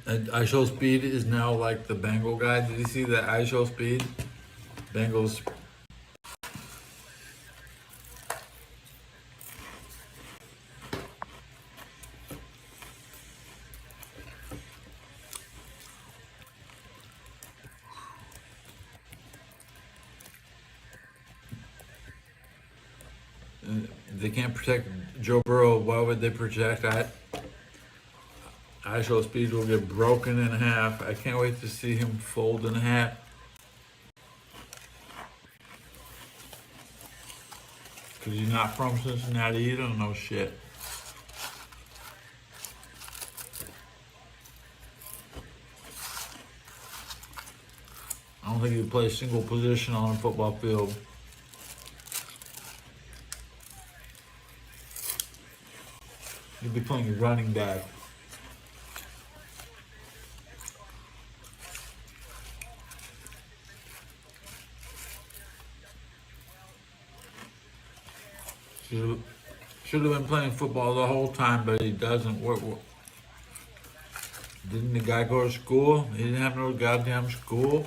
And iShowSpeed is now like the Bengal guy. Did you see that iShowSpeed? Bengals. they can't protect Joe Burrow, why would they protect ISO Speed will get broken in half. I can't wait to see him fold in half. Because you're not from Cincinnati, you don't know shit. I don't think you play a single position on a football field. You'll be playing a running back. Should have been playing football the whole time, but he doesn't. Didn't the guy go to school? He didn't have no goddamn school.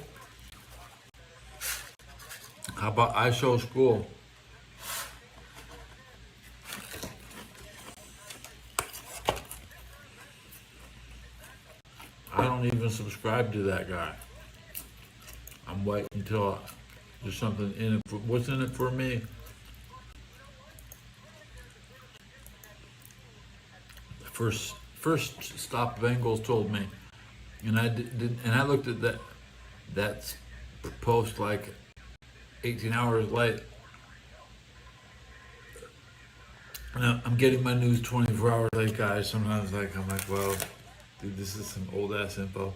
How about ISO school? I don't even subscribe to that guy. I'm waiting until there's something in it. What's in it for me? First stop Bengals told me, and I looked at that post like 18 hours late. And I'm getting my news 24 hours late, guys. Sometimes I'm like, well, dude, this is some old ass info.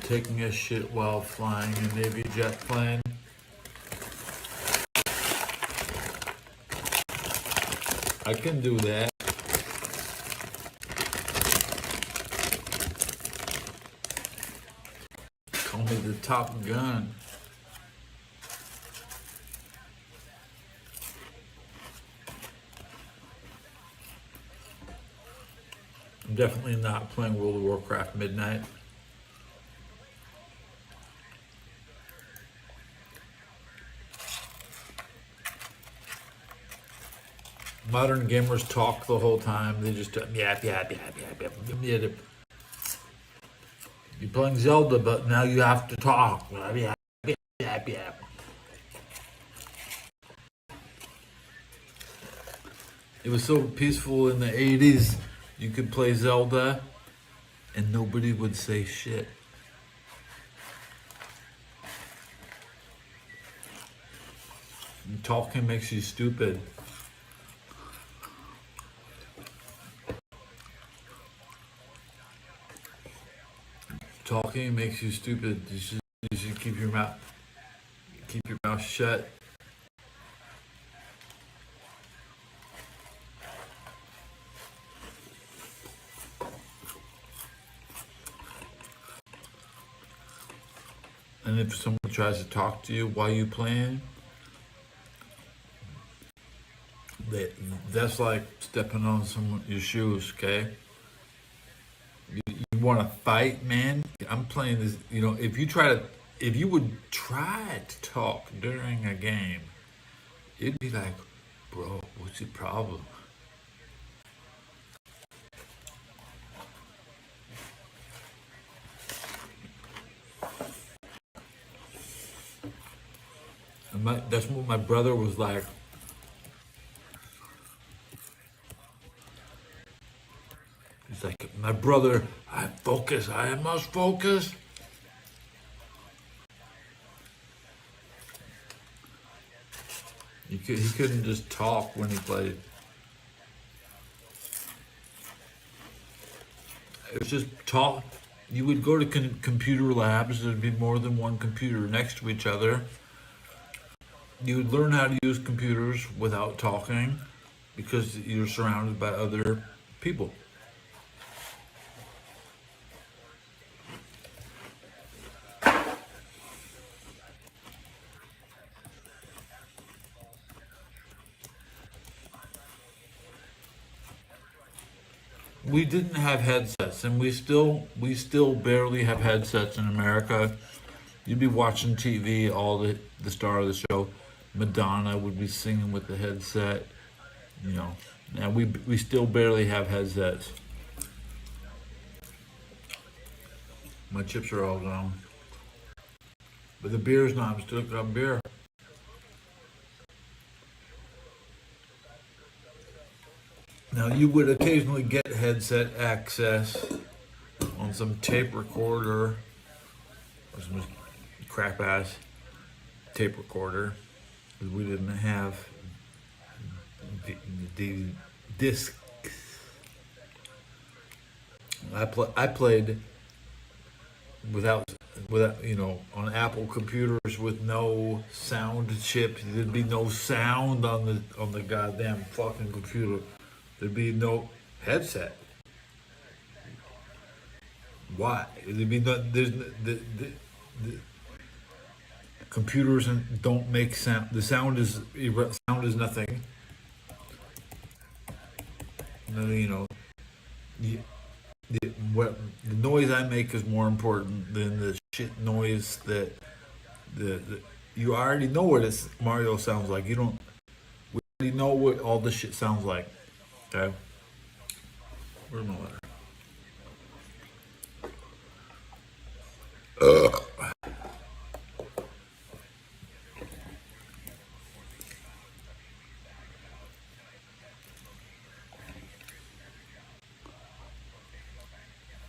Taking a shit while flying a Navy jet plane. I can do that. Call me the Top Gun. I'm definitely not playing World of Warcraft Midnight. Modern gamers talk the whole time. They just yap. You're playing Zelda, but now you have to talk. Yap. It was so peaceful in the 80s. You could play Zelda and nobody would say shit. And talking makes you stupid. Talking makes you stupid. You should keep your mouth shut. And if someone tries to talk to you while you playing, that's like stepping on your shoes, okay? You want to fight, man? I'm playing this, if you would try to talk during a game, it'd be like, bro, what's your problem? And that's what my brother was like. He's like, my brother, I must focus. He couldn't just talk when he played. It was just talk. You would go to computer labs, there'd be more than one computer next to each other. You would learn how to use computers without talking because you're surrounded by other people. We didn't have headsets, and we still barely have headsets in America. You'd be watching TV, the star of the show, Madonna would be singing with the headset, Now we still barely have headsets. My chips are all gone. But the beer's not. I'm still got beer. Now you would occasionally get headset access on some tape recorder or some crap ass tape recorder, because we didn't have the discs. I played without on Apple computers with no sound chip. There'd be no sound on the goddamn fucking computer. There'd be no headset. Why? There'd be no. There's the computers don't make sound. The sound is nothing. The noise I make is more important than the shit noise that you already know what Mario sounds like. We already know what all this shit sounds like. Okay. Where's my letter?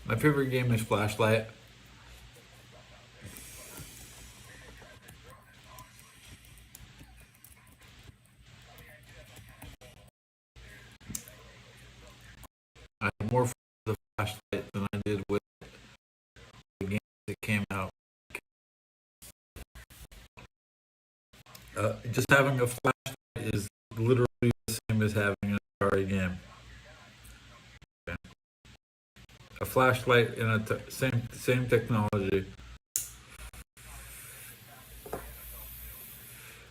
My favorite game is Flashlight. I had more fun with the Flashlight than I did with the game that came out. Just having a flashlight is literally the same as having an Atari game. Okay. A flashlight in same technology.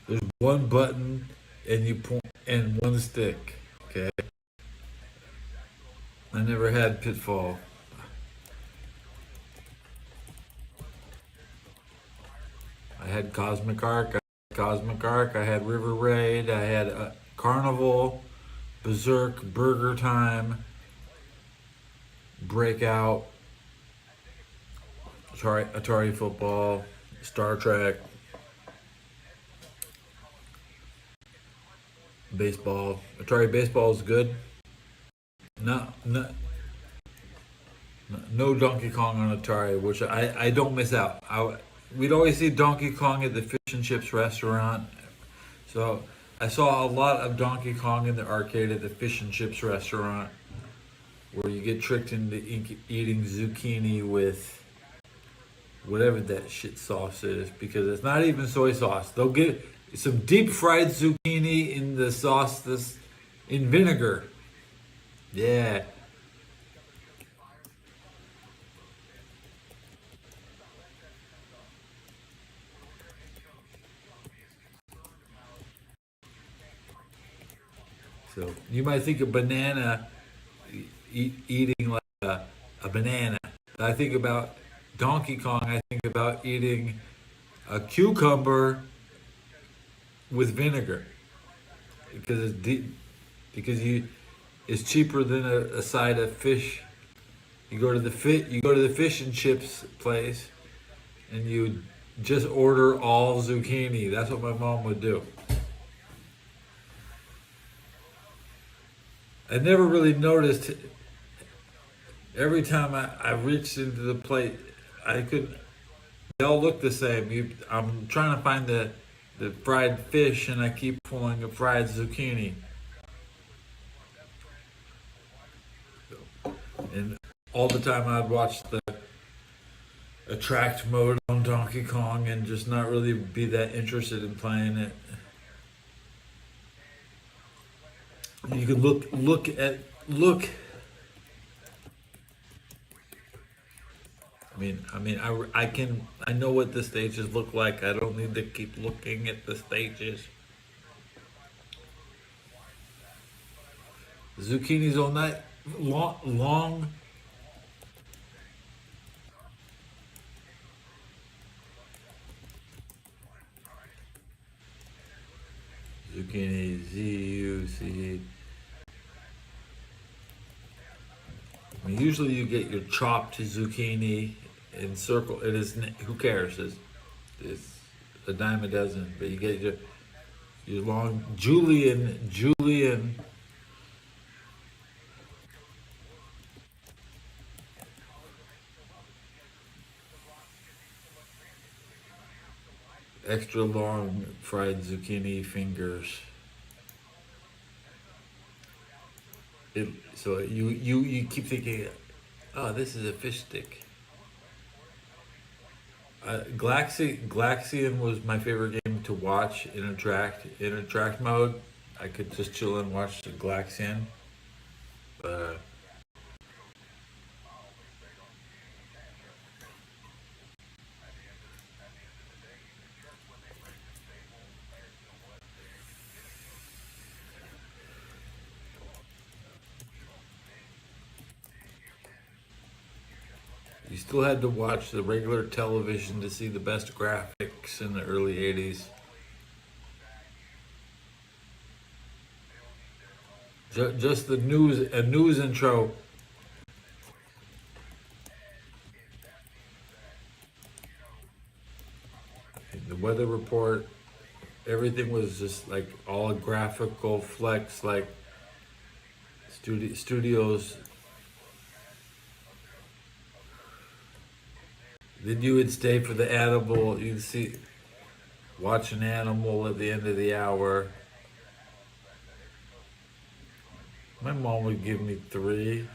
There's one button and you point and one stick. Okay. I never had Pitfall. I had Cosmic Arc. I had River Raid. I had Carnival, Berserk, Burger Time, Breakout, Atari Football, Star Trek, baseball. Atari Baseball is good. No Donkey Kong on Atari, which I don't miss out. We'd always see Donkey Kong at the fish and chips restaurant. So I saw a lot of Donkey Kong in the arcade at the fish and chips restaurant, where you get tricked into eating zucchini with whatever that shit sauce is, because it's not even soy sauce. They'll get some deep fried zucchini in the sauce in vinegar. Yeah. So you might think of banana eating like a banana. I think about Donkey Kong. I think about eating a cucumber with vinegar, because it's deep. Because it's cheaper than a side of fish. You go to the fish and chips place, and you just order all zucchini. That's what my mom would do. I never really noticed. Every time I reached into the plate, they all look the same. I'm trying to find the fried fish, and I keep pulling a fried zucchini. And all the time I'd watch the attract mode on Donkey Kong and just not really be that interested in playing it. You can look. I know what the stages look like. I don't need to keep looking at the stages. Zucchini's all night long. Zucchini, Z-U-C. I mean, usually you get your chopped zucchini in circle. It is, who cares? It's a dime a dozen. But you get your long julienne extra long fried zucchini fingers. So you keep thinking, oh, this is a fish stick. Glaxian was my favorite game to watch in attract mode. I could just chill and watch the Glaxian. But you still had to watch the regular television to see the best graphics in the early 80s. Just a news intro. The weather report, everything was just like all graphical flex, like studios. Then you would stay for the animal. You'd watch an animal at the end of the hour. My mom would give me 3.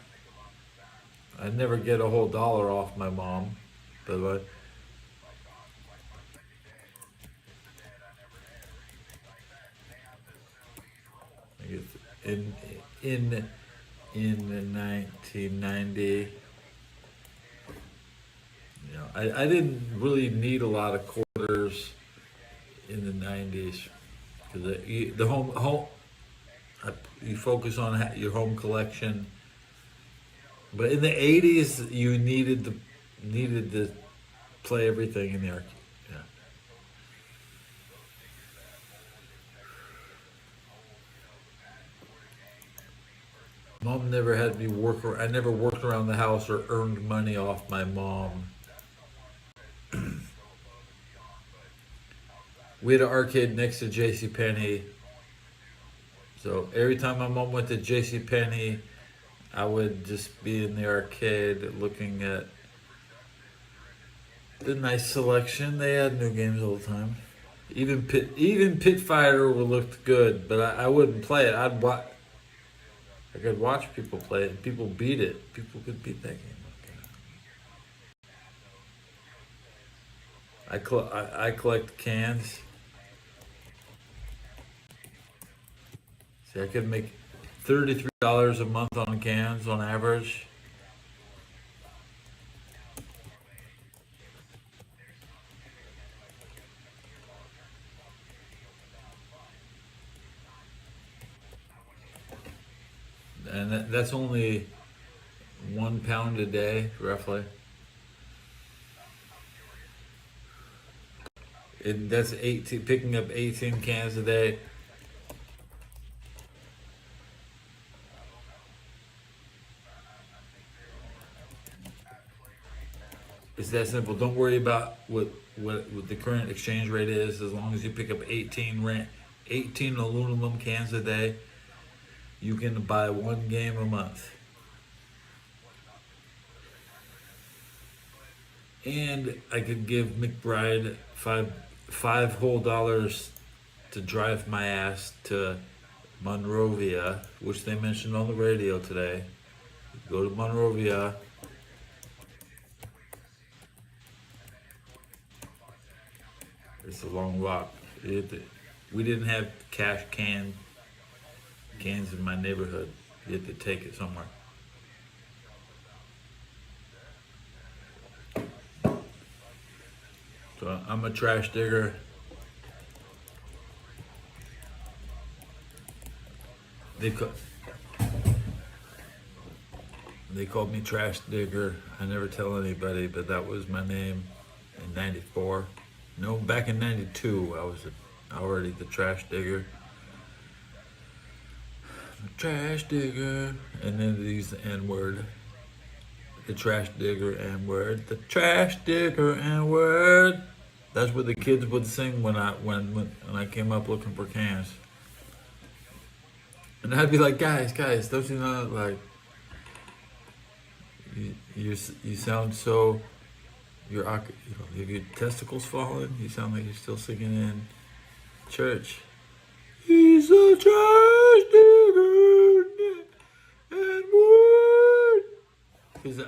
I'd never get a whole $1 off my mom, but I guess in 1990. You know, I didn't really need a lot of quarters in the 90s because the home you focus on your home collection, but in the 80s you needed to play everything in the arcade. Yeah. Mom never had me work. I never worked around the house or earned money off my mom. We had an arcade next to JCPenney. So every time my mom went to JCPenney, I would just be in the arcade looking at the nice selection. They had new games all the time. Even Pit Fighter looked good, but I wouldn't play it. I could watch people play it. People beat it. People could beat that game. I collect cans. See, I could make $33 a month on cans on average. And that's only £1 a day, roughly. And that's picking up 18 cans a day. It's that simple. Don't worry about what the current exchange rate is. As long as you pick up 18 aluminum cans a day, you can buy 1 game a month. And I could give McBride five whole dollars to drive my ass to Monrovia, which they mentioned on the radio today. Go to Monrovia. It's a long walk. We didn't have cash cans in my neighborhood. You had to take it somewhere. So I'm a trash digger. They called me trash digger. I never tell anybody, but that was my name in '94. No, back in '92, I was already the trash digger. I'm a trash digger, and then they use the N-word. The trash digger and word. The trash digger and word. That's what the kids would sing when I came up looking for cans. And I'd be like, guys, don't you know, like, you sound so, have your testicles fallen? You sound like you're still singing in church. He's a trash digger and wood. Because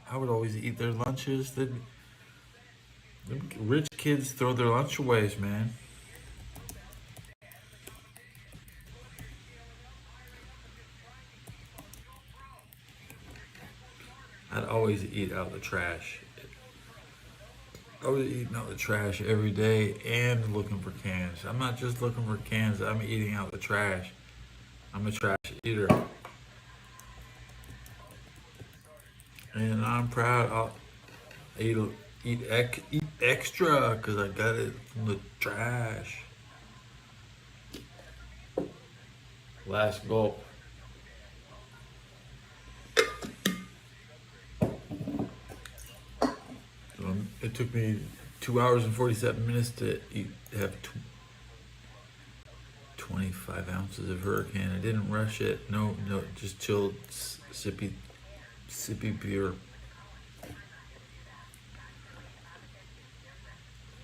I would always eat their lunches. Rich kids throw their lunch aways, man. I'd always eat out the trash. I was eating out the trash every day and looking for cans. I'm not just looking for cans, I'm eating out the trash. I'm a trash eater. And I'm proud. I'll eat extra because I got it from the trash. Last gulp. It took me 2 hours and 47 minutes to have 25 ounces of Hurricane. I didn't rush it. No, just chilled, sippy beer.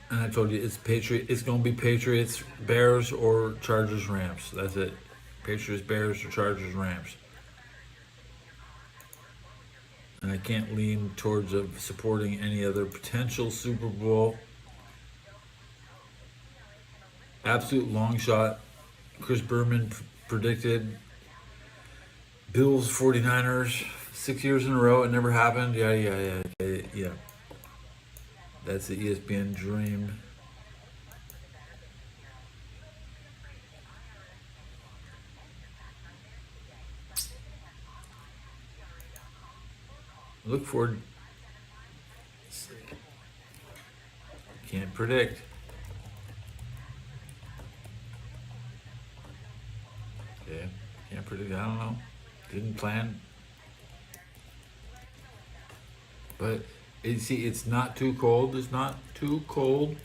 And I told you it's gonna be Patriots, Bears, or Chargers, Rams. That's it. Patriots, Bears, or Chargers, Rams. And I can't lean towards supporting any other potential Super Bowl. Absolute long shot. Chris Berman predicted Bills 49ers 6 years in a row. It never happened. Yeah. That's the ESPN dream. Look forward. Can't predict. Yeah, can't predict. I don't know. Didn't plan. But it's not too cold. It's not too cold.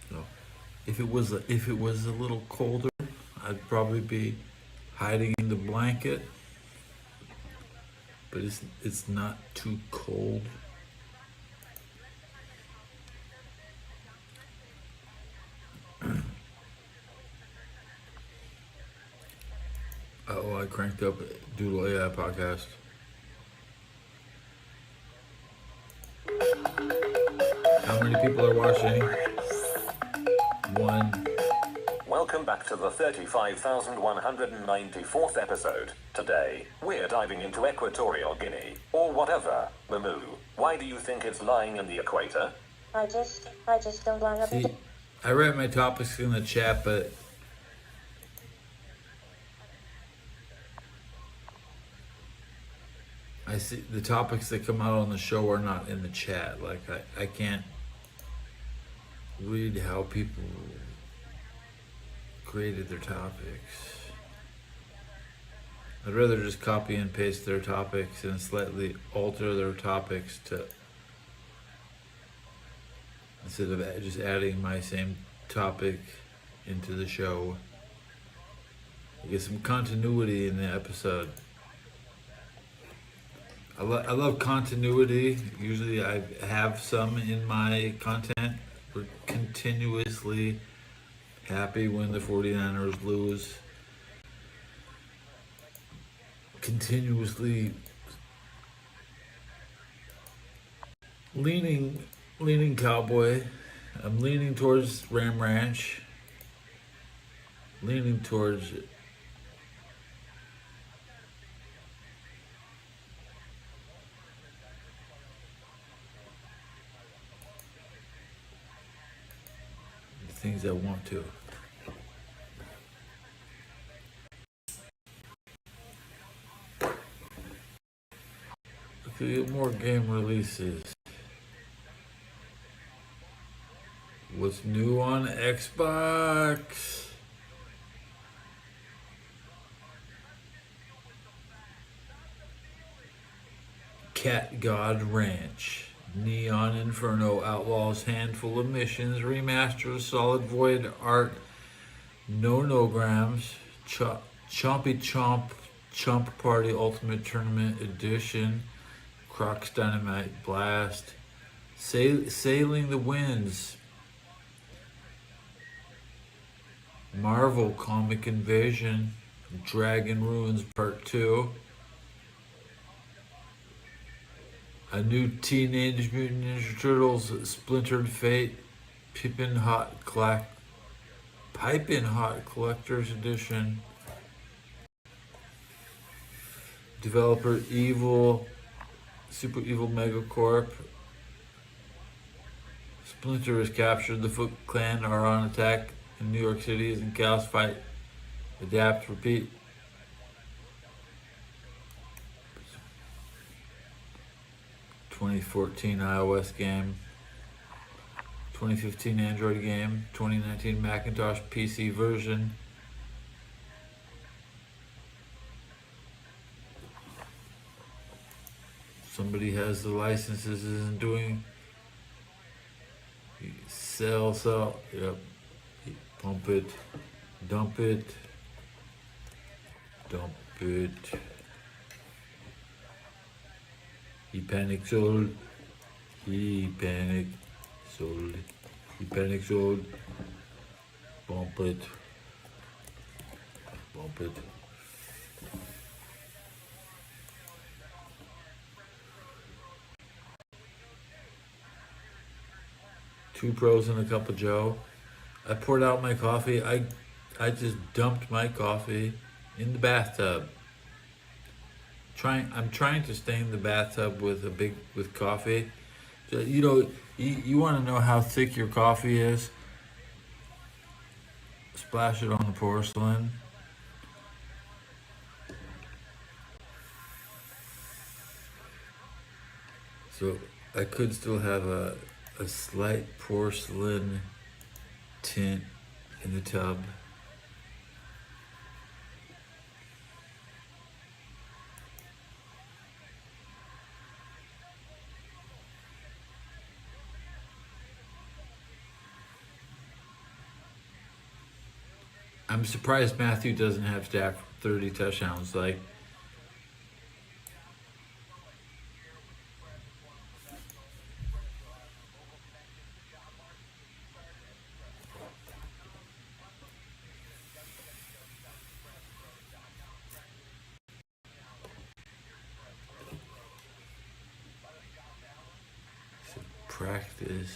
So, if it was a little colder, I'd probably be hiding in the blanket. But it's not too cold. Oh, I cranked up Doodle AI podcast. How many people are watching? One. Welcome back to the 35,194th episode. Today, we're diving into Equatorial Guinea, or whatever, Mamu. Why do you think it's lying in the equator? I just don't want to. See, I write my topics in the chat, but I see the topics that come out on the show are not in the chat. Like I can't read how people created their topics. I'd rather just copy and paste their topics and slightly alter their topics instead of just adding my same topic into the show. I get some continuity in the episode. I love continuity. Usually I have some in my content. We're continuously happy when the 49ers lose. Continuously leaning Cowboy. I'm leaning towards Ram Ranch. Leaning towards it. The things I want to. To get more game releases. What's new on Xbox? Cat God Ranch. Neon Inferno outlaws handful of missions. Remasters Solid Void art. No Nograms. Chompy Chomp Party Ultimate Tournament Edition. Croc's Dynamite Blast. Sailing the Winds. Marvel Comic Invasion. Dragon Ruins Part 2. A new Teenage Mutant Ninja Turtles Splintered Fate. Pipin' Hot Collector's Edition. Developer Super Evil Megacorp. Splinter has captured. The Foot Clan are on attack in New York City as in Chaos Fight. Adapt, repeat. (2014) iOS game, 2015 Android game, 2019 Macintosh PC version. Somebody has the licenses, isn't doing. Sell, yep. Pump it, dump it, dump it. He panicked, sold. He panicked, sold. He panicked, sold. Bump it. Bump it. Two pros and a cup of Joe. I poured out my coffee. I just dumped my coffee in the bathtub. I'm trying to stain the bathtub with coffee. So, you want to know how thick your coffee is? Splash it on the porcelain. So I could still have a slight porcelain tint in the tub. I'm surprised Matthew doesn't have stat 30 touchdowns. Like, practice.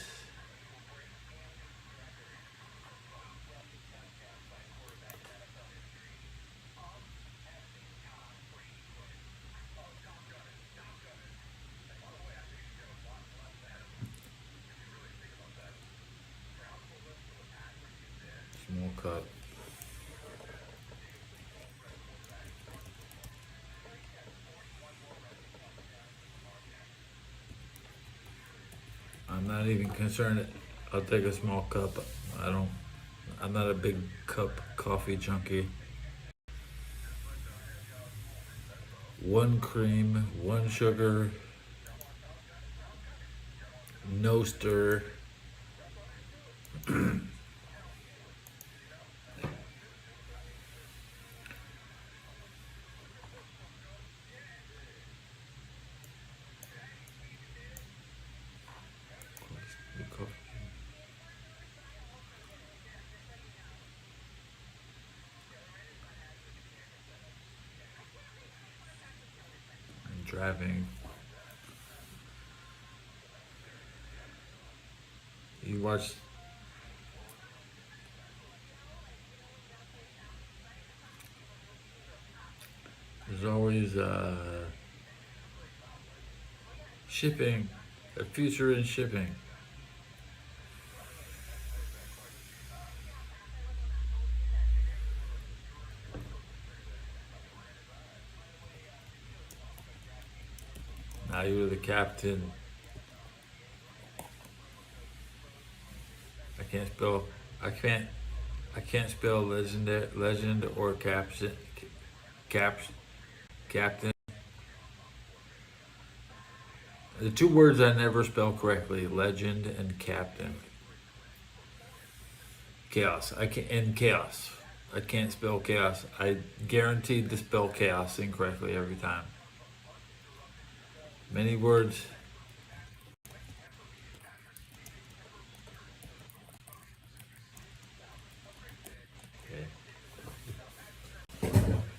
Small cup. I'm not even concerned. I'll take a small cup. I'm not a big cup coffee junkie. 1 cream, 1 sugar, no stir. Driving. You watch. There's always shipping, a future in shipping. Now you're the captain. I can't spell legend or captain. The two words I never spell correctly: legend and captain. Chaos. I can and chaos. I can't spell chaos. I guaranteed to spell chaos incorrectly every time. Many words.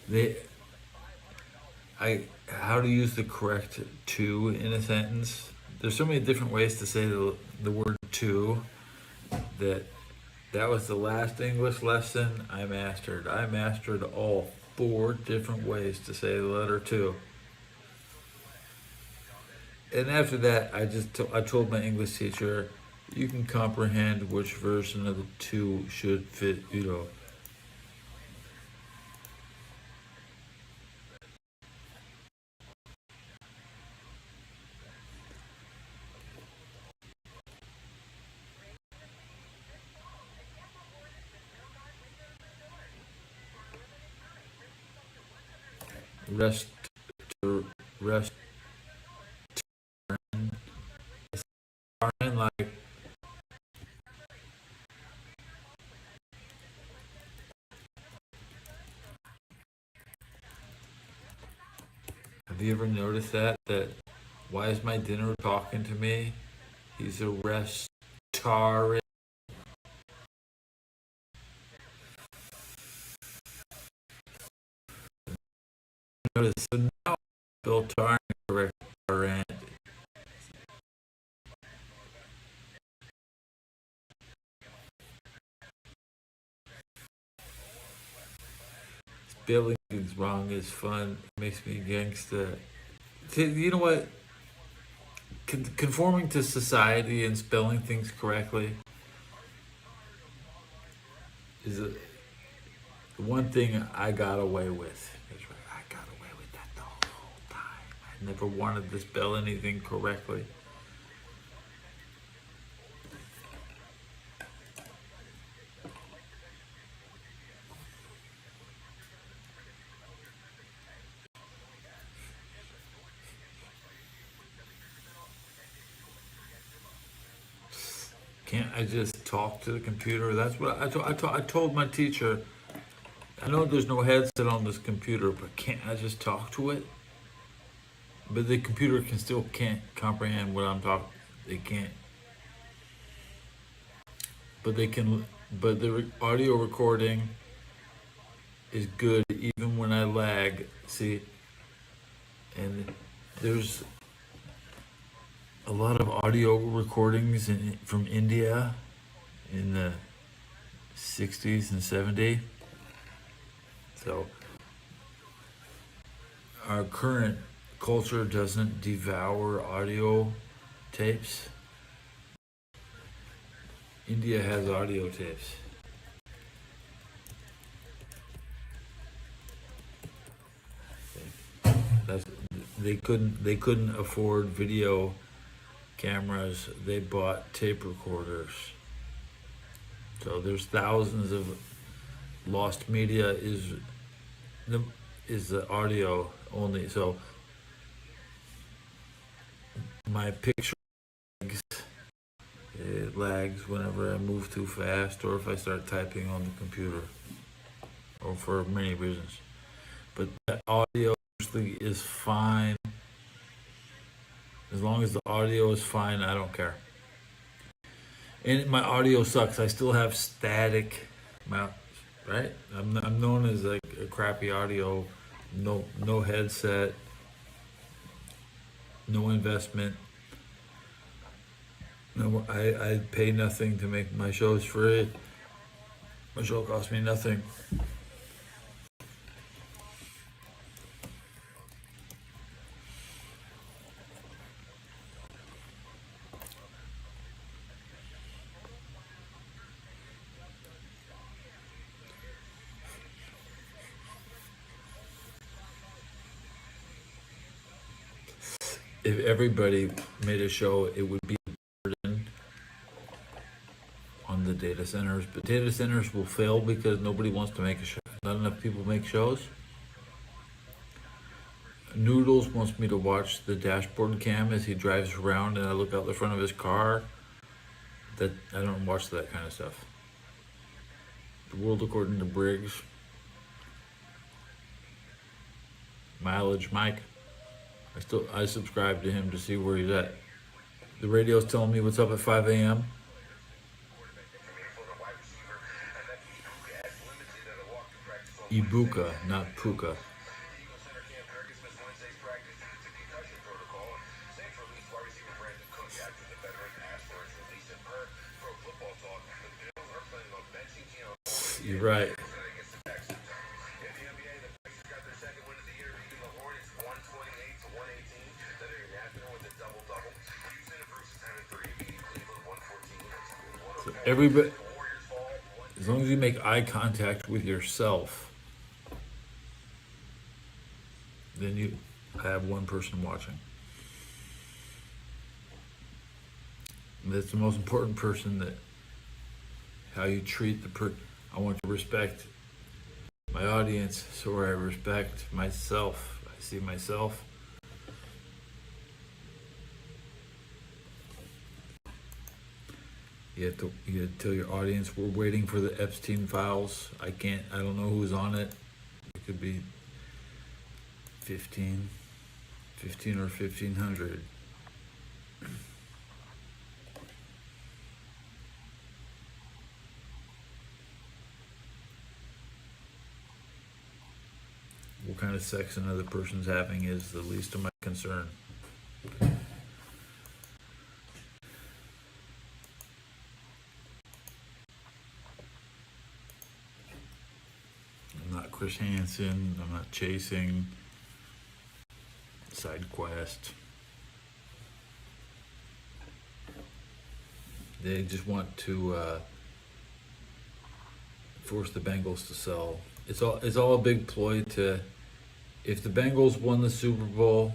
Okay. How to use the correct to in a sentence. There's so many different ways to say the word to that was the last English lesson I mastered. I mastered all 4 different ways to say the letter to. And after that, I told my English teacher, you can comprehend which version of the to should fit, rest, like. Have you ever noticed that why is my dinner talking to me? He's a restaurant. Notice, so now Bill Tarn restaurant. Spelling things wrong is fun. Makes me gangsta. You know what? Conforming to society and spelling things correctly is the one thing I got away with. I got away with that the whole time. I never wanted to spell anything correctly. Can't I just talk to the computer? That's what I told my teacher. I know there's no headset on this computer, but can't I just talk to it? But the computer can't comprehend what I'm talking. They can't. But they can. But the audio recording is good even when I lag. See, and there's a lot of audio recordings from India in the 60s and 70s. So our current culture doesn't devour audio tapes. India has audio tapes. They couldn't afford video cameras. They bought tape recorders. So there's thousands of lost media is the audio only. So my picture it lags whenever I move too fast or if I start typing on the computer, or for many reasons. But the audio usually is fine. As long as the audio is fine, I don't care. And my audio sucks. I still have static mouth, right? I'm known as like a crappy audio, no headset, no investment. No, I pay nothing to make my shows free. My show costs me nothing. If everybody made a show, it would be a burden on the data centers. But data centers will fail because nobody wants to make a show. Not enough people make shows. Noodles wants me to watch the dashboard cam as he drives around, and I look out the front of his car. That I don't watch that kind of stuff. The World According to Briggs. Mileage Mike. I subscribe to him to see where he's at. The radio's telling me what's up at 5 a.m. Ibuka, not Puka. You're right. So everybody, as long as you make eye contact with yourself, then you have one person watching. And that's the most important person, that how you treat the person. I want to respect my audience, so I respect myself. I see myself. You have to tell your audience we're waiting for the Epstein files. I don't know who's on it. It could be 15 or 1,500. What kind of sex another person's having is the least of my concern. I'm not Chris Hansen. I'm not chasing side quest. They just want to force the Bengals to sell. It's all a big ploy to. If the Bengals won the Super Bowl,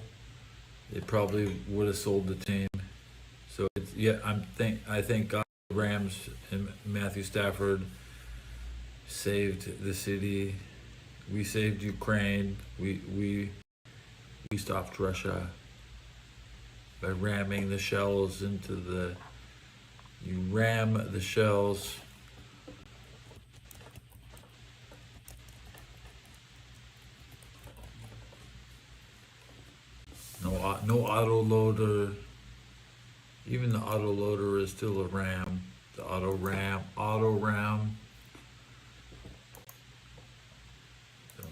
they probably would have sold the team. So I think God, the Rams and Matthew Stafford saved the city. We saved Ukraine. We stopped Russia by ramming the shells into the. You ram the shells. No auto loader. Even the auto loader is still a ram. The auto ram. So.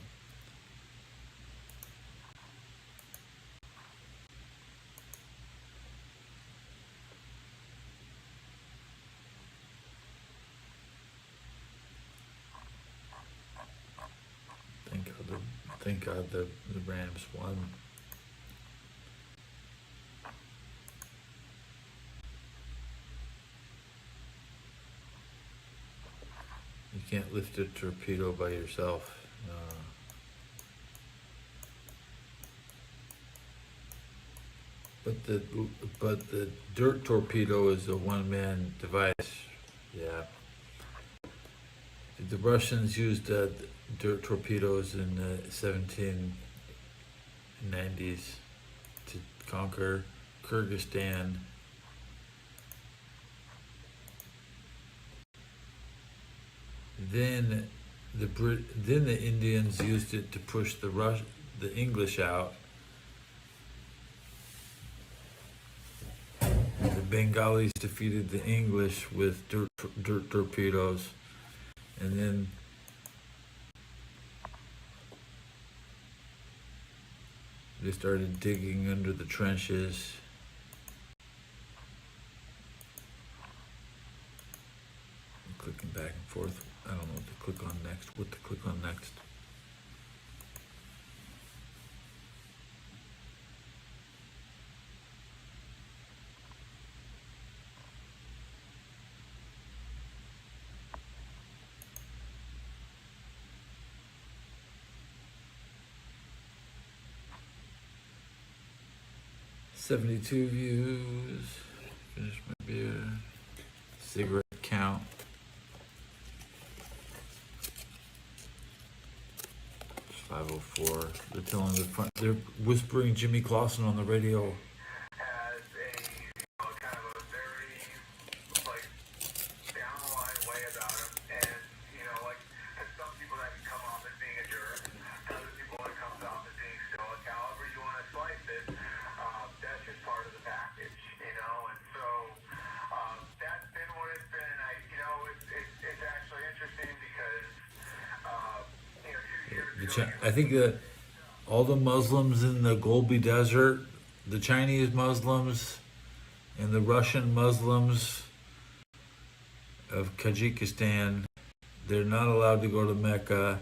Thank God the Rams won. You can't lift a torpedo by yourself. But the dirt torpedo is a one-man device. Yeah. The Russians used dirt torpedoes in the 1790s to conquer Kyrgyzstan. Then the Indians used it to push the English out. The Bengalis defeated the English with dirt torpedoes, and then they started digging under the trenches. I'm clicking back and forth. I don't know what to click on next. $72 views. Finish my beer. Cigarette count. 504. They're telling they're whispering Jimmy Clausen on the radio. has kind of a very, like, down the line way about him. And, like, there's some people that can come off as being a jerk, other people that comes off as being stoic. However you want to slice it, that's just part of the package, And so, that's been what it's been. It's actually interesting because, 2 years ago, I think that all the Muslims in the Gobi Desert, the Chinese Muslims and the Russian Muslims of Tajikistan, they're not allowed to go to Mecca,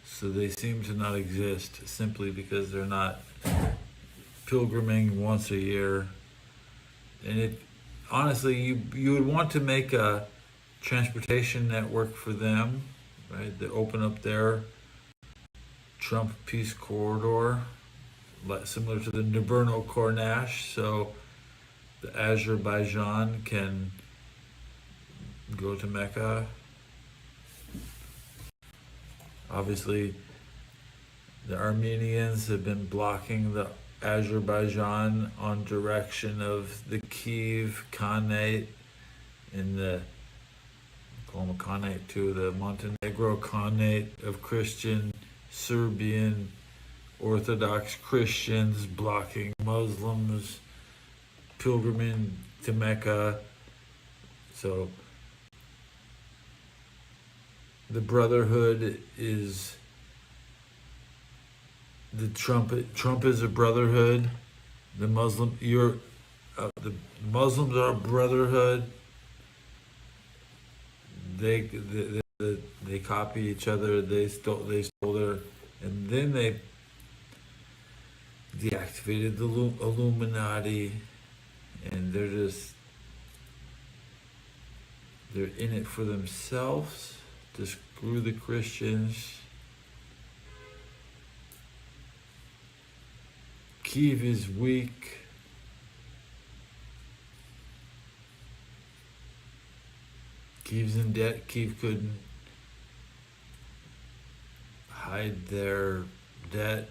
so they seem to not exist simply because they're not pilgriming once a year. And honestly, you would want to make a transportation network for them, right? To open up their Trump Peace Corridor, similar to the Nagorno-Karabakh, so the Azerbaijan can go to Mecca. Obviously, the Armenians have been blocking the Azerbaijan on direction of the Kiev Khanate and the Khanate too, the Montenegro Khanate of Christian Serbian Orthodox Christians blocking Muslims pilgriming to Mecca. So the Brotherhood is Trump is a brotherhood. The Muslims are a brotherhood. They copy each other. They stole their, and then they deactivated the Illuminati, and they're in it for themselves to screw the Christians. Kiev is weak. Kiev's in debt. Kiev couldn't hide their debt.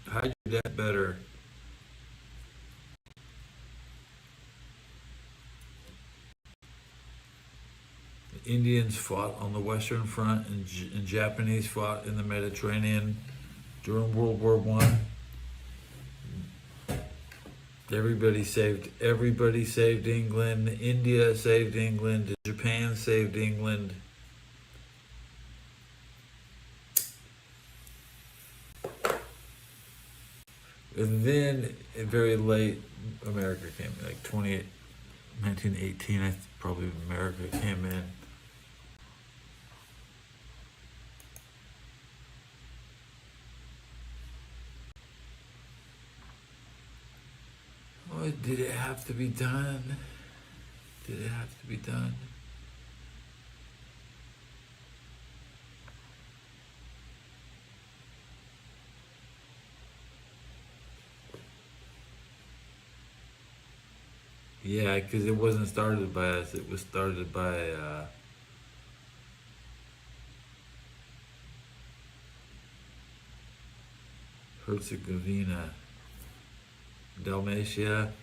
Hide your debt better. The Indians fought on the Western Front, and Japanese fought in the Mediterranean during World War I. Everybody saved England. India saved England. Japan saved England. And then, very late, America came in, like 1918, probably America came in. Oh, did it have to be done? Did it have to be done? Yeah, because it wasn't started by us. It was started by Herzegovina, Dalmatia.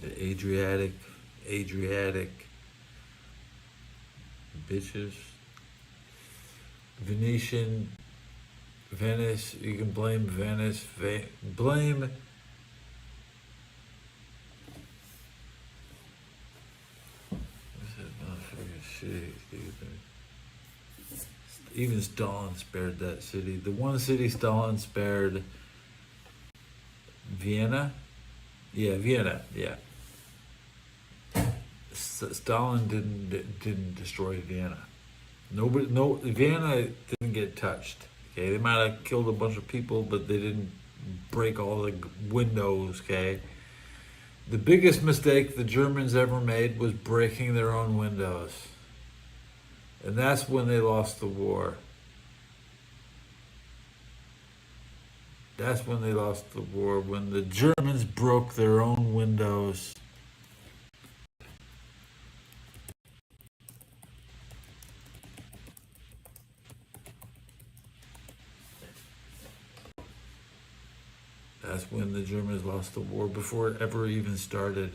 The Adriatic bitches. Venice, you can blame Venice, blame what's that motherfucking shit? Even Stalin spared that city. The one city Stalin spared, Vienna? Yeah, Vienna, yeah. Stalin didn't destroy Vienna. Vienna didn't get touched. Okay, they might have killed a bunch of people, but they didn't break all the windows, okay? The biggest mistake the Germans ever made was breaking their own windows. And that's when they lost the war. That's when they lost the war, when the Germans broke their own windows. That's when the Germans lost the war, before it ever even started.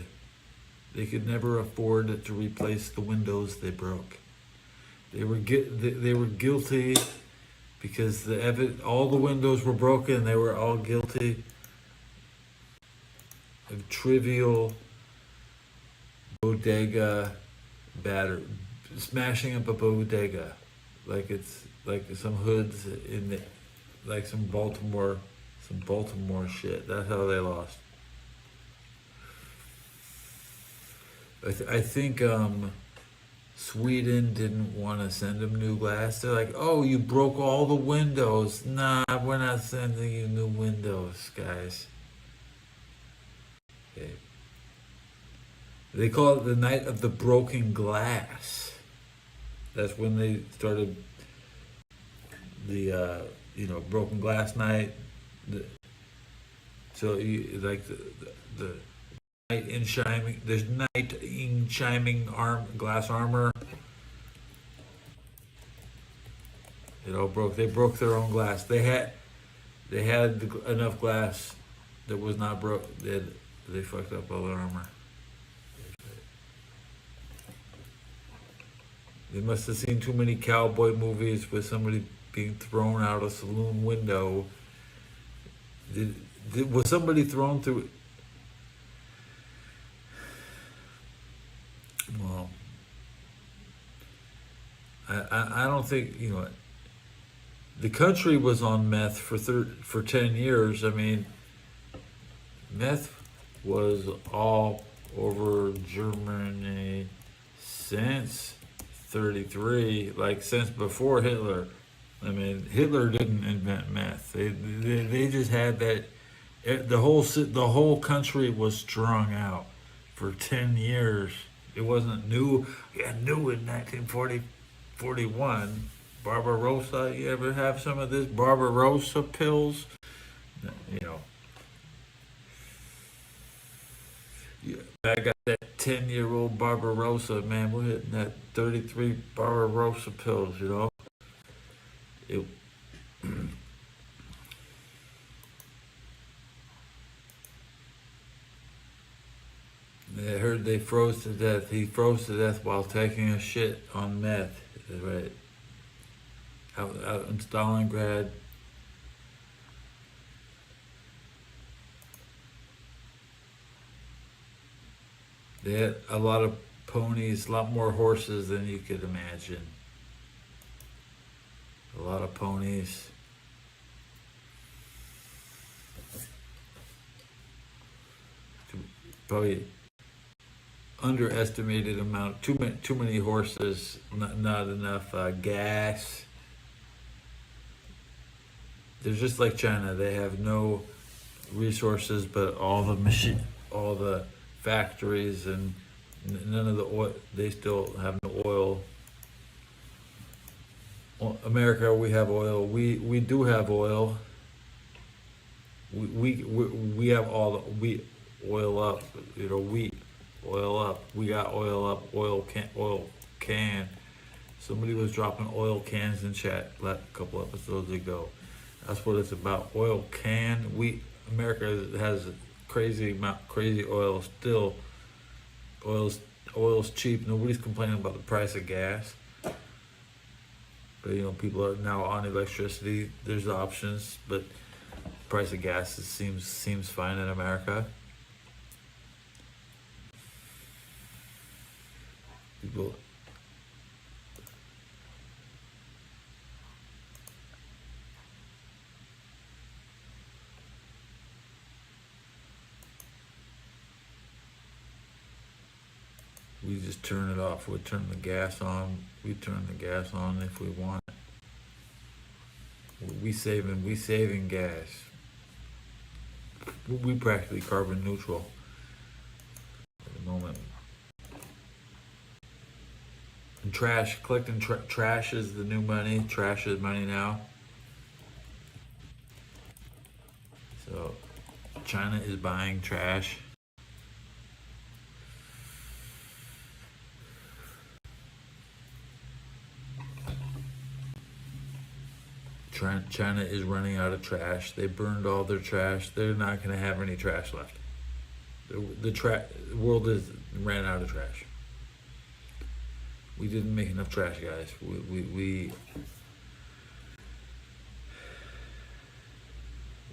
They could never afford to replace the windows they broke. They were guilty because all the windows were broken. They were all guilty of trivial bodega smashing up a bodega, like it's like some hoods in the, like some Baltimore shit. That's how they lost. I think Sweden didn't want to send them new glass. They're like, oh, you broke all the windows. Nah, we're not sending you new windows, guys. Okay. They call it the night of the broken glass. That's when they started the broken glass night. So you like the knight in shining. There's knight in shining glass armor. It all broke. They broke their own glass. They had enough glass that was not broke. They fucked up all their armor. They must have seen too many cowboy movies with somebody being thrown out a saloon window. Was somebody thrown through? Well, I don't think, the country was on meth for 10 years. I mean, meth was all over Germany since 1933, like since before Hitler. I mean, Hitler didn't invent meth. They just had that. The whole country was strung out for 10 years. It wasn't new. Yeah, new in 1941. Barbarossa. You ever have some of this Barbarossa pills? I got that 10-year-old Barbarossa, man. We're hitting that 33 Barbarossa pills, It, I heard they froze to death. He froze to death while taking a shit on meth. Right. Out in Stalingrad. They had a lot of ponies, a lot more horses than you could imagine. A lot of ponies. Probably underestimated amount. Too many horses. Not enough gas. They're just like China. They have no resources, but all the factories, and none of the oil. They still have no oil. America, we have oil. We do have oil. We have all the wheat, oil up. Wheat, oil up. We got oil up. Oil can. Somebody was dropping oil cans in chat a couple episodes ago. That's what it's about. Oil can. America has crazy oil still. Oil's cheap. Nobody's complaining about the price of gas. But people are now on electricity. There's options, but the price of gas seems fine in America. People. We just turn it off. We turn the gas on. We turn the gas on if we want. We saving gas. We practically carbon neutral at the moment. And collecting trash is the new money. Trash is money now. So China is buying trash. China is running out of trash. They burned all their trash. They're not going to have any trash left. The world ran out of trash. We didn't make enough trash, guys. We'll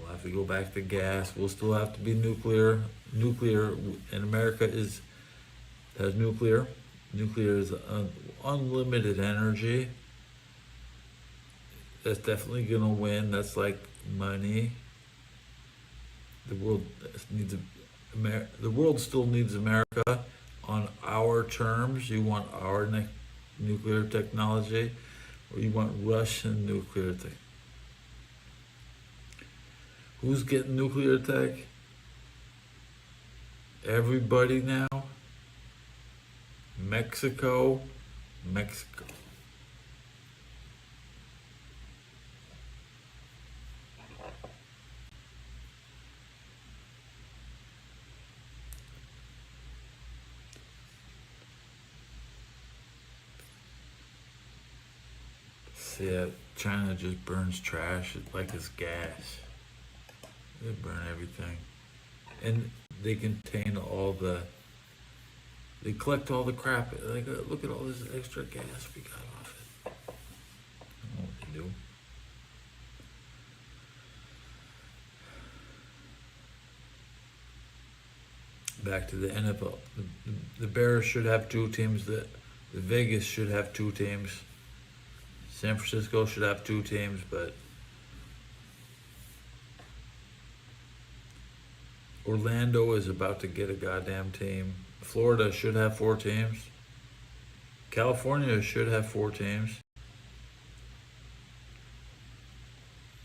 have to go back to gas. We'll still have to be nuclear. And America has nuclear. Nuclear is unlimited energy. That's definitely gonna win. That's like money. The world still needs America on our terms. You want our nuclear technology, or you want Russian nuclear tech? Who's getting nuclear tech? Everybody now. Mexico. Yeah, China just burns trash like it's gas. They burn everything. And they contain they collect all the crap. Like, look at all this extra gas we got off it. I don't know what they do. Back to the NFL. The Bears should have 2 teams. The Vegas should have 2 teams. San Francisco should have 2 teams, but Orlando is about to get a goddamn team. Florida should have 4 teams. California should have 4 teams.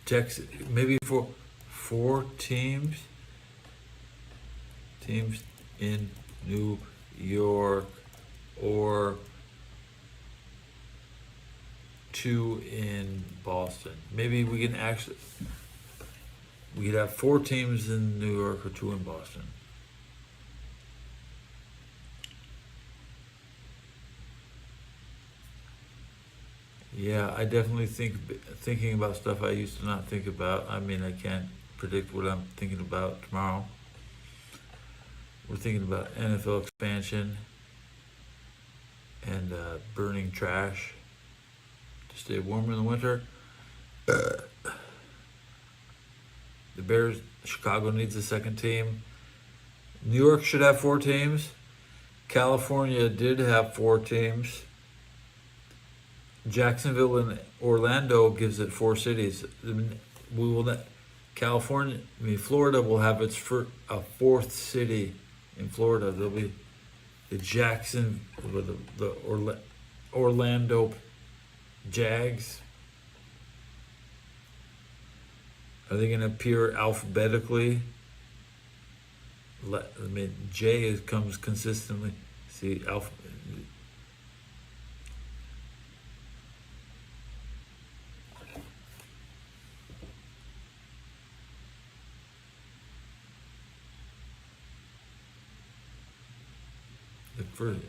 Texas, maybe 4 teams. Teams in New York, or 2 in Boston. Maybe we could have 4 teams in New York or 2 in Boston. Yeah, I definitely thinking about stuff I used to not think about. I mean, I can't predict what I'm thinking about tomorrow. We're thinking about NFL expansion and burning trash to stay warm in the winter. The Bears, Chicago needs a 2nd team. New York should have 4 teams. California did have 4 teams. Jacksonville and Orlando gives it 4 cities. Florida will have its a 4th city in Florida. There'll be the Orlando Jags. Are they going to appear alphabetically? J comes consistently. See, alpha. The first.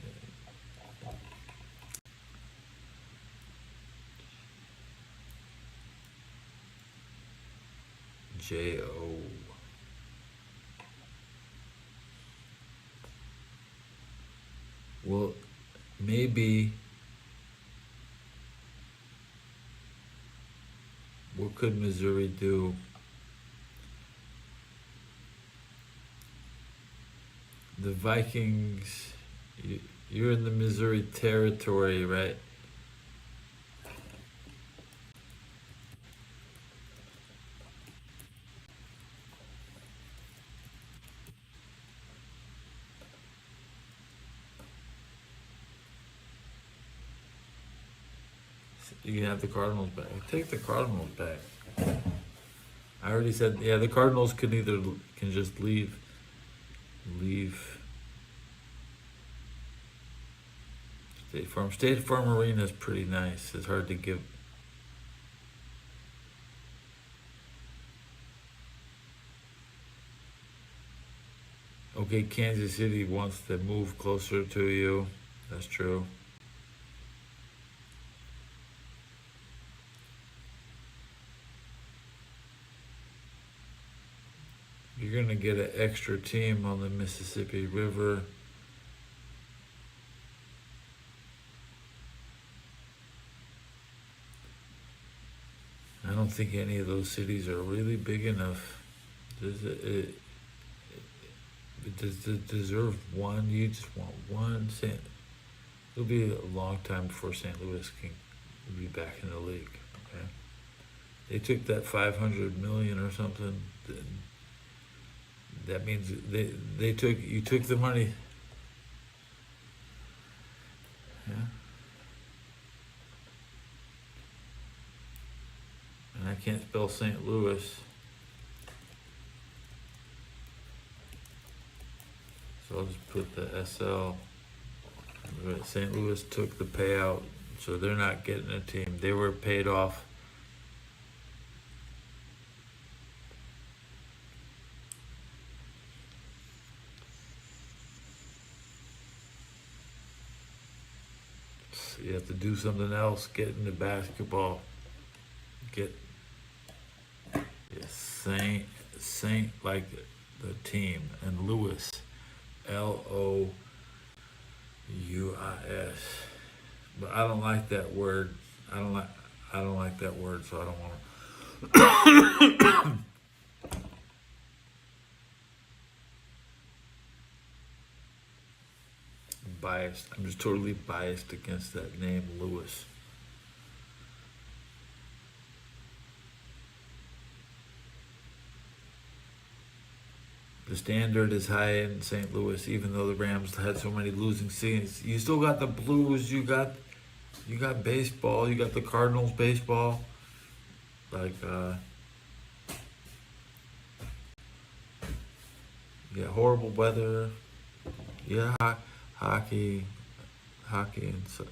J-O. Well, maybe, what could Missouri do? The Vikings, you're in the Missouri territory, right? You can have the Cardinals back. Take the Cardinals back. I already said, yeah, the Cardinals can just leave. State Farm Arena is pretty nice. It's hard to give. Okay, Kansas City wants to move closer to you. That's true. you're gonna get an extra team on the Mississippi River. I don't think any of those cities are really big enough. Does it deserve one? You just want one. It'll be a long time before St. Louis can be back in the league. Okay, they took that $500 million or something. That means you took the money. Yeah. And I can't spell St. Louis. So I'll just put the SL. St. Louis took the payout, so they're not getting a team. They were paid off. So you have to do something else, get into basketball. Get Saint like the team, and Louis, Louis. But I don't like that word. I don't like that word, so I don't want to. Biased. I'm just totally biased against that name, Louis. The standard is high in St. Louis, even though the Rams had so many losing seasons. You still got the Blues. You got baseball. You got the Cardinals baseball. Like you got horrible weather. Yeah, hockey, and so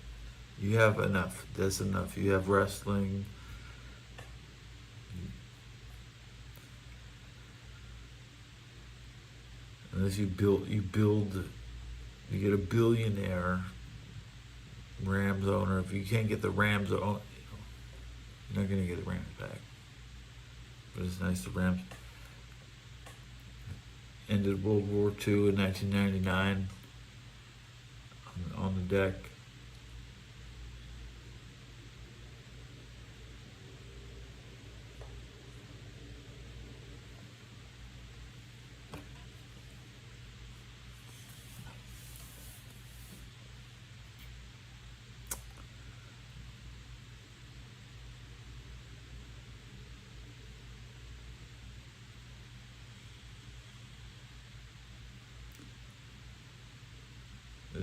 you have enough. That's enough. You have wrestling. Unless you get a billionaire Rams owner. If you can't get the Rams owner, you're not going to get the Rams back. But it's nice the Rams ended World War II in 1999 on the deck.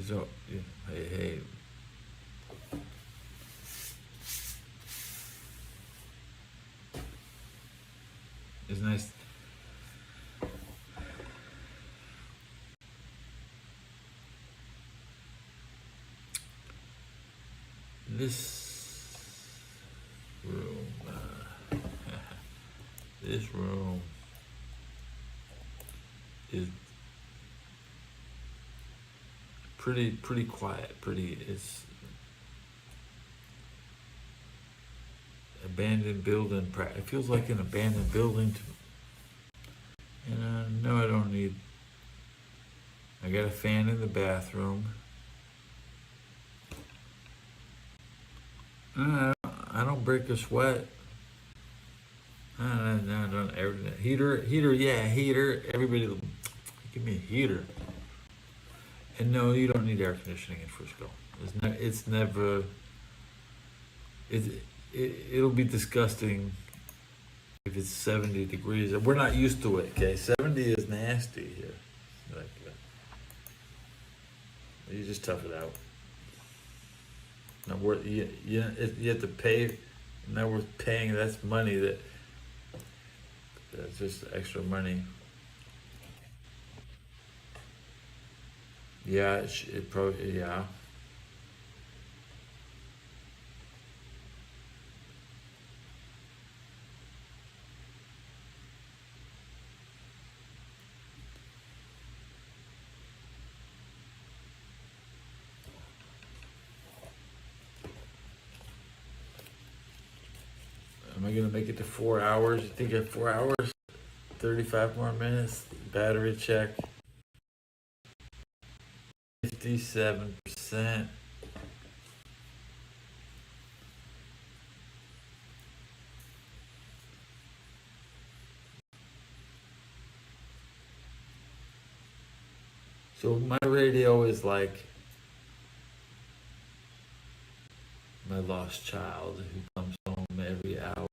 So, hey. It's nice. This room, this room is pretty quiet. It's abandoned building. It feels like an abandoned building to me. And no, I don't need. I got a fan in the bathroom. I don't break a sweat. I don't ever. Heater, yeah, heater. Everybody, give me a heater. And no, you don't need air conditioning in Frisco. It'll be disgusting if it's 70 degrees. We're not used to it, okay? 70 is nasty here. Like, you just tough it out. Now you have to pay. Now we're paying. That's money. That's just extra money. Yeah, it probably, yeah. Am I gonna make it to 4 hours? You think at 4 hours? 35 more minutes. Battery check. 57%. So my radio is like my lost child who comes home every hour.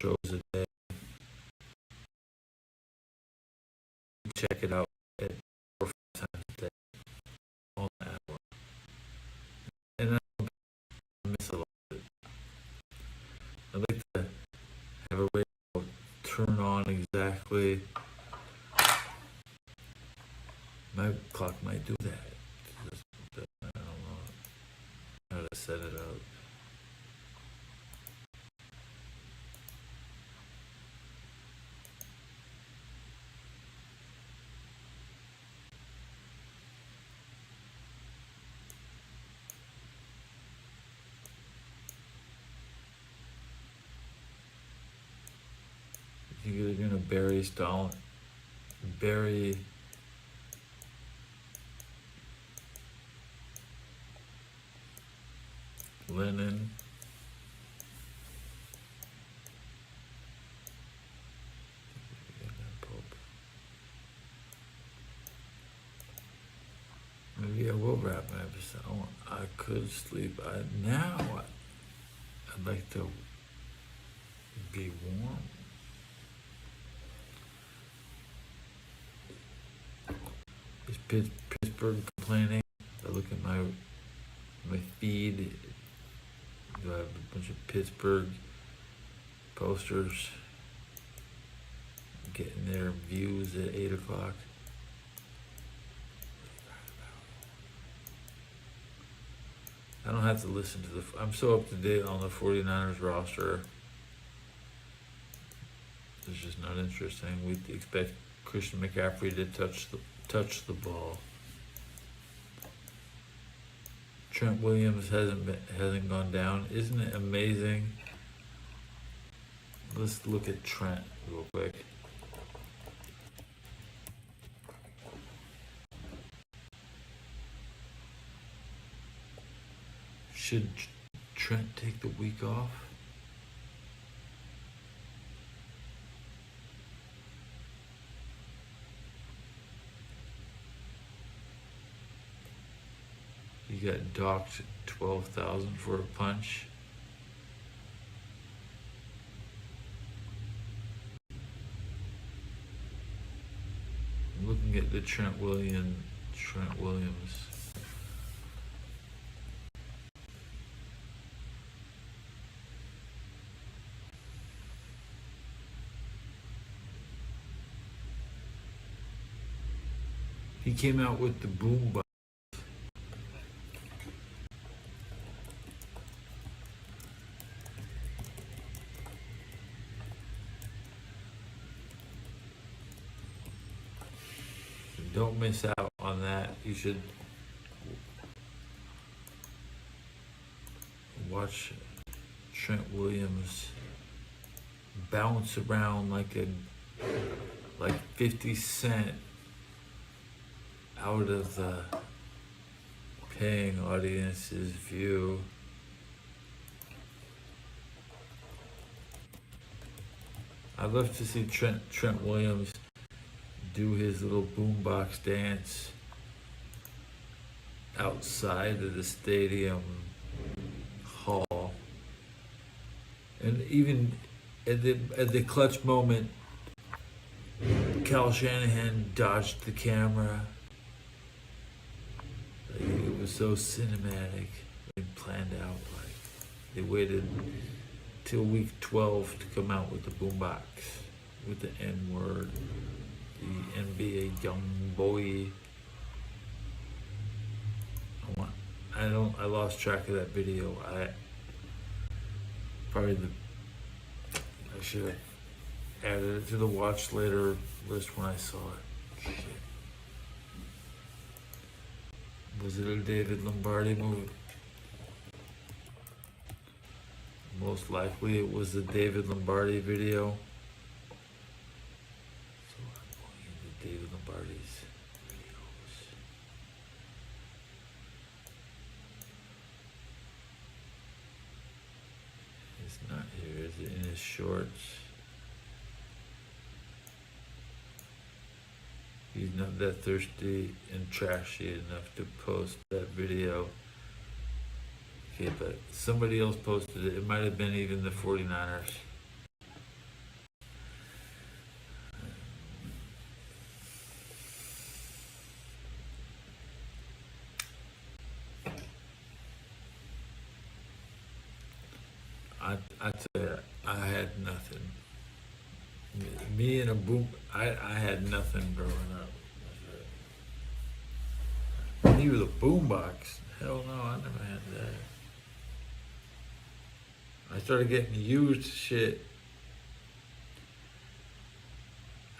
Shows a day. Check it out at 4 or 5 times a day on the hour. And I miss a lot of it. I like to have a radio turn on exactly. My clock might do that. I don't know how to set it up. You're gonna bury Stalin, bury Lenin. Maybe I will wrap my episode. I could sleep. I'd like to be warm. Is Pittsburgh complaining? I look at my feed. Do I have a bunch of Pittsburgh posters getting their views at 8 o'clock? I don't have to listen to I'm so up to date on the 49ers roster. It's just not interesting. We expect Christian McCaffrey to touch the ball. Trent Williams hasn't gone down. Isn't it amazing? Let's look at Trent real quick. Should Trent take the week off? He got docked 12,000 for a punch. I'm looking at the Trent Williams. He came out with the boombox. Don't miss out on that. You should watch Trent Williams bounce around like 50 Cent out of the paying audience's view. I'd love to see Trent Williams do his little boombox dance outside of the stadium hall, and even at the clutch moment, Kyle Shanahan dodged the camera. It was so cinematic and planned out. Like they waited till week 12 to come out with the boombox with the N-word. The NBA young boy. I lost track of that video. I should have added it to the watch later list when I saw it. Shit. Was it a David Lombardi movie? Most likely it was the David Lombardi video. So I'm going into David Lombardi's videos. It's not here, is it? In his shorts. He's not that thirsty and trashy enough to post that video. Okay, but somebody else posted it. It might have been even the 49ers. I tell you, I had nothing. Me and a boom, I had nothing growing up. Me with a boombox. Hell no, I never had that. I started getting used shit.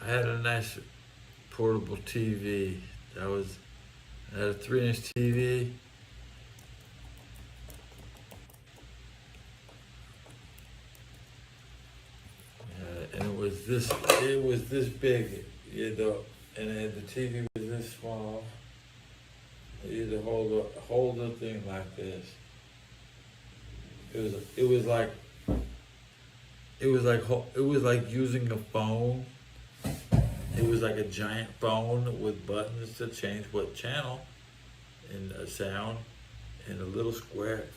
I had a nice portable TV. I had a 3-inch TV. And it was this big, you know, and then the TV was this small. You had to hold the thing like this. It was like using a phone. It was like a giant phone with buttons to change what channel and a sound and a little square.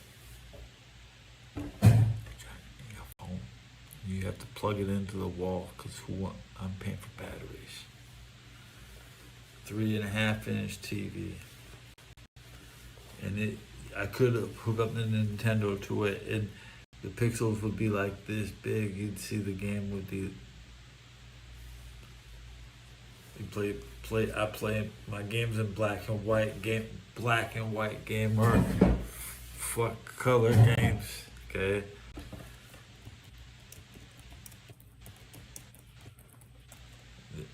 You have to plug it into the wall because I'm paying for batteries. 3.5-inch TV. And I could have hooked up the Nintendo to it and the pixels would be like this big. You'd see the game would be. I play my games in black and white game or fuck color games, okay?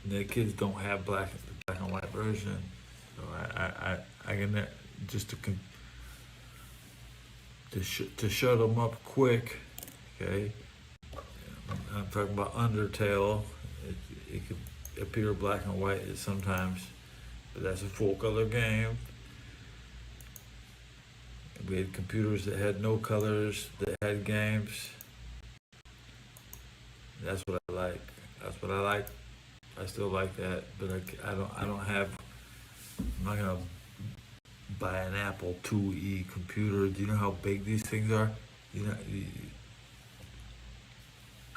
The kids don't have black and white version, so I can just to shut them up quick, okay? I'm talking about Undertale. It could appear black and white sometimes, but that's a full color game. We had computers that had no colors that had games. That's what I like. That's what I like. I still like that, but I don't have. I'm not gonna buy an Apple IIe computer. Do you know how big these things are? You know,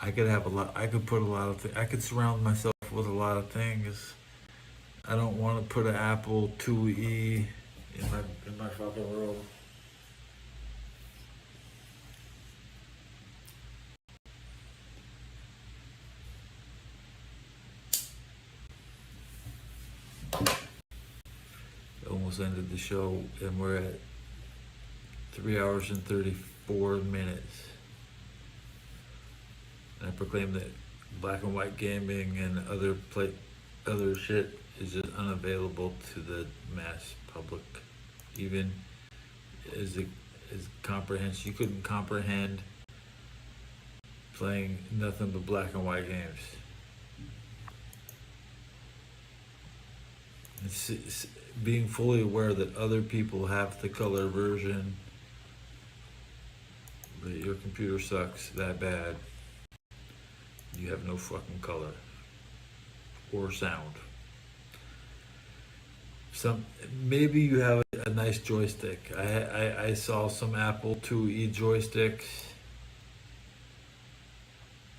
I could have a lot. I could put a lot of things. I could surround myself with a lot of things. I don't want to put an Apple IIe in my fucking room. Almost ended the show, and we're at 3 hours and 34 minutes. And I proclaim that black and white gaming and other shit is just unavailable to the mass public. Even as comprehension, you couldn't comprehend playing nothing but black and white games. It's being fully aware that other people have the color version, but your computer sucks that bad. You have no fucking color or sound. Maybe you have a nice joystick. I saw some Apple IIe joysticks.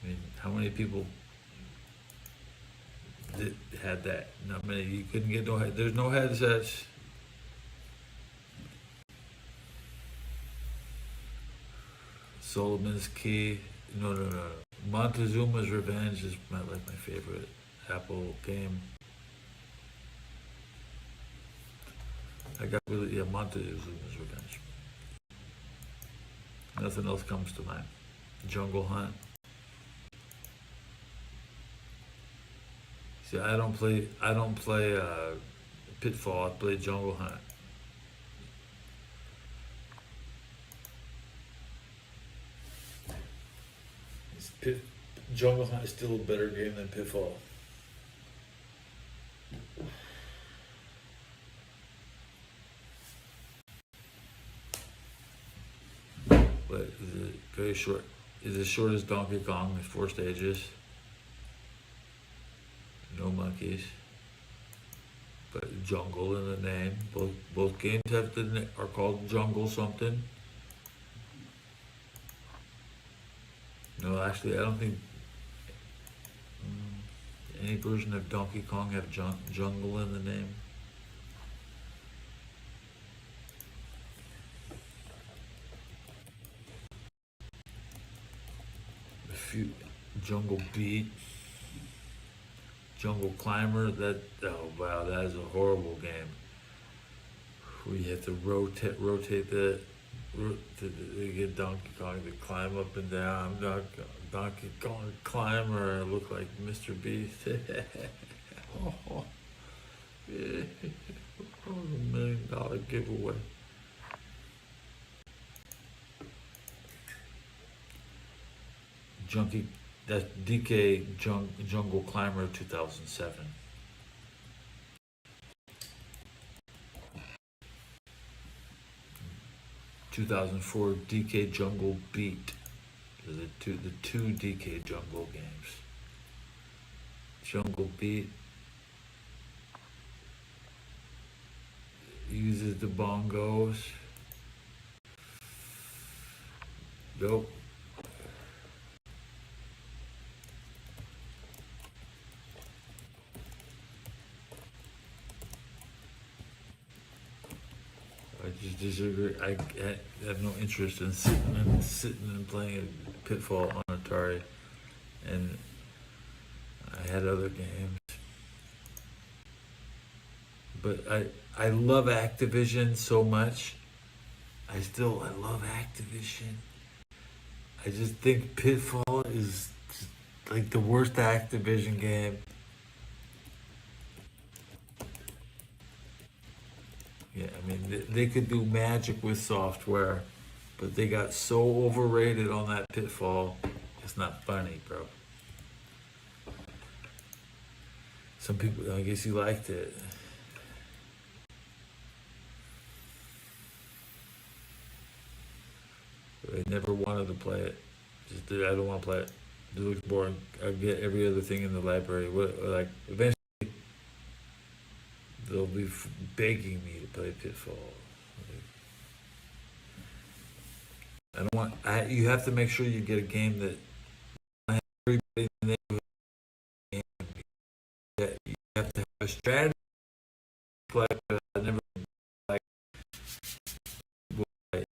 I mean, how many people had that? Not many. You couldn't get there's no headsets. Solomon's Key. No. Montezuma's Revenge is my favorite Apple game. I got Montezuma's Revenge. Nothing else comes to mind. Jungle Hunt. See, I don't play Pitfall. I play Jungle Hunt. Jungle Hunt is still a better game than Pitfall. But is it very short? Is as short as Donkey Kong? With 4 stages. No monkeys. But jungle in the name. Both games are called Jungle something. No, actually, I don't think any version of Donkey Kong have jungle in the name. A few Jungle Beat, Jungle Climber. Oh wow, that is a horrible game. Where you have to rotate to get Donkey Kong to climb up and down. Donkey Kong Climber. I look like Mr. Beast. Oh, yeah. $1 million giveaway. That's DK Jungle Climber 2007. 2004 DK Jungle Beat. The two DK Jungle games. Jungle Beat uses the bongos. Nope. I just disagree. I have no interest in sitting and playing a Pitfall on Atari, and I had other games. But I love Activision so much. I love Activision. I just think Pitfall is like the worst Activision game. Yeah, I mean, they could do magic with software, but they got so overrated on that Pitfall, it's not funny, bro. Some people, I guess you liked it. I never wanted to play it. I don't want to play it. It looks boring. I get every other thing in the library. Like, eventually, they'll be begging me to play Pitfall. I don't want. You have to make sure you get a game that everybody in the neighborhood. You have to have a strategy. Play. I never like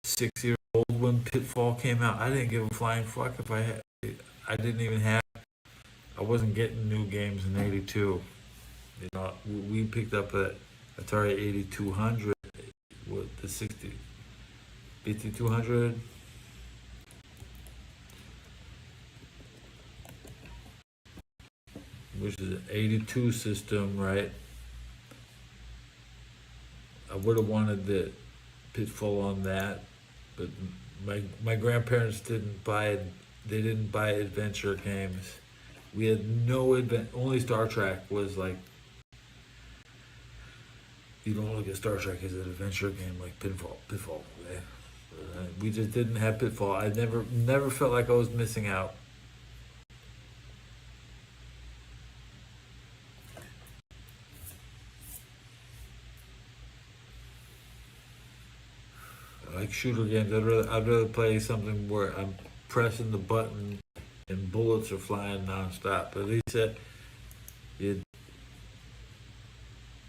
6-year-old when Pitfall came out. I didn't give a flying fuck if I had. I didn't even have. I wasn't getting new games in '82. You know, we picked up a Atari 8200 with the 8200. Which is an 82 system, right? I would have wanted the Pitfall on that, but my grandparents didn't buy it. They didn't buy adventure games. We had no only Star Trek was like. You don't look at Star Trek as an adventure game like Pitfall. Okay? We just didn't have Pitfall. I never felt like I was missing out. I like shooter games. I'd rather play something where I'm pressing the button and bullets are flying nonstop. At least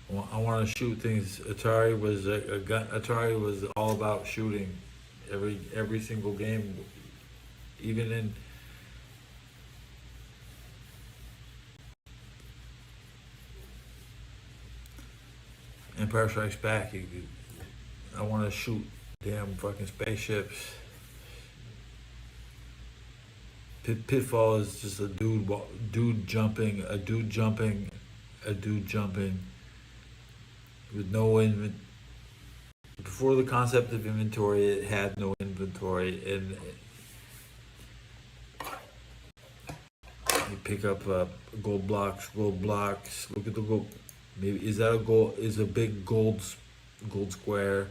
I want to shoot things. Atari was a gun. Atari was all about shooting. Every single game, even in Empire Strikes Back, I want to shoot damn fucking spaceships. Pitfall is just a dude jumping a dude jumping with no inventory. Before the concept of inventory, it had no inventory, and you pick up gold blocks. Look at the gold. Maybe is that a gold? Is a big gold square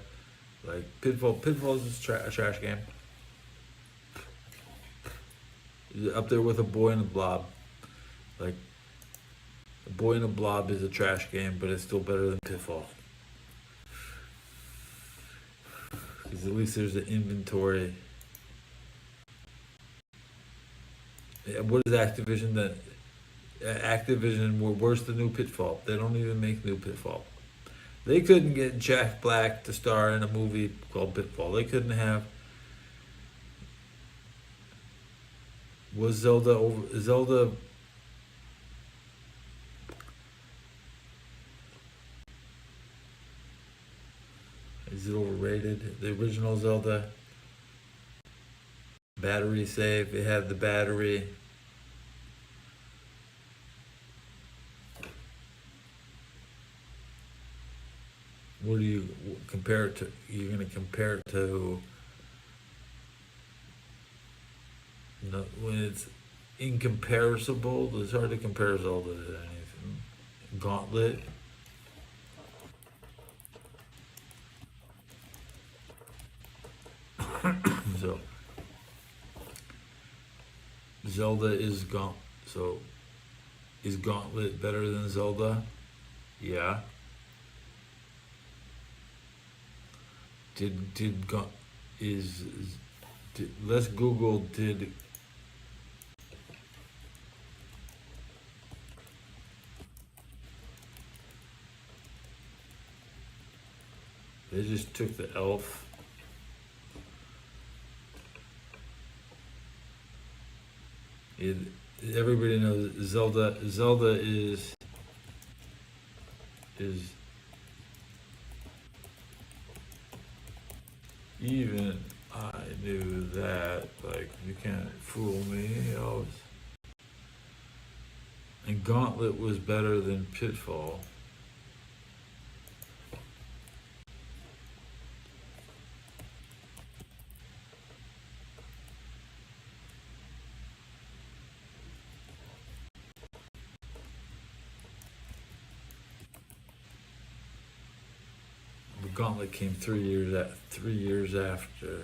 like Pitfall? Pitfall is a trash game. Up there with A Boy and a Blob. Like, A Boy and a Blob is a trash game, but it's still better than Pitfall. Because at least there's an inventory. What is Activision? That Activision were worse than new Pitfall. They don't even make new Pitfall. They couldn't get Jack Black to star in a movie called Pitfall. They couldn't have. Was Zelda? Is it overrated? The original Zelda. Battery save. It had the battery. What do you compare it to? You're going to compare it to when it's incomparable. It's hard to compare Zelda to anything. Gauntlet. So Zelda is is Gauntlet better than Zelda? Yeah. Let's Google they just took the elf. Everybody knows Zelda is even I knew that. Like, you can't fool me. And Gauntlet was better than Pitfall. Gauntlet came 3 years after.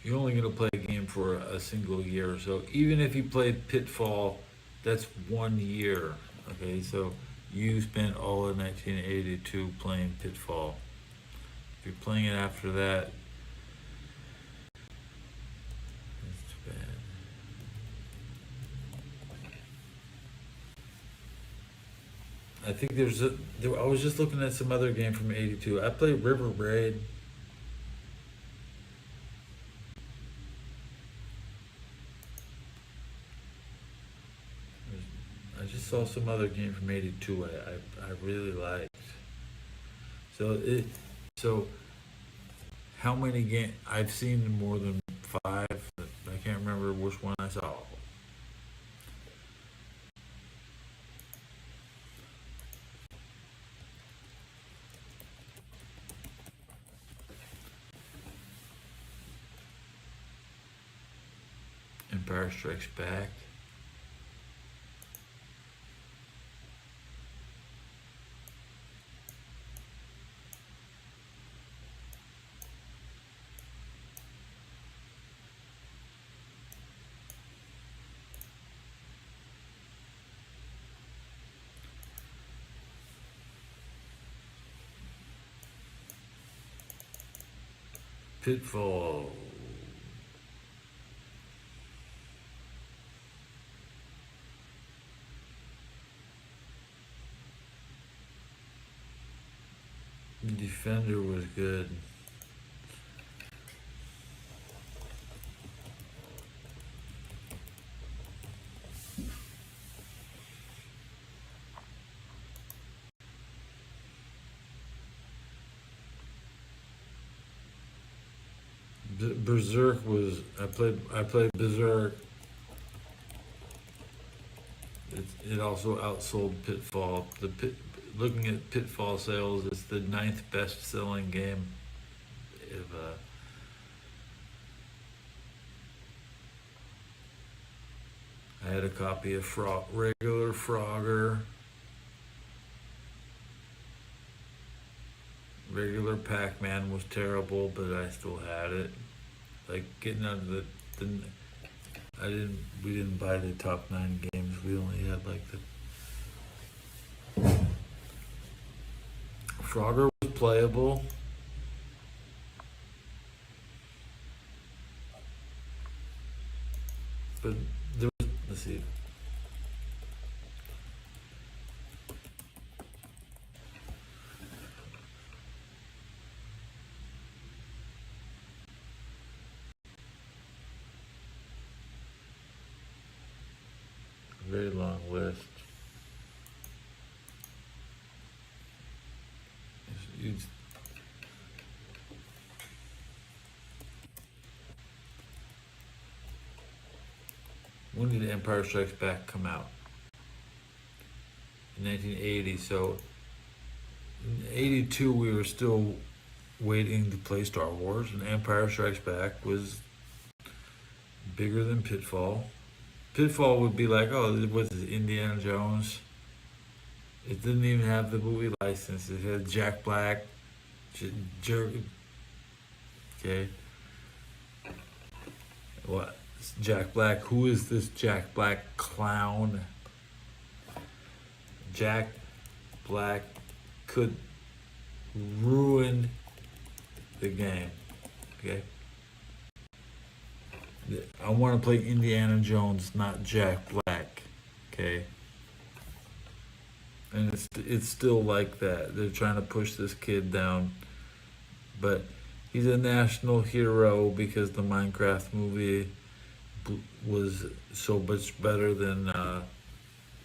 You're only going to play a game for a single year, so even if you played Pitfall, that's 1 year. Okay, so you spent all of 1982 playing Pitfall. If you're playing it after that, that's too bad. I think I was just looking at some other game from '82. I played River Raid. I just saw some other game from '82 I really liked. So how many games? I've seen more than 5. I can't remember which one I saw. Empire Strikes Back. Pitfall. Defender was good. Berserk was I played Berserk. It also outsold Pitfall. Looking at Pitfall sales, it's the 9th best-selling game. I had a copy of regular Frogger. Regular Pac-Man was terrible, but I still had it. Like getting out of we didn't buy the top 9 games. We only had like the Frogger was playable. But there was, let's see. Very long list. When did Empire Strikes Back come out? In 1980. So in 82 we were still waiting to play Star Wars, and Empire Strikes Back was bigger than Pitfall. Pitfall would be like, oh, what's this, Indiana Jones? It didn't even have the movie license. It had Jack Black. Okay. What? Jack Black. Who is this Jack Black clown? Jack Black could ruin the game. Okay. I want to play Indiana Jones, not Jack Black. Okay. And it's still like that. They're trying to push this kid down, but he's a national hero because the Minecraft movie was so much better than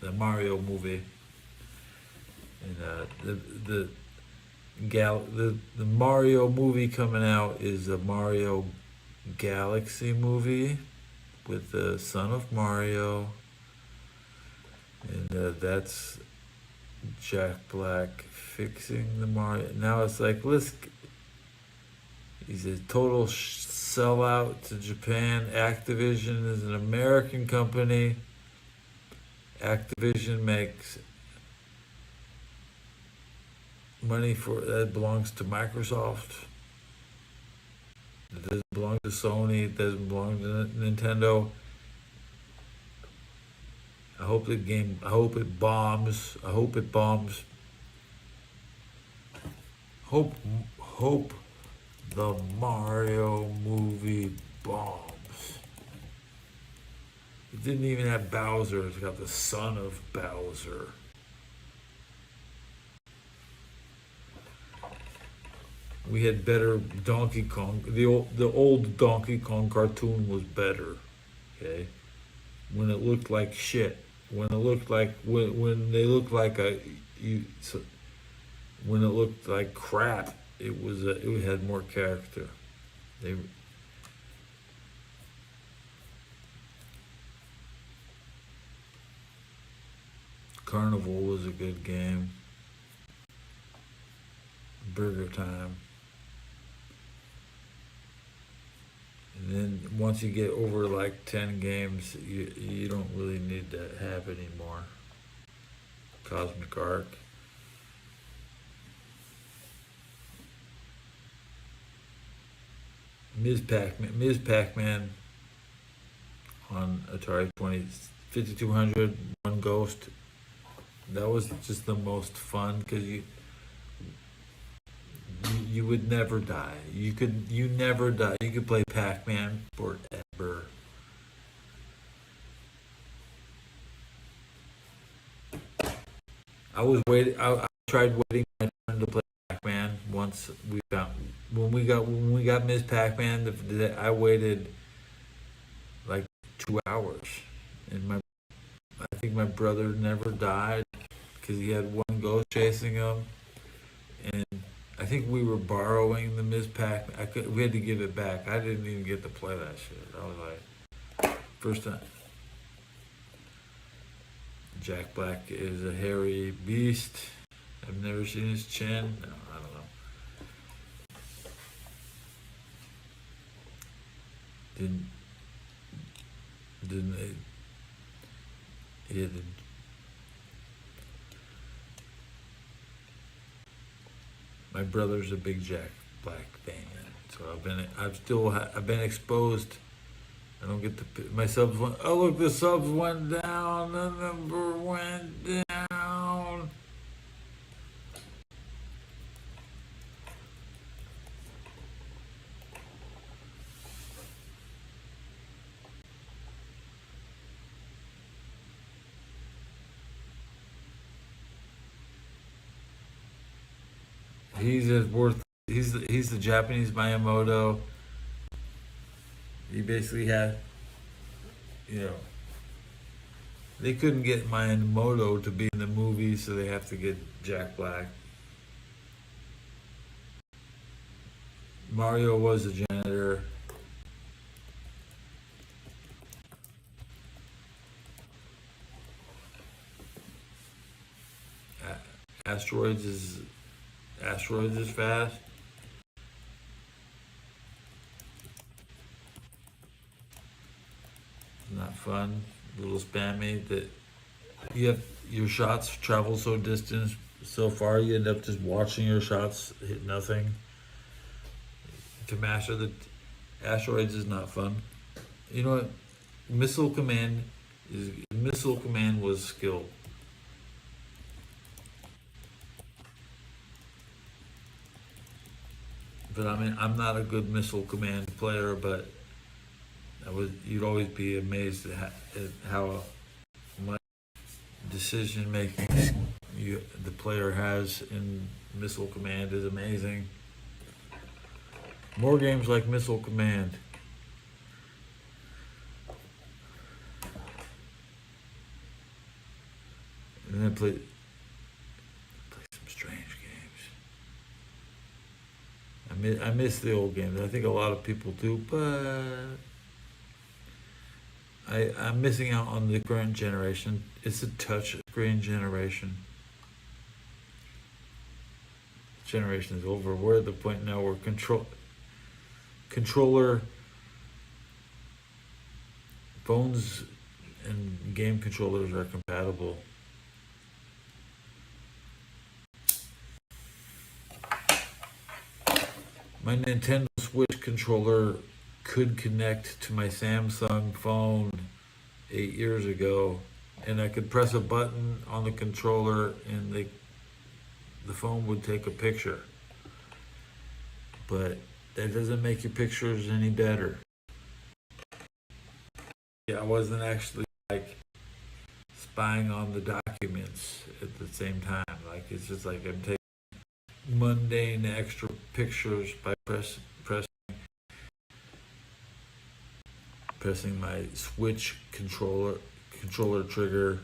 the Mario movie. And the Mario movie coming out is a Mario Galaxy movie with the son of Mario, and that's Jack Black fixing the Mario. Now it's like, he's a total sellout to Japan. Activision is an American company. Activision makes money that belongs to Microsoft. It doesn't belong to Sony. It doesn't belong to Nintendo. I hope it bombs. I hope it bombs. Hope the Mario movie bombs. It didn't even have Bowser. It's got the son of Bowser. We had better Donkey Kong. The old Donkey Kong cartoon was better. Okay, when it looked like shit. When it looked like when they looked like when it looked like crap. It had more character. Carnival was a good game. Burger Time. And then once you get over like 10 games, you don't really need to have anymore. Cosmic Arc. Ms. Pac-Man on Atari 5200, One Ghost. That was just the most fun because you would never die. You never die. You could play Pac-Man forever. I tried waiting my turn to play Pac-Man once when we got Ms. Pac-Man. I waited like 2 hours, and I think my brother never died because he had one ghost chasing him, and I think we were borrowing the Ms. Pac. We had to give it back. I didn't even get to play that shit. I was like, first time. Jack Black is a hairy beast. I've never seen his chin. No, I don't know. Didn't they? Yeah, my brother's a big Jack Black fan, so I've been exposed. I don't get my subs went. Oh look, the subs went down. The number went down. He's the Japanese Miyamoto. He basically had, they couldn't get Miyamoto to be in the movie, so they have to get Jack Black. Mario was a janitor. Asteroids is fast. Not fun. A little spammy. That your shots travel so far, you end up just watching your shots hit nothing. To master the asteroids is not fun. You know what? Missile command was skill. But I mean, I'm not a good missile command player, but you'd always be amazed at how much decision making the player has in Missile Command is amazing. More games like Missile Command. And then play some strange games. I miss the old games. I think a lot of people do, but I'm missing out on the current generation. It's a touch screen generation. Generation is over. We're at the point now where controller phones and game controllers are compatible. My Nintendo Switch controller could connect to my Samsung phone 8 years ago, and I could press a button on the controller and the phone would take a picture. But that doesn't make your pictures any better. Yeah, I wasn't actually like spying on the documents at the same time. Like it's just like I'm taking mundane extra pictures by pressing my Switch controller trigger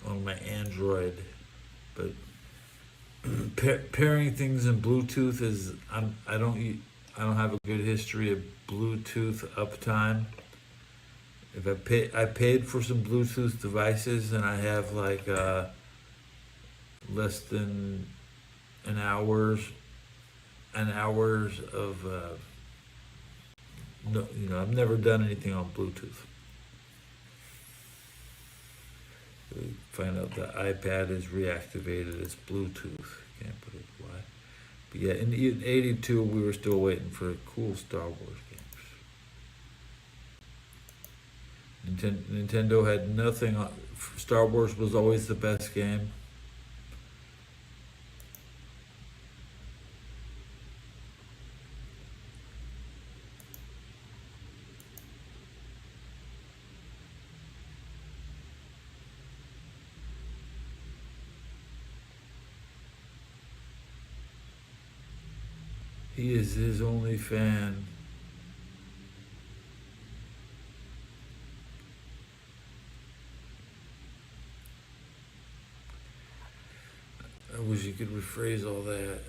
on my Android. But pairing things in Bluetooth is I don't have a good history of Bluetooth uptime. If I paid for some Bluetooth devices and I have like less than an hours of no, I've never done anything on Bluetooth. We find out the iPad is reactivated as Bluetooth. Can't put it why. But yeah, in '82 we were still waiting for cool Star Wars games. Nintendo had nothing on. Star Wars was always the best game. He is his only fan. I wish you could rephrase all that.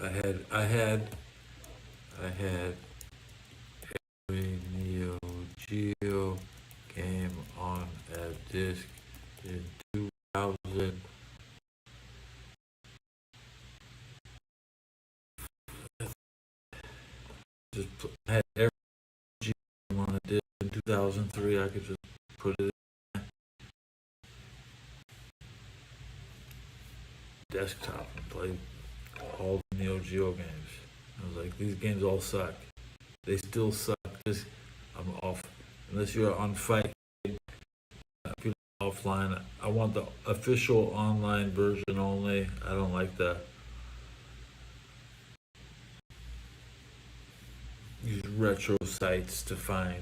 I had every Neo Geo game on a disc in 2000. I had every Geo game on a disc in 2003. I could just put it in desktop and play all the Neo Geo games. I was like, these games all suck. They still suck. Just I'm off. Unless you're on Fight, if you're offline, I want the official online version only. I don't like the use retro sites to find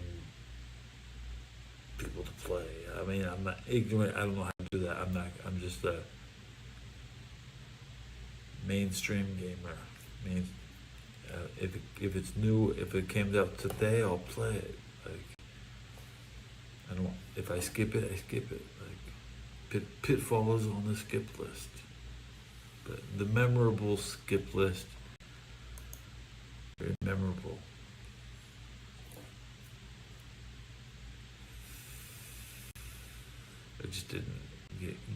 people to play. I mean, I'm not ignorant. I don't know how to do that. I'm just a mainstream gamer. If it's new, if it came out today, I'll play it. Like, I don't. If I skip it, I skip it. Like, Pitfall is on the skip list, but the memorable skip list, very memorable. I just didn't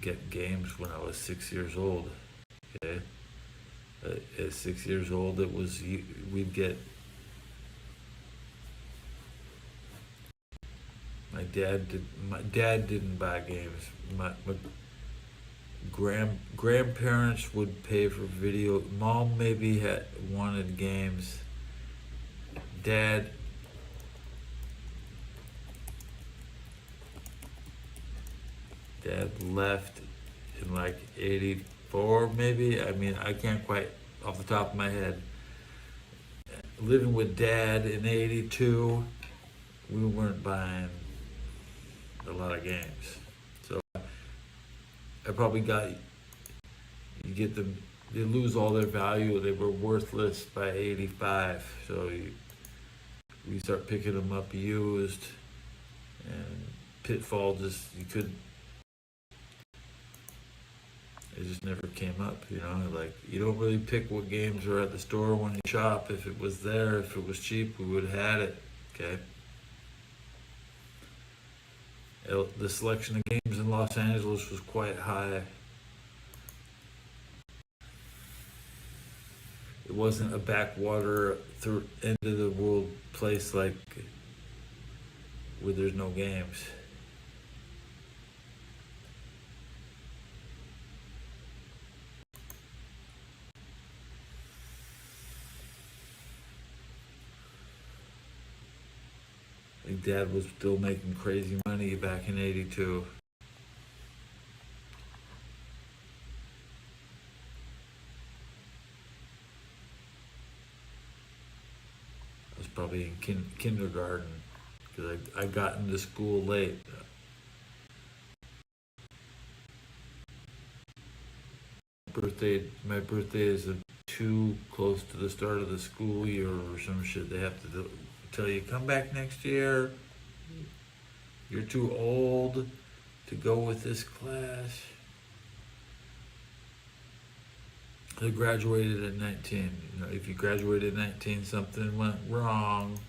get games when I was 6 years old. Okay. At 6 years old, we'd get. My dad didn't buy games. My grandparents would pay for video. Mom maybe wanted games. Dad left in like 84 maybe. I mean, I can't quite off the top of my head. Living with Dad in 82, we weren't buying a lot of games. So I probably you get them, they lose all their value. They were worthless by 85. So we start picking them up used, and Pitfall it just never came up, like you don't really pick what games are at the store when you shop. If it was there, if it was cheap, we would have had it, okay? The selection of games in Los Angeles was quite high. It wasn't a backwater end of the world place like where there's no games. Dad was still making crazy money back in 82. I was probably in kindergarten because I got into school late. My birthday is too close to the start of the school year or some shit. They have to tell you, come back next year. You're too old to go with this class. I graduated at 19. If you graduated at 19, something went wrong.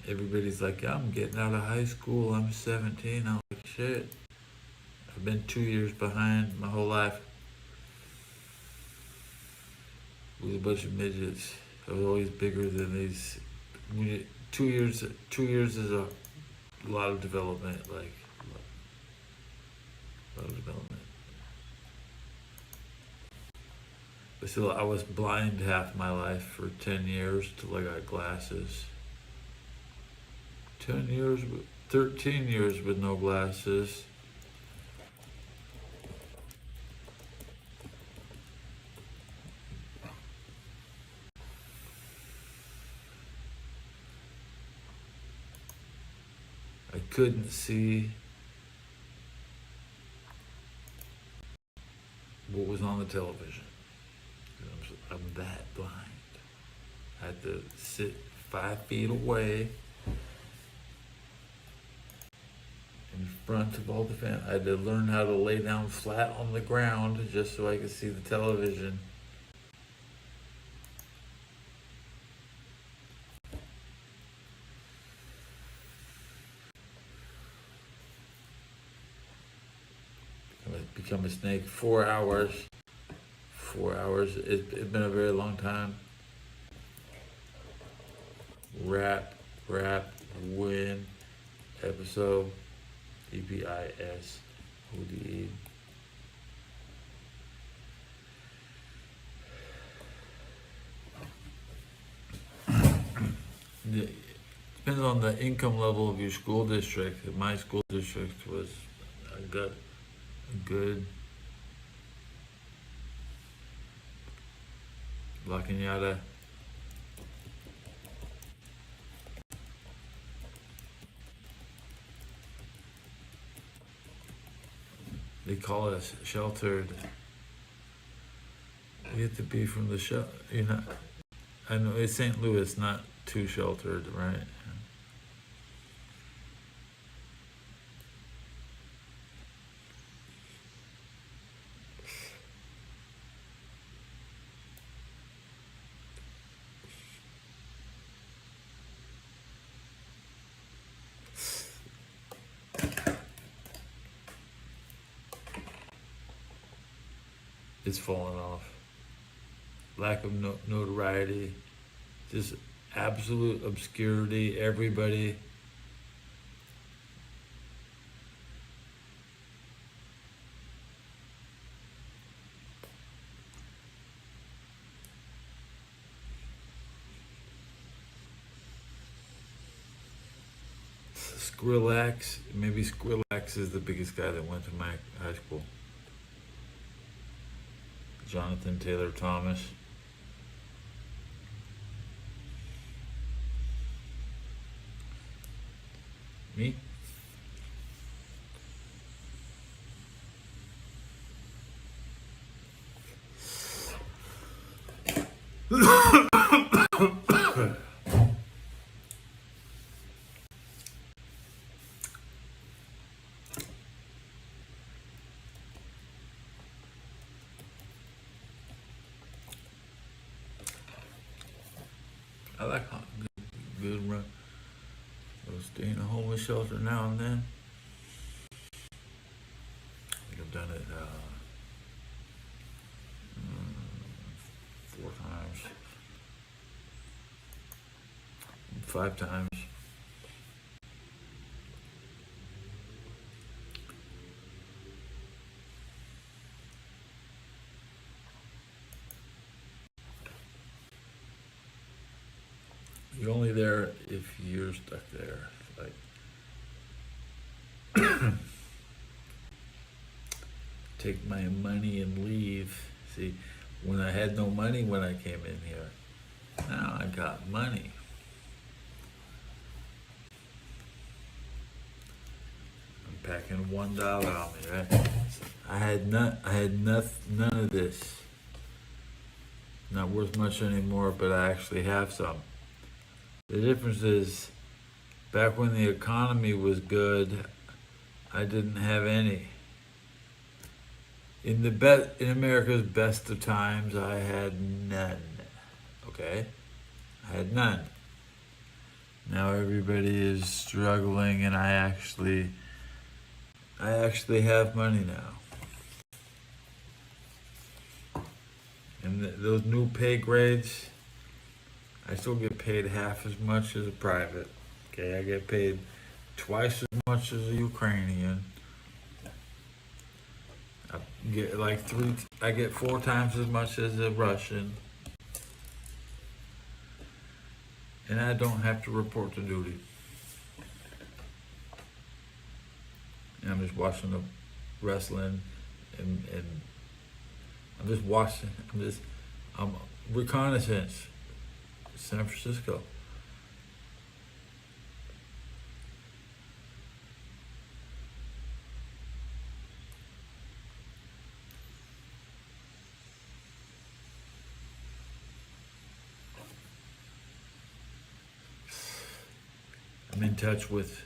Everybody's like, I'm getting out of high school. I'm 17. I'm like, shit. I've been 2 years behind my whole life. With a bunch of midgets. I was always bigger than these. 2 years is a lot of development, like a lot of development. But still, I was blind half my life for 10 years till I got glasses. 13 years with no glasses. I couldn't see what was on the television. I'm that blind. I had to sit 5 feet away in front of all the fans. I had to learn how to lay down flat on the ground just so I could see the television. become a snake. 4 hours. 4 hours. It's been a very long time. Rap, win, episode, EPISODE. It depends on the income level of your school district. My school district was a good La Cañada. They call us sheltered. You have to be from the shelter. You're not. I know it's St. Louis, not too sheltered, right? It's fallen off. Lack of notoriety, just absolute obscurity. Everybody. Skrillex, maybe Skrillex is the biggest guy that went to my high school. Jonathan Taylor Thomas. Me? I like good run. I'll stay in a homeless shelter now and then. I think I've done it 4 times, 5 times. You're only there if you're stuck there. Like, take my money and leave. See, when I had no money when I came in here, now I got money. I'm packing $1 on me, right? I had none of this. Not worth much anymore, but I actually have some. The difference is, back when the economy was good, I didn't have any. In America's best of times, I had none. Okay? I had none. Now everybody is struggling, and I actually have money now. And those new pay grades, I still get paid half as much as a private. Okay, I get paid twice as much as a Ukrainian. I get 4 times as much as a Russian. And I don't have to report to duty. And I'm just watching the wrestling and I'm reconnaissance. San Francisco. I'm in touch with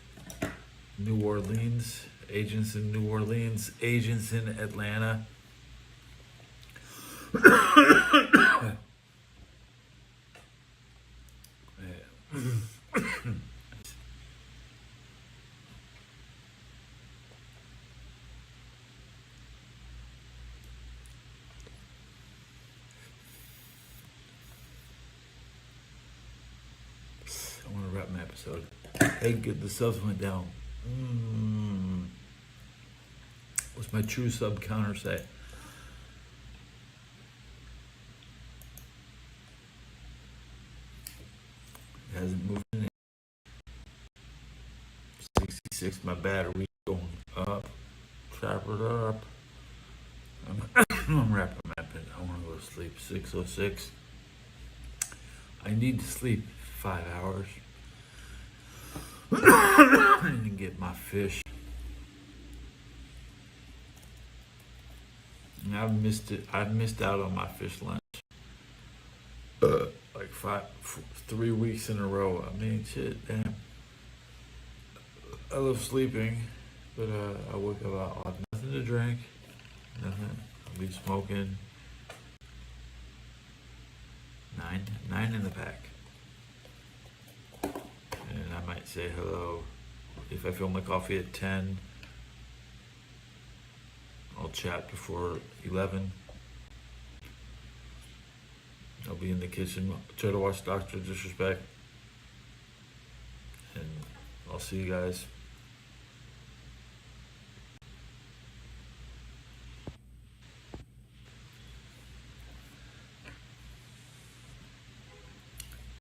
New Orleans, agents in New Orleans, agents in Atlanta. episode. Hey, good, the subs went down. What's my true sub counter say? It hasn't moved in 66, my battery's going up. Chop it up. I'm wrapping my bed. I want to go to sleep. 6:06. I need to sleep 5 hours. I need to get my fish. And I've missed out on my fish lunch. Like 3 weeks in a row. I mean, shit, damn. I love sleeping, but I wake up, I'll have nothing to drink, nothing. I'll be smoking. Nine in the pack. And I might say hello. If I fill my coffee at 10, I'll chat before 11. I'll be in the kitchen, try to watch Dr. Disrespect. And I'll see you guys